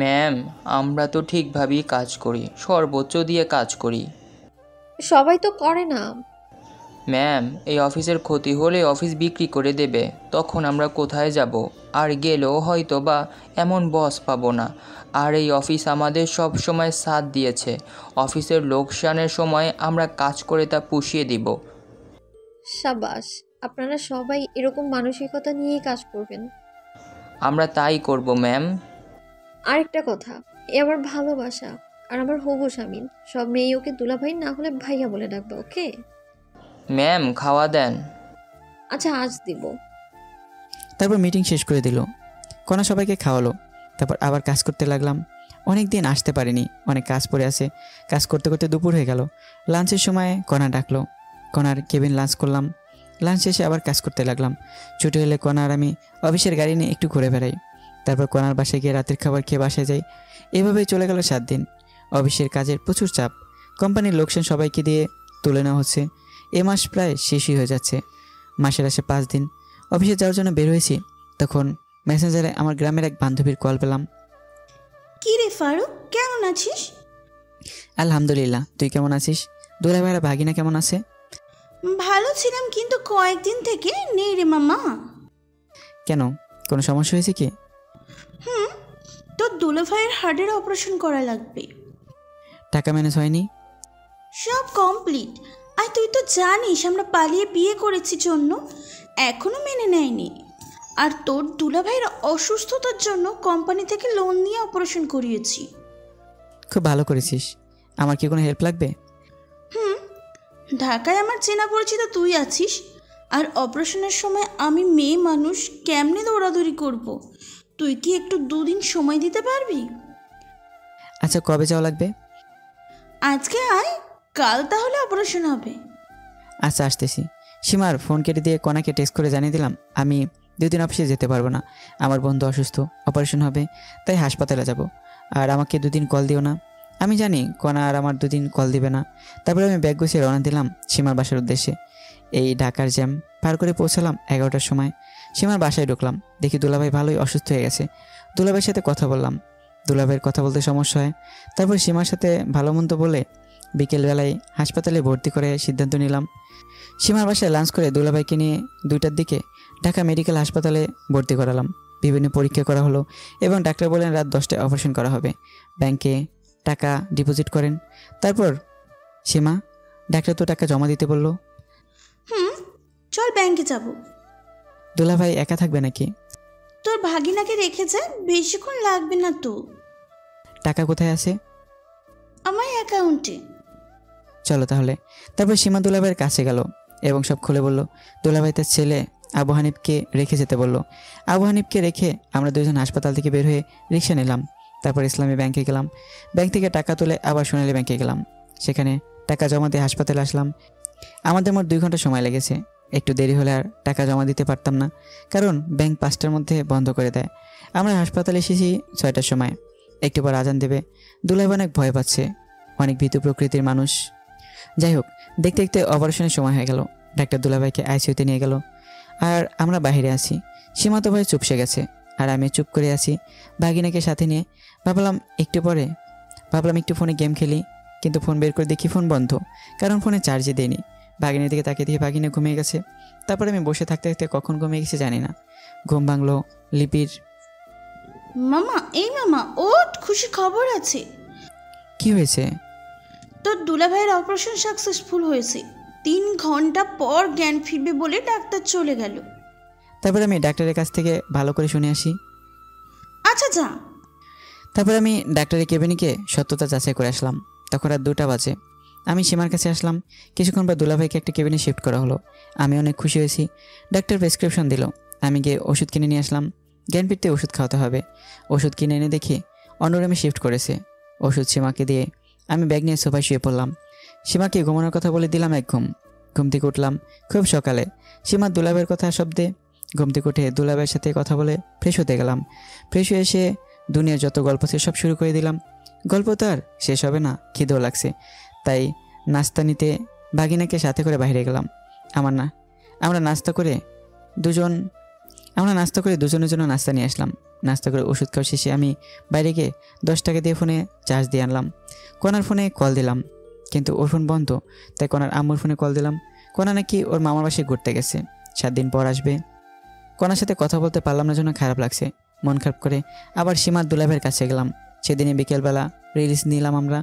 Speaker 2: ম্যাম, আমরা তো ঠিকভাবেই কাজ করি, সর্বোচ্চ দিয়ে কাজ করি।
Speaker 5: সবাই তো করে না।
Speaker 2: ম্যাম, এই অফিসের ক্ষতি হলে অফিস বিক্রি করে দেবে, তখন আমরা কোথায় যাব? আর গেলেও হয়তো বা এমন বস পাবো না। আর এই অফিস আমাদের সব সময় সাথ দিয়েছে। অফিসের লোকসানের সময় আমরা কাজ করে তা পুষিয়ে দিব।
Speaker 5: সাবাস, আপনারা সবাই এরকম মানসিকতা নিয়েই কাজ করবেন।
Speaker 2: আমরা তাই করব ম্যাম।
Speaker 5: আরেকটা কথা, এ আমার ভালোবাসা আর আমার হবু স্বামী। সব মেয়ে ওকে দুলাভাই না হলে ভাইয়া বলে ডাকবে, ওকে?
Speaker 2: ম্যাম, খাওয়া দেন।
Speaker 5: আচ্ছা আজ দিব।
Speaker 1: তারপর মিটিং শেষ করে দিল। কোনা সবাইকে খাওয়ালো। তারপর আবার কাজ করতে লাগলাম। অনেক দিন আসতে পারিনি, অনেক কাজ পড়ে আছে। কাজ করতে করতে দুপুর হয়ে গেল। লাঞ্চের সময় কোনা ডাকলো। কোনার কেবিন লাঞ্চ করলাম। লাঞ্চ শেষে আবার কাজ করতে লাগলাম। ছুটি হলে কোনা আর আমি অফিসের গাড়ি নিয়ে একটু ঘুরে বেড়াই। তারপর কোনার বাসায় গিয়ে রাতের খাবার খেয়ে বাসায় যাই। এভাবেই চলে গেল 7 দিন। অফিসের কাজের প্রচুর চাপ। কোম্পানির লোকসান সবাইকে দিয়ে তুলে নেওয়া হচ্ছে। এ মাস প্রায় শেষই হয়ে যাচ্ছে। মাসের আসে 5 দিন। অফিসে যাওয়ার জন্য বের হয়েছি, তখন মেসেঞ্জারে আমার গ্রামের এক বান্ধবীর কল পেলাম।
Speaker 6: কি রে ফারুক, কেমন আছিস?
Speaker 1: আলহামদুলিল্লাহ, তুই কেমন আছিস? দুলা ভাইরা ভাগিনা কেমন আছে?
Speaker 6: ভালো ছিলাম, কিন্তু কয়েকদিন থেকে নেই রে মামা।
Speaker 1: কেন, কোনো সমস্যা হয়েছে কি?
Speaker 6: তোর দুলাভাইয়ের হার্টের অপারেশন করা লাগবে।
Speaker 1: টাকা ম্যানেজ হয়নি?
Speaker 6: সব কমপ্লিট। আর তুই তো জানিস আমরা পালিয়ে বিয়ে করেছি জন্য এখনো মেনে নেয়নি। আর তোর দুলাভাইয়ের অসুস্থতার জন্য কোম্পানি থেকে লোন নিয়ে অপারেশন করিয়েছি।
Speaker 1: খুব ভালো করেছিস। আমার কি কোনো হেল্প লাগবে?
Speaker 6: ঢাকায় আমার চেনা পরিচিত তুই আছিস, আর অপারেশনের সময় আমি মেয়ে মানুষ কেমনে দৌড়াদৌড়ি করব? তুই কি একটু 2 দিন সময় দিতে পারবি?
Speaker 1: আচ্ছা, কবে যাওয়া লাগবে?
Speaker 6: আজকে আয়, কাল তাহলে অপারেশন হবে।
Speaker 1: আচ্ছা আসতেছি। সীমার ফোন কেটে দিয়ে কোনাকে টেক্সট করে জানিয়ে দিলাম আমি 2 দিন অফিসে যেতে পারবো না। আমার বন্ধু অসুস্থ, অপারেশন হবে, তাই হাসপাতালে যাব। আর আমাকে 2 দিন কল দিও না। আমি জানি কোনা আর আমার 2 দিন কল দিবে না। তারপরে আমি ব্যাগ গুছিয়ে রওনা দিলাম সীমার বাসার উদ্দেশ্যে। এই ঢাকার জ্যাম পার করে পৌঁছালাম 11টার সময়। সীমার বাসায় ঢুকলাম, দেখি দুলাভাই ভালোই অসুস্থ হয়ে গেছে। দুলাভাইয়ের সাথে কথা বললাম। দুলাভাইয়ের কথা বলতে সমস্যা হয়। তারপর সীমার সাথে ভালো মন্দ বলে বিকেলবেলায় হাসপাতালে ভর্তি করে সিদ্ধান্ত নিলাম। সীমার বাসায় লাঞ্চ করে দুলাভাইকে নিয়ে 2টার দিকে ঢাকা মেডিকেল হাসপাতালে ভর্তি করালাম। বিভিন্ন পরীক্ষা করা হলো এবং ডাক্তার বললেন রাত 10টায় অপারেশন করা হবে। ব্যাংকে টাকা ডিপোজিট করেন। তারপর সীমা, ডাক্তার তো টাকা জমা দিতে বলল।
Speaker 6: চল ব্যাংকে যাব।
Speaker 1: দুলাভাই একা থাকবে নাকি?
Speaker 6: তোর ভাগিনাকে রেখে যা, বেশিক্ষণ লাগবে না তো।
Speaker 1: টাকা কোথায় আছে?
Speaker 6: আমার অ্যাকাউন্টে।
Speaker 1: চলো তাহলে। তারপর সীমা দুলাভাইয়ের কাছে গেল এবং সব খুলে বলল। দুলাভাই তার ছেলে আবু হানিফকে রেখে যেতে বলল। আবু হানিফকে রেখে আমরা দুজন হাসপাতাল থেকে বের হয়ে রিক্সা নিলাম। তারপর ইসলামী ব্যাংকে গেলাম। ব্যাংক থেকে টাকা তুলে আবার সোনালী ব্যাংকে গেলাম। সেখানে টাকা জমা দিয়ে হাসপাতালে আসলাম। আমাদের মোট 2 ঘন্টা সময় লেগেছে। একটু দেরি হলে আর টাকা জমা দিতে পারতাম না, কারণ ব্যাংক 5টার মধ্যে বন্ধ করে দেয়। আমরা হাসপাতালে এসেছি 6টার সময়। একটু পর আজান দেবে। দুলাভাই অনেক ভয় পাচ্ছে, অনেক ভীতু প্রকৃতির মানুষ। যাই হোক, দেখতে দেখতে অপারেশনের সময় হয়ে গেল। ডাক্তার দুলাভাইকে আইসিইউতে নিয়ে গেল আর আমরা বাইরে আছি। সীমা তো ভয়ে চুপসে গেছে আর আমি চুপ করে আছি ভাগিনাকে সাথে নিয়ে। ভাবলাম একটু ফোনে গেম খেলি, কিন্তু ফোন বের করে দেখি ফোন বন্ধ, কারণ ফোনে চার্জে দেয়নি। ভাগিনের দিকে তাকিয়ে দিয়ে ভাগিনা ঘুমিয়ে গেছে। তারপরে আমি বসে থাকতে থাকতে কখন ঘুমিয়ে গেছে জানি না। ঘুম ভাঙলো লিপির।
Speaker 6: মামা, এই মামা ওঠ, খুশি খবর আছে।
Speaker 1: কি হয়েছে?
Speaker 6: তোর দুলাভাইয়ের অপারেশন সাকসেসফুল হয়েছে। 3 ঘন্টা পর জ্ঞান ফিরবে বলে ডাক্তার চলে গেল।
Speaker 1: তারপরে আমি ডাক্তারের কাছ থেকে ভালো করে শুনে আসি।
Speaker 6: আচ্ছা যা।
Speaker 1: তারপরে আমি ডাক্তারের কেবিনে গিয়ে সত্যতা যাচাই করে আসলাম। তখন রাত 2টা বাজে। আমি সীমার কাছে আসলাম। কিছুক্ষণ পর দুলাভাইকে একটা কেবিনে শিফট করা হলো। আমি অনেক খুশি হয়েছি। ডাক্তার প্রেসক্রিপশন দিল। আমি গিয়ে ওষুধ কিনে নিয়ে আসলাম। জ্ঞান ফিরতে ওষুধ খাওয়াতে হবে। ওষুধ কিনে এনে দেখি অন্য রুমে শিফট করেছে। ওষুধ সীমাকে দিয়ে আমি ব্যাগ নিয়ে সোফায় শুয়ে পড়লাম। সীমাকে ঘুমানোর কথা বলে দিলাম এক ঘুম। ঘুম থেকে উঠলাম খুব সকালে। সীমার দুলাভাইয়ের কথা শব্দে ঘুম থেকে উঠে দুলাভাইয়ের সাথে কথা বলে ফ্রেশ হতে গেলাম। ফ্রেশ হয়ে এসে দুনিয়ার যত গল্প ছিল সব শুরু করে দিলাম। গল্প তো আর শেষ হবে না, খিদেও লাগছে। তাই নাস্তা নিতে ভাগিনাকে সাথে করে বাইরে গেলাম। আমরা নাস্তা করে দুজনের জন্য নাস্তা নিয়ে আসলাম। নাস্তা করে ওষুধ খাওয়া শেষে আমি বাইরে গিয়ে 10 টাকা দিয়ে ফোনে চার্জ দিয়ে আনলাম। কনার ফোনে কল দিলাম, কিন্তু ওর ফোন বন্ধ। তাই কনার আম্মুর ফোনে কল দিলাম। কনা নাকি ওর মামার বাসায় ঘুরতে গেছে, 7 দিন পর আসবে। কনার সাথে কথা বলতে পারলাম না জন্য খারাপ লাগছে। মন খারাপ করে আবার সীমার দুলাভাইয়ের কাছে গেলাম। সেদিনে বিকেলবেলা রিলিজ নিলাম আমরা।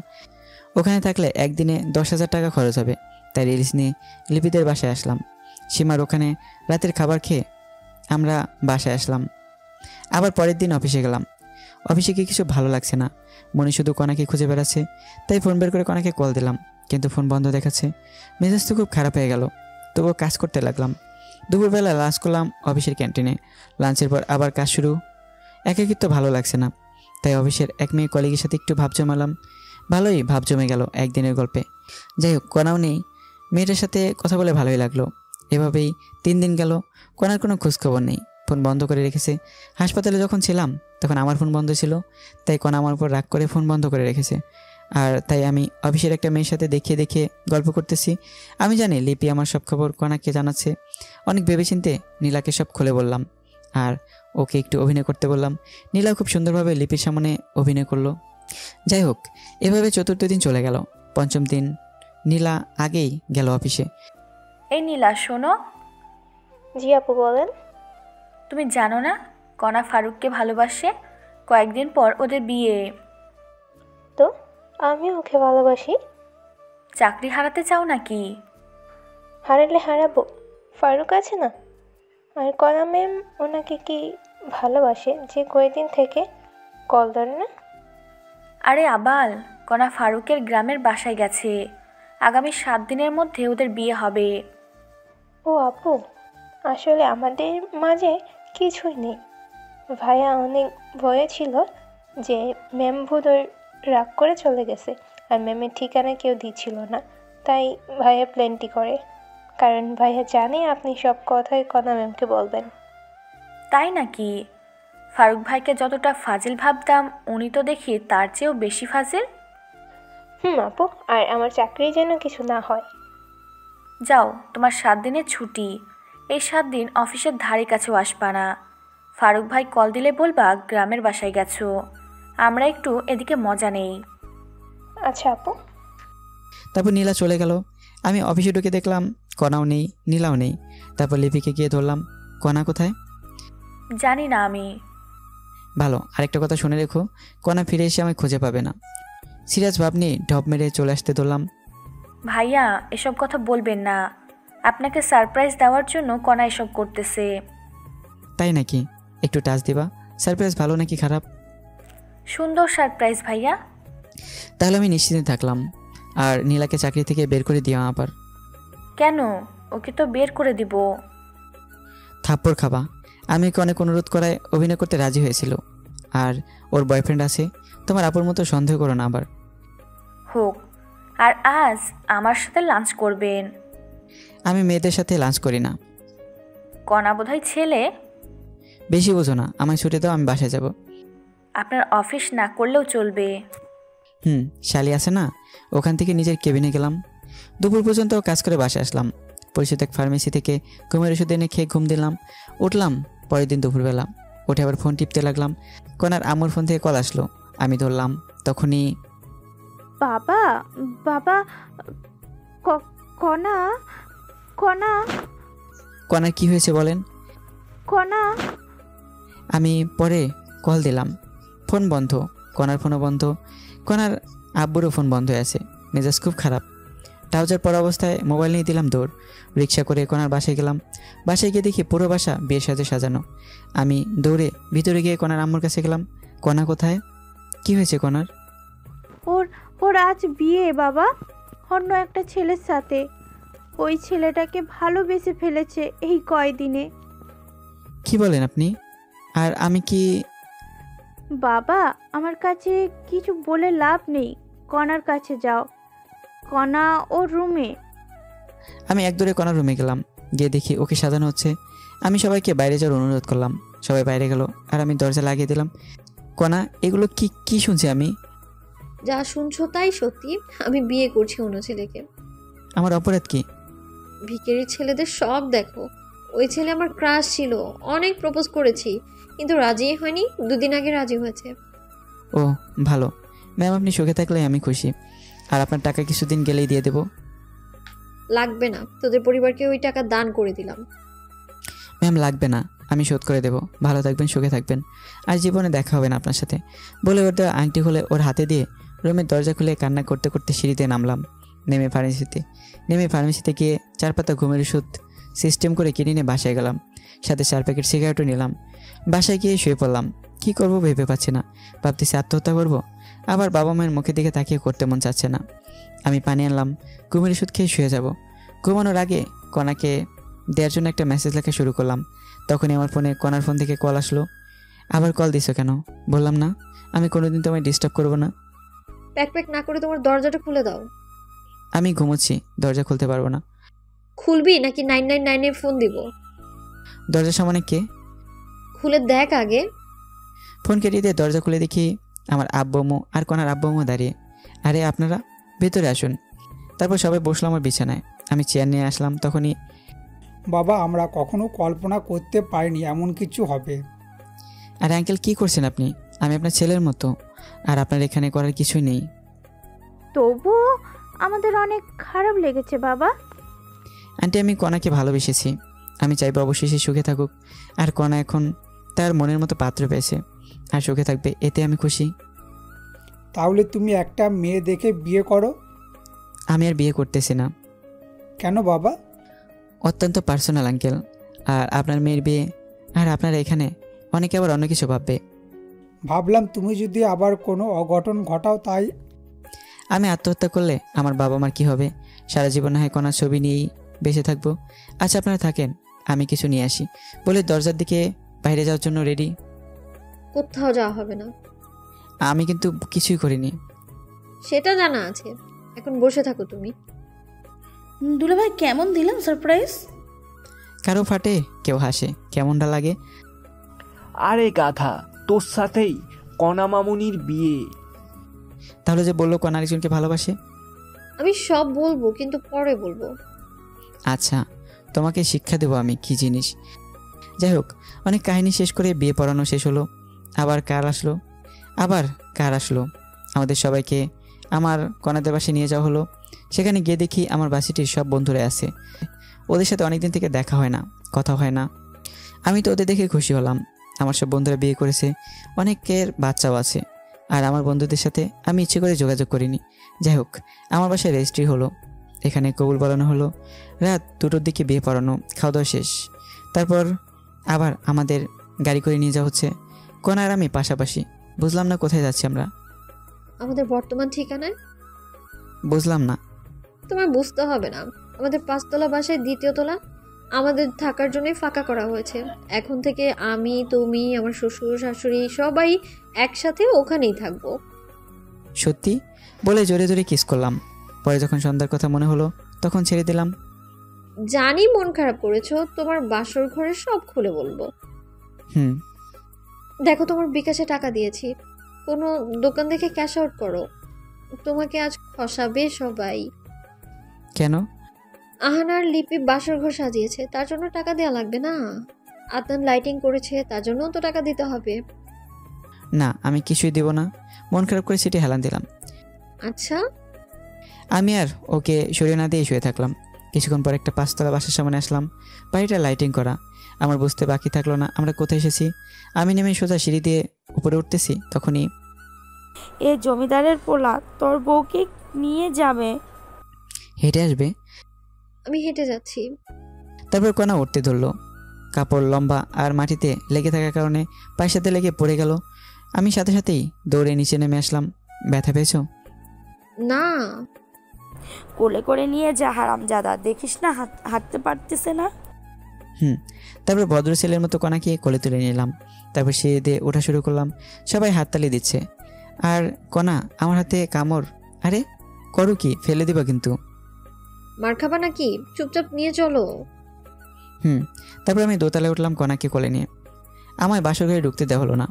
Speaker 1: ওখানে থাকলে একদিনে 10,000 টাকা খরচ হবে, তাই রিলিজ নিয়ে লিপিদের বাসায় আসলাম। সীমার ওখানে রাতের খাবার খেয়ে আমরা বাসায় আসলাম। আবার পরের দিন অফিসে গেলাম। অফিসে গিয়ে কিছু ভালো লাগছে না, মনে শুধু কনাকে খুঁজে বেড়াচ্ছে। তাই ফোন বের করে কনাকে কল দিলাম, কিন্তু ফোন বন্ধ দেখাচ্ছে। মেজাজ তো খুব খারাপ হয়ে গেল। তবুও কাজ করতে লাগলাম। দুপুরবেলা লাঞ্চ করলাম অফিসের ক্যান্টিনে। লাঞ্চের পর আবার কাজ শুরু। একাকিত্ব ভালো লাগছে না, তাই অফিসের এক মেয়ে কলিগের সাথে একটু ভাব জমালাম। ভালোই ভাব জমে গেল একদিনের গল্পে। যাই হোক, কনাও নেই। মেয়েটার সাথে কথা বলে ভালোই লাগলো। এভাবেই 3 দিন গেল। কনার কোনো খোঁজখবর নেই, ফোন বন্ধ করে রেখেছে। হাসপাতালে যখন ছিলাম তখন আমার ফোন বন্ধ ছিল, তাই কনা আমার উপর রাগ করে ফোন বন্ধ করে রেখেছে। আর তাই আমি অফিসের একটা মেয়ের সাথে দেখিয়ে গল্প করতেছি। আমি জানি লিপি আমার সব খবর কনাকে জানাচ্ছে। অনেক ভেবেচিন্তে নীলাকে সব খুলে বললাম আর ওকে একটু অভিনয় করতে বললাম। নীলা খুব সুন্দরভাবে লিপির সামনে অভিনয় করলো। যাই হোক, এভাবে 4র্থ দিন চলে গেল। 5ম দিন নীলা আগেই গেল অফিসে।
Speaker 7: এই নীলা শোনো।
Speaker 9: জি আপু বলেন।
Speaker 7: তুমি জানো না কণা ফারুককে ভালোবাসে? কয়েকদিন পর ওদের বিয়ে।
Speaker 9: তো আমি ওকে ভালোবাসি।
Speaker 7: চাকরি হারাতে চাও নাকি?
Speaker 9: হারালে হারাবো, ফারুক আছে না। আর কণা ম্যাম ওনাকে কি ভালোবাসে যে কয়েকদিন থেকে কল ধরে না?
Speaker 7: আরে আবাল, কণা ফারুকের গ্রামের বাসায় গেছে। আগামী 7 দিনের মধ্যে ওদের বিয়ে হবে।
Speaker 9: ও আপু, আসলে আমাদের মাঝে কিছুই নেই। ভাইয়া অনেক ভয়ে ছিল যে ম্যাম বোধহয় রাগ করে চলে গেছে, আর ম্যামের ঠিকানা কেউ দিচ্ছিল না। তাই ভাইয়া প্ল্যানটি করে, কারণ ভাইয়া জানে আপনি সব কথাই কণা ম্যামকে বলবেন।
Speaker 7: তাই নাকি? ফারুক ভাইকে যতটা ফাজিল ভাবতাম উনি তো দেখি তার চেয়েও বেশি ফাজিল।
Speaker 9: আপু, আর আমার চাকরি যেন কিছু না হয়।
Speaker 7: যাও, তোমার 7 দিনের ছুটি। এই 7 দিন অফিসের ধারে কাছেও আসবা না। ফারুক ভাই কল দিলে বলবা গ্রামের বাসায় গেছো। আমরা একটু এদিকে মজা নেই।
Speaker 9: আচ্ছা আপু।
Speaker 1: তারপর নীলা চলে গেল। আমি অফিসে ঢুকে দেখলাম কণাও নেই, নীলাও নেই। তারপর লিপিকে গিয়ে ধরলাম, কণা কোথায়?
Speaker 7: জানি না আমি।
Speaker 1: ভালো, আরেকটা কথা শুনে রেখো, কণা ফিরে এসে আমায় খুঁজে পাবে না। সিরিয়াস ভাব নিয়ে ঢপ মেরে চলে আসতে ধরলাম।
Speaker 7: ভাইয়া এসব কথা বলবেন না। আপনাকে সারপ্রাইজ দেওয়ার জন্য কণা এসব করতেছে।
Speaker 1: তাই নাকি? একটু টাচ দিবা। সারপ্রাইজ ভালো নাকি খারাপ?
Speaker 7: সুন্দর সারপ্রাইজ ভাইয়া।
Speaker 1: তাহলে আমি নিশ্চিন্তে থাকলাম। আর নীলাকে চাকরি থেকে বের করে দিও আবার।
Speaker 13: কেন? ওকে তো বের করে দিব।
Speaker 1: থাপ্পড় খাবা। আমি ওকে অনেক অনুরোধ করায় অভিনয় করতে রাজি হয়েছিল। আর ওর বয়ফ্রেন্ড আছে। তোমার আপুর মতো সন্দেহ করো না আবার।
Speaker 13: হোক। আর আজ আমার সাথে লাঞ্চ করবেন।
Speaker 1: আমি মেয়েদের সাথে লাঞ্চ করি না।
Speaker 13: কণা বোধহয় ছেলে।
Speaker 1: বেশি বোঝো না, আমায় ছুটি দাও, আমি বাসায় যাব।
Speaker 13: আপনার অফিস না করলেও চলবে।
Speaker 1: শালি আছে না, ওখান থেকে নিজের কেবিনে গেলাম। দুপুর পর্যন্ত কাজ করে বাসায় আসলাম। পরিচিত এক ফার্মেসি থেকে ঘুমের ওষুধ এনে খেয়ে ঘুম দিলাম। উঠলাম পরের দিন দুপুরবেলা। উঠে আবার ফোন টিপতে লাগলাম। কনার আম্মুর ফোন থেকে কল আসলো। আমি ধরলাম। তখনই
Speaker 7: বাবা বাবা কণা কণা
Speaker 1: কনার কি হয়েছে বলেন?
Speaker 7: কণা।
Speaker 1: আমি পরে কল দিলাম, ফোন বন্ধ। কনার ফোনও বন্ধ। কনার আব্বুরও ফোন বন্ধ হয়ে আছে। মেজাজ খুব খারাপ। ট্রাউজার পরা অবস্থায় মোবাইল নিয়ে দিলাম দৌড়। রিক্সা করে কনার বাসায় গেলাম। বাসায় গিয়ে দেখি পুরো বাসা বিয়ের সাজে সাজানো। আমি দৌড়ে ভিতরে গিয়ে কনার আম্মুর কাছে গেলাম। কণা কোথায়? কি হয়েছে কনার?
Speaker 7: ওর আজ বিয়ে বাবা, অন্য একটা ছেলের সাথে। ওই ছেলেটাকে ভালোবেসে ফেলেছে এই কয়দিনে।
Speaker 1: কি বলেন আপনি? আর আমি কি?
Speaker 7: বাবা আমার কাছে কিছু বলে লাভ নেই, কণার কাছে যাও। কণা ওর রুমে।
Speaker 1: আমি একদৌড়ে কনার রুমে গেলাম। গিয়ে দেখি ওকে সাজানো হচ্ছে। আমি সবাইকে বাইরে যাওয়ার অনুরোধ করলাম। সবাই বাইরে গেল আর আমি দরজা লাগিয়ে দিলাম। কণা, এগুলো কি শুনছি আমি?
Speaker 5: যা শুনছো তাই সত্যি। আমি বিয়ে করছি অন্য ছেলেকে।
Speaker 1: আমার অপরাধ কি?
Speaker 5: ভিখারি ছেলেদের সব দেখো। ওই ছেলে আমার ক্রাশ ছিল, অনেক প্রপোজ করেছি কিন্তু রাজি হয়নি। 2 দিন আগে রাজি হয়েছে।
Speaker 1: ও ভালো ম্যাম, আপনি সুখে থাকলে আমি খুশি। আর আপনার টাকা কিছুদিন গেলেই দিয়ে দেব।
Speaker 5: লাগবে না, তোদের পরিবারকে ওই টাকা দান করে দিলাম।
Speaker 1: ম্যাম লাগবে না, আমি শোধ করে দেব। ভালো থাকবেন, সুখে থাকবেন। আর জীবনে দেখা হবে না আপনার সাথে বলে ওর দেওয়া আংটি খুলে ওর হাতে দিয়ে রুমের দরজা খুলে কান্না করতে করতে সিঁড়িতে নামলাম। নেমে ফার্মেসিতে গিয়ে 4 পাতা ঘুমের ওষুধ সিস্টেম করে কিনে নিয়ে বাসায় গেলাম। সাথে 4 প্যাকেট সিগারেটও নিলাম। বাসায় গিয়ে শুয়ে পড়লাম। কি করব ভেবে পাচ্ছি না। ভাবতেছি আত্মহত্যা করব, আবার বাবা মায়ের মুখের দিকে তাকিয়ে করতে মন চাচ্ছে না। আমি পানি আনলাম, ঘুমের ওষুধ খেয়ে শুয়ে যাব। ঘুমানোর আগে কণাকে দেওয়ার জন্য একটা মেসেজ লেখা শুরু করলাম। তখনই আমার ফোনে কণার ফোন থেকে কল আসলো। আবার কল দিছো কেন? বললাম না আমি কোনোদিন তোমায় ডিস্টার্ব করব না।
Speaker 5: প্যাক না করে তোমার দরজাটা খুলে দাও।
Speaker 1: আমি ঘুমোচ্ছি, দরজা খুলতে পারবো না।
Speaker 5: খুলবি নাকি 999 ফোন দিব?
Speaker 1: দরজার সামনে কে?
Speaker 5: খুলে দেখ আগে।
Speaker 1: ফোন কেটে দিয়ে দরজা খুলে দেখি আমার আব্বু আম্মু আর কণার আব্বু আম্মু দাঁড়িয়ে। আরে আপনারা ভেতরে আসুন। তারপর সবাই বসলো আমার বিছানায়। আমি চেয়ার নিয়ে আসলাম। তখনই
Speaker 12: বাবা, আমরা কখনো কল্পনা করতে পারিনি এমন কিছু হবে।
Speaker 1: আরে আঙ্কেল, কি করছেন আপনি? আমি আপনার ছেলের মতো, আর আপনার এখানে করার কিছুই নেই।
Speaker 7: তবুও আমাদের অনেক খারাপ লেগেছে বাবা।
Speaker 1: আন্টি, আমি কণাকে ভালোবেসেছি। আমি চাইবো অবশ্যই সে সুখে থাকুক। আর কণা এখন তার মনের মতো পাত্র পেয়েছে আর সুখে থাকবে, এতে আমি খুশি।
Speaker 12: তাহলে তুমি একটা মেয়ে দেখে বিয়ে করো।
Speaker 1: আমি আর বিয়ে করতেছি না।
Speaker 12: কেন বাবা?
Speaker 1: অত্যন্ত পার্সোনাল আঙ্কেল। আর আপনার মেয়ের বিয়ে, আর আপনারা এখানে অনেকে আবার অন্য কিছু ভাববে।
Speaker 12: ভাবলাম তুমি যদি আবার কোনো অঘটন ঘটাও তাই।
Speaker 1: আমি আত্মহত্যা করলে আমার বাবা মার কি হবে? সারা জীবন হয় কণার ছবি নিয়েই বেঁচে থাকবো। আচ্ছা আপনারা থাকেন, আমি কিছু নিয়ে আসি বলে দরজার দিকে বাইরে যাওয়ার জন্য রেডি।
Speaker 5: কোথাও যাওয়া হবে না।
Speaker 1: আমি কিন্তু কিছুই করিনি।
Speaker 5: সেটা জানা আছে, এখন বসে থাকো তুমি।
Speaker 6: দুলাভাই কেমন দিলাম সারপ্রাইজ?
Speaker 1: কারো ফাটে, কেউ হাসে, কেমনটা লাগে?
Speaker 14: আরে গাধা, তোর সাথেই কণা মামুনির বিয়ে।
Speaker 1: তাহলে যে বললো কণা আরেকজনকে ভালোবাসে?
Speaker 5: আমি সব বলবো, কিন্তু পরে বলবো।
Speaker 1: আচ্ছা, তোমাকে শিক্ষা দেবো আমি কি জিনিস। যাই হোক, অনেক কাহিনী শেষ করে বিয়ে পড়ানো শেষ হলো। আবার কার আসলো আমাদের সবাইকে আমার কণাদের বাসায় নিয়ে যাওয়া হলো। সেখানে গিয়ে দেখি আমার বাসিটির সব বন্ধুরা আছে। ওদের সাথে অনেকদিন থেকে দেখা হয় না, কথা হয় না। আমি তো ওদের দেখে খুশি হলাম। আমার সব বন্ধুরা বিয়ে করেছে, অনেকের বাচ্চাও আছে। আর আমার বন্ধুদের সাথে আমি ইচ্ছে করে যোগাযোগ করিনি। যাই হোক, আমার বাসায় রেজিস্ট্রি হলো, এখানে কবুল বলানো হলো। রাত 2টোর দিকে বিয়ে পড়ানো, খাওয়া দাওয়া শেষ। তারপর আবার আমাদের গাড়ি করে নিয়ে যাওয়া হচ্ছে। কণা আর আমি পাশাপাশি। বুঝলাম না কোথায় যাচ্ছি আমরা।
Speaker 5: আমাদের বর্তমান ঠিকানায়।
Speaker 1: বুঝলাম না।
Speaker 5: তোমার বুঝতে হবে না, আমাদের 5 তলা বাসায় 2য় তলা আমাদের থাকার জন্যই ফাঁকা করা হয়েছে। এখন থেকে আমি, তুমি, আমার শ্বশুর শাশুড়ি সবাই একসাথে ওখানেই থাকবো।
Speaker 1: সত্যি? বলে জোরে জোরে কিস করলাম। পরে যখন সন্ধ্যার কথা মনে হলো তখন ছেড়ে দিলাম।
Speaker 5: জানি মন খারাপ করেছো, তোমার বাসর ঘরে সব খুলে বলবো।
Speaker 1: হুম।
Speaker 5: দেখো, তোমার বিকাশে টাকা দিয়েছি, কোনো দোকান দেখে ক্যাশ আউট করো। তোমাকে আজ খসাবে সবাই।
Speaker 1: কেন?
Speaker 5: আহানার লিপি বাসর ঘর সাজিয়েছে, তার জন্য টাকা দেওয়া লাগবে না? আদনান লাইটিং করেছে, তার জন্যও তো টাকা দিতে হবে।
Speaker 1: না, আমি কিছুই দেব না। মন খারাপ করে সিটে হেলান দিলাম।
Speaker 5: আচ্ছা।
Speaker 1: আমি আর ওকে সরিয়ে না দিয়ে শুয়ে থাকলাম। কিছুক্ষণ পর একটা 5 তলা বাসার সামনে আসলাম। বাড়িটা লাইটিং করা। আমার বুঝতে বাকি থাকলো না আমরা কোথায় এসেছি। আমি নেমে সোজা সিঁড়ি দিয়ে উপরে উঠতেছি, তখনই
Speaker 8: এ জমিদারের পোলা তোর বউকে নিয়ে যাবে।
Speaker 1: হেঁটে আসবে।
Speaker 5: আমি হেঁটে যাচ্ছি।
Speaker 1: তারপর কণা উঠতে ধরলো। কাপড় লম্বা আর মাটিতে লেগে থাকার কারণে পায়ের সাথে লেগে পড়ে গেল। আমি সাথে সাথেই দৌড়ে নিচে নেমে আসলাম। ব্যথা পেয়েছো?
Speaker 5: না।
Speaker 8: কোলে করে নিয়ে যা হারামজাদা, দেখিস না হাঁটতে পারতেছে না।
Speaker 1: তারপর ভদ্র ছেলের মতো কণাকে কোলে তুলে নিলাম। তারপর সিঁড়ি দিয়ে ওঠা শুরু করলাম। সবাই হাততালি দিচ্ছে। আর কণা আমার হাতে কামড়। আরে করো কি, ফেলে দিবা কিন্তু।
Speaker 5: মার খাবা নাকি? চুপচাপ নিয়ে চলো।
Speaker 1: তারপর আমি দোতলায় উঠলাম কণাকে কোলে নিয়ে। আমায় বাসর ঘরে ঢুকতে দেওয়া হলো না।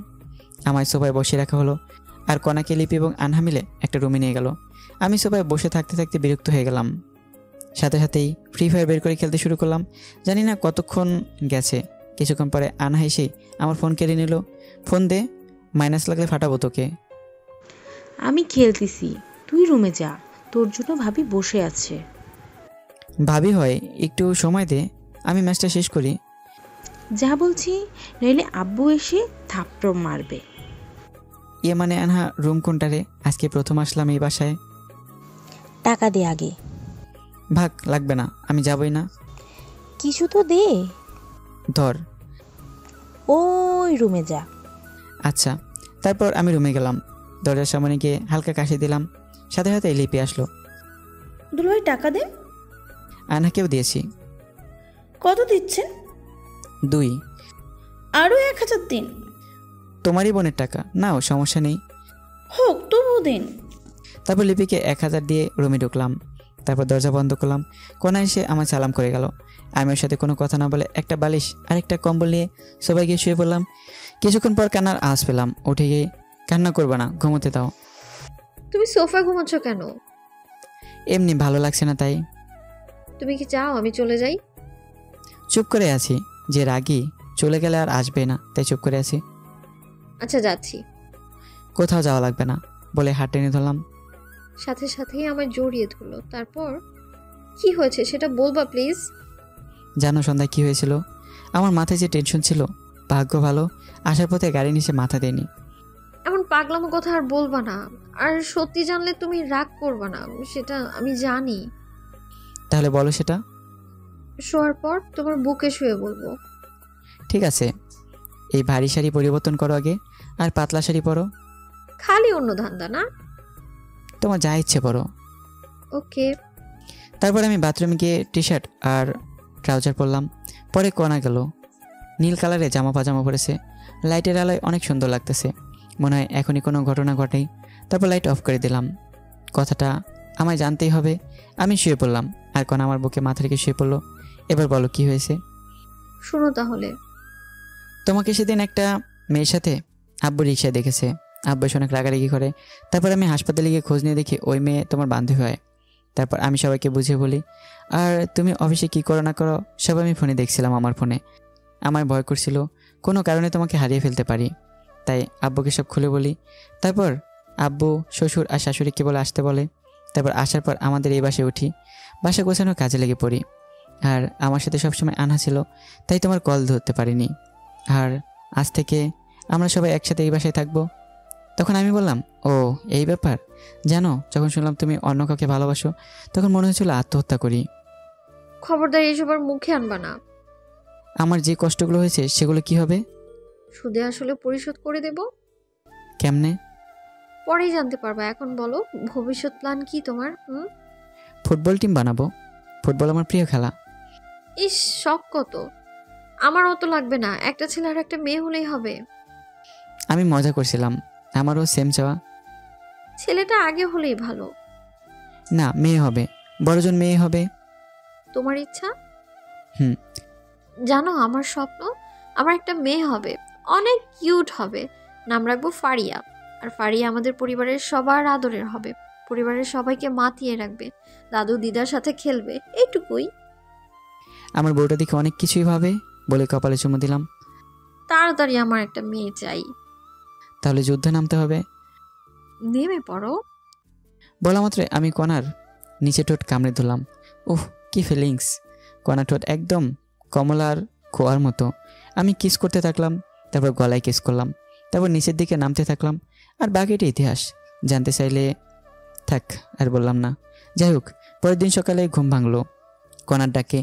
Speaker 1: আমায় সোফায় বসিয়ে রাখা হলো। আর কণাকে লিপি এবং আনহা মিলে একটা রুমে নিয়ে গেল। আমি সোফায় বসে থাকতে থাকতে বিরক্ত হয়ে গেলাম। সাথে সাথেই ফ্রি ফায়ার বের করে খেলতে শুরু করলাম। জানি না কতক্ষণ গেছে। কিছুক্ষণ পরে আনহা এসেই আমার ফোন কেড়ে নিল। ফোন দে, মাইনাস লাগলে ফাটাবো তোকে।
Speaker 13: আমি খেলতেছি, তুই রুমে যা, তোর জন্য ভাবি বসে আছে।
Speaker 1: ভাবি হয়, একটু সময় দে, আমি ম্যাচটা শেষ করি।
Speaker 13: যা বলছি, নইলে আব্বু এসে থাপ্পড় মারবে।
Speaker 1: মানে আনহা, রুম কোনটা রে? আজকে প্রথম আসলাম এই বাসায়।
Speaker 13: টাকা দে আগে।
Speaker 1: ভাগ, লাগবে না, আমি যাবই না।
Speaker 13: কিছু তো দে।
Speaker 1: ধর।
Speaker 13: ওই রুমে যা।
Speaker 1: আচ্ছা। তারপর আমি রুমে গেলাম। দরজার সামনে গিয়ে হালকা কাশি দিলাম। সাথে সাথে লিপি আসলো।
Speaker 6: দুলাভাই টাকা দেন।
Speaker 1: আনহাকেও দিয়েছি।
Speaker 6: কত দিচ্ছেন?
Speaker 1: 2।
Speaker 6: আরও 1000 দিন।
Speaker 1: তোমারই বোনের টাকা, নাও, সমস্যা নেই।
Speaker 6: হোক, তবুও দিন।
Speaker 1: তারপর লিপিকে 1000 দিয়ে রুমে ঢুকলাম। তারপর দরজা বন্ধ করলাম। কোনা এসে আমার সালাম করে গেল। আমি ওর সাথে কোনো কথা না বলে একটা বালিশ আর একটা কম্বল নিয়ে সবাই গিয়ে শুয়ে পড়লাম। কিছুক্ষণ পর কান্নার আওয়াজ পেলাম। উঠে গিয়ে, কান্না করবে না, ঘুমোতে দাও।
Speaker 5: তুমি সোফা ঘুমাচ্ছ কেন?
Speaker 1: এমনি ভালো লাগছে না তাই।
Speaker 5: তুমি কি চাও আমি চলে যাই?
Speaker 1: চুপ করে আছি, যে রাগী চলে গেলে আর আসবে না, তাই চুপ করে আছি।
Speaker 5: আচ্ছা, যাচ্ছি।
Speaker 1: কোথাও যাওয়া লাগবে না বলে হাত টেনে ধরলাম।
Speaker 5: সাথে সাথেই আমায় জড়িয়ে ধরলো। তারপর কি হয়েছে সেটা বলবা প্লিজ।
Speaker 1: জানো সন্ধ্যায় কি হয়েছিল? আমার মাথায় যে টেনশন ছিল, ভাগ্য ভালো আসার পথে গাড়ি নিচে মাথা দেয়নি।
Speaker 5: এমন পাগলামো কথা আর বলবা না। আর সত্যি জানলে তুমি রাগ করবা না, সেটা আমি জানি।
Speaker 1: তাহলে বলো সেটা।
Speaker 5: শোয়ার পর তোমার বুকে শুয়ে বলবো।
Speaker 1: ঠিক আছে, এই ভারী শাড়ি পরিবর্তন করো আগে, আর পাতলা শাড়ি পরো।
Speaker 5: খালি অন্য ধান্দা না?
Speaker 1: তোমার যা ইচ্ছে পরো।
Speaker 5: ওকে।
Speaker 1: তারপর আমি বাথরুমে গিয়ে টি শার্ট আর ট্রাউজার পরলাম। পরে কণা গেল। নীল কালারে জামা পাজামা পরেছে। লাইটের আলোয় অনেক সুন্দর লাগতেছে। মনে হয় এখনই কোনো ঘটনা ঘটেই। তারপর লাইট অফ করে দিলাম। কথাটা আমায় জানতেই হবে। আমি শুয়ে পড়লাম, আর কণা আমার বুকে মাথা রেখে শুয়ে পড়লো। এবার বলো কি হয়েছে।
Speaker 5: শোনো তাহলে।
Speaker 1: তোমাকে সেদিন একটা মেয়ের সাথে আব্বু রিক্সায় দেখেছে। আব্বু এসে অনেক রাগারাগি করে। তারপর আমি হাসপাতালে গিয়ে খোঁজ নিয়ে দেখি ওই মেয়ে তোমার বান্ধবী হয়। তারপর আমি সবাইকে বুঝিয়ে বলি। আর তুমি অফিসে কি করো না করো সব আমি ফোনে দেখছিলাম। আমার ফোনে আমার ভয় করছিল কোনো কারণে তোমাকে হারিয়ে ফেলতে পারি, তাই আব্বুকে সব খুলে বলি। তারপর আব্বু, শ্বশুর আর শাশুড়িকে বলে আসতে বলে। তারপর আসার পর আমাদের এই বাসায় উঠি। বাসা গোছানোর কাজে লেগে পড়ি। আর আমার সাথে সবসময় আনহা ছিল, তাই তোমার কল ধরতে পারিনি। আর আজ থেকে আমরা সবাই একসাথে এই বাসায় থাকবো। তখন আমি বললাম, ও এই ব্যাপার। জানো, যখন শুনলাম তুমি অন্য কাউকে ভালোবাসো, তখন মনে হয়েছিল আত্মহত্যা করি।
Speaker 5: খবরদার এসব আর মুখে আনবা না।
Speaker 1: আমার যে কষ্টগুলো হয়েছে সেগুলো কি হবে?
Speaker 5: সুদে আসলে পরিশোধ করে দেব।
Speaker 1: কেমনে?
Speaker 5: পরেই জানতে পারবা। এখন বলো ভবিষ্যৎ প্ল্যান কি তোমার?
Speaker 1: ফুটবল টিম বানাবো। ফুটবল আমার প্রিয় খেলা।
Speaker 5: ইস, শখ কত! আমার অত লাগবে না, একটা ছেলে আর একটা মেয়ে হলেই হবে।
Speaker 1: আমি মজা করছিলাম, আমারও সেম চাওয়া।
Speaker 5: ছেলেটা আগে হলেই ভালো।
Speaker 1: না, মেয়ে হবে, বড়জন মেয়ে হবে।
Speaker 5: তোমার ইচ্ছা?
Speaker 1: হুম।
Speaker 5: জানো আমার স্বপ্ন, আমার একটা মেয়ে হবে, অনেক কিউট হবে, নাম রাখবো ফারিয়া। আর ফারিয়া আমাদের পরিবারের সবার আদরের হবে, পরিবারের সবাইকে মাতিয়ে রাখবে, দাদু দিদার সাথে খেলবে, এইটুকুই।
Speaker 1: আমার বউটা দেখে অনেক কিছুই ভাবে বলে কপালে চুমু দিলাম।
Speaker 5: তাড়াতাড়ি আমার একটা মেয়ে চাই।
Speaker 1: তাহলে যুদ্ধে নামতে হবে।
Speaker 5: নেমে পড়ো।
Speaker 1: বলা মাত্র আমি কণার নিচে ঠোঁট কামড়ে ধরলাম। উহ, কি ফিলিংস! কণা ঠোঁট একদম কমলার খোয়ার মতো। আমি কিস করতে থাকলাম, তারপর গলায় কিস করলাম, তারপর নিচের দিকে নামতে থাকলাম। আর বাকিটা ইতিহাস, জানতে চাইলে থাক, আর বললাম না। যাই হোক, পরের দিন সকালে ঘুম ভাঙলো কণার ডাকে।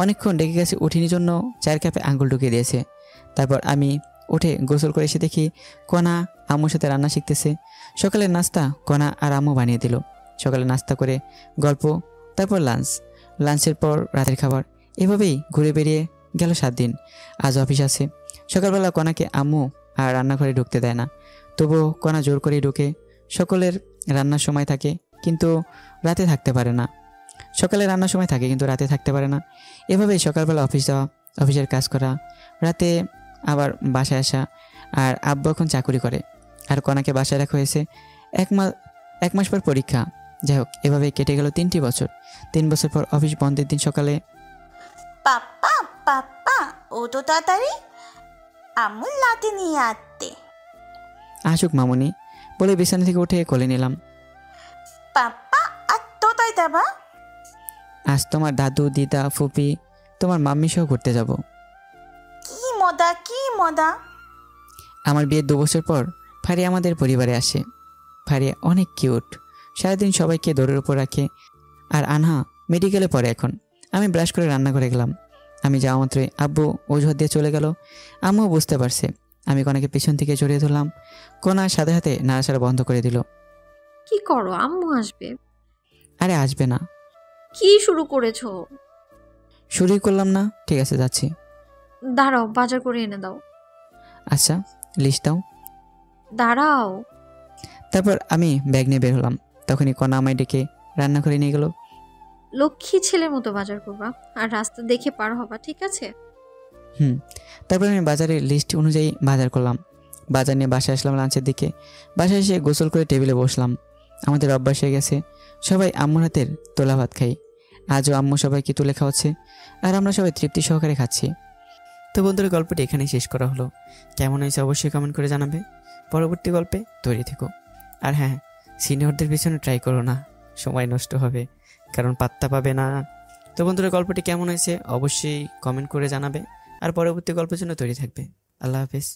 Speaker 1: অনেকক্ষণ ডেকে গেছে, উঠিনি জন্য চায়ের কাপে আঙুল ঢুকিয়ে দিয়েছে। তারপর আমি উঠে গোসল করে এসে দেখি কণা আম্মুর সাথে রান্না শিখতেছে। সকালের নাস্তা কণা আর আম্মু বানিয়ে দিল। সকালে নাস্তা করে গল্প, তারপর লাঞ্চের পর রাতের খাবার, এভাবেই ঘুরে বেরিয়ে গেল 7 দিন। আজ অফিস আছে। সকালবেলা কণাকে আম্মু আর রান্নাঘরে ঢুকতে দেয় না, তবুও কণা জোর করেই ঢুকে। সকলের রান্নার সময় থাকে কিন্তু রাতে থাকতে পারে না। সকালে রান্নার সময় থাকে কিন্তু রাতে থাকতে পারে না। এভাবেই সকালবেলা অফিস যাওয়া, অফিসের কাজ করা, রাতে আবার বাসায় আসা। আর আব্বু এখন চাকুরি করে, আর কণাকে বাসায় রাখা হয়েছে। এক মাস পর পরীক্ষা। যাই হোক, এভাবে কেটে গেল 3টি বছর। 3 বছর পর অফিস বন্ধের দিন সকালে,
Speaker 6: পাপ্পা পাপ্পা ও তো তাড়াতাড়ি আম্মু লাতে নিয়ে আসতে।
Speaker 1: আসুক মামুনি বলে বিছানা থেকে উঠে কোলে নিলাম।
Speaker 6: পাপ্পা আর তো তাই দেবা,
Speaker 1: আজ তোমার দাদু দিদা ফুপি তোমার মাম্মি সহ ঘুরতে যাব।
Speaker 6: কি মজা কি মজা।
Speaker 1: আমার বিয়ের 2 বছর পর ফারিয়া আমাদের পরিবারে আসে। ফারিয়া অনেক কিউট, সারাদিন সবাইকে দৌড়ের উপর রাখে। আর আনহা মেডিকেলে পড়ে এখন। আমি ব্রাশ করে রান্নাঘরে গেলাম। আমি যাওয়া মাত্রই আব্বু অজুহাত দিয়ে চলে গেল। আম্মুও বুঝতে পারছে। আমি কণাকে পিছন থেকে জড়িয়ে ধরলাম। কণা সাথে সাথে নাড়াচাড়া বন্ধ করে দিল।
Speaker 5: কি করো? আম্মু আসবে।
Speaker 1: আরে আসবে না।
Speaker 5: কি শুরু করেছো?
Speaker 1: শুরুই করলাম না। ঠিক আছে, যাচ্ছি।
Speaker 5: দাঁড়াও, বাজার করে এনে দাও।
Speaker 1: আচ্ছা, লিস্ট দাও।
Speaker 5: দাঁড়াও।
Speaker 1: তারপর আমি ব্যাগ নিয়ে বের হলাম। তখনই কণা আমায় ডেকে রান্নাঘরে নিয়ে গেল।
Speaker 5: লক্ষ্মী ছেলের মতো বাজার করবা, আর রাস্তা দেখে পার হবা, ঠিক আছে?
Speaker 1: তারপর আমি বাজারের লিস্ট অনুযায়ী বাজার করলাম। বাজার নিয়ে বাসায় আসলাম লাঞ্চের দিকে। বাসায় এসে গোসল করে টেবিলে বসলাম। আমাদের অভ্যাস হয়ে গেছে সবাই আম্মুর হাতের তোলা ভাত খাই। আজও আম্মু সবাইকে তুলে খাওয়াচ্ছে, আর আমরা সবাই তৃপ্তি সহকারে খাচ্ছি। তো বন্ধুরা, গল্পটি এখানেই শেষ করা হলো। কেমন হয়েছে অবশ্যই কমেন্ট করে জানাবে। পরবর্তী গল্পে তৈরি থেকো। আর হ্যাঁ, সিনিয়রদের পিছনে ট্রাই করো না, সময় নষ্ট হবে, কারণ পাত্তা পাবে না। তো বন্ধুরা, গল্পটি কেমন হয়েছে অবশ্যই কমেন্ট করে জানাবে, আর পরবর্তী গল্পের জন্য তৈরি থাকবে। আল্লাহ হাফেজ।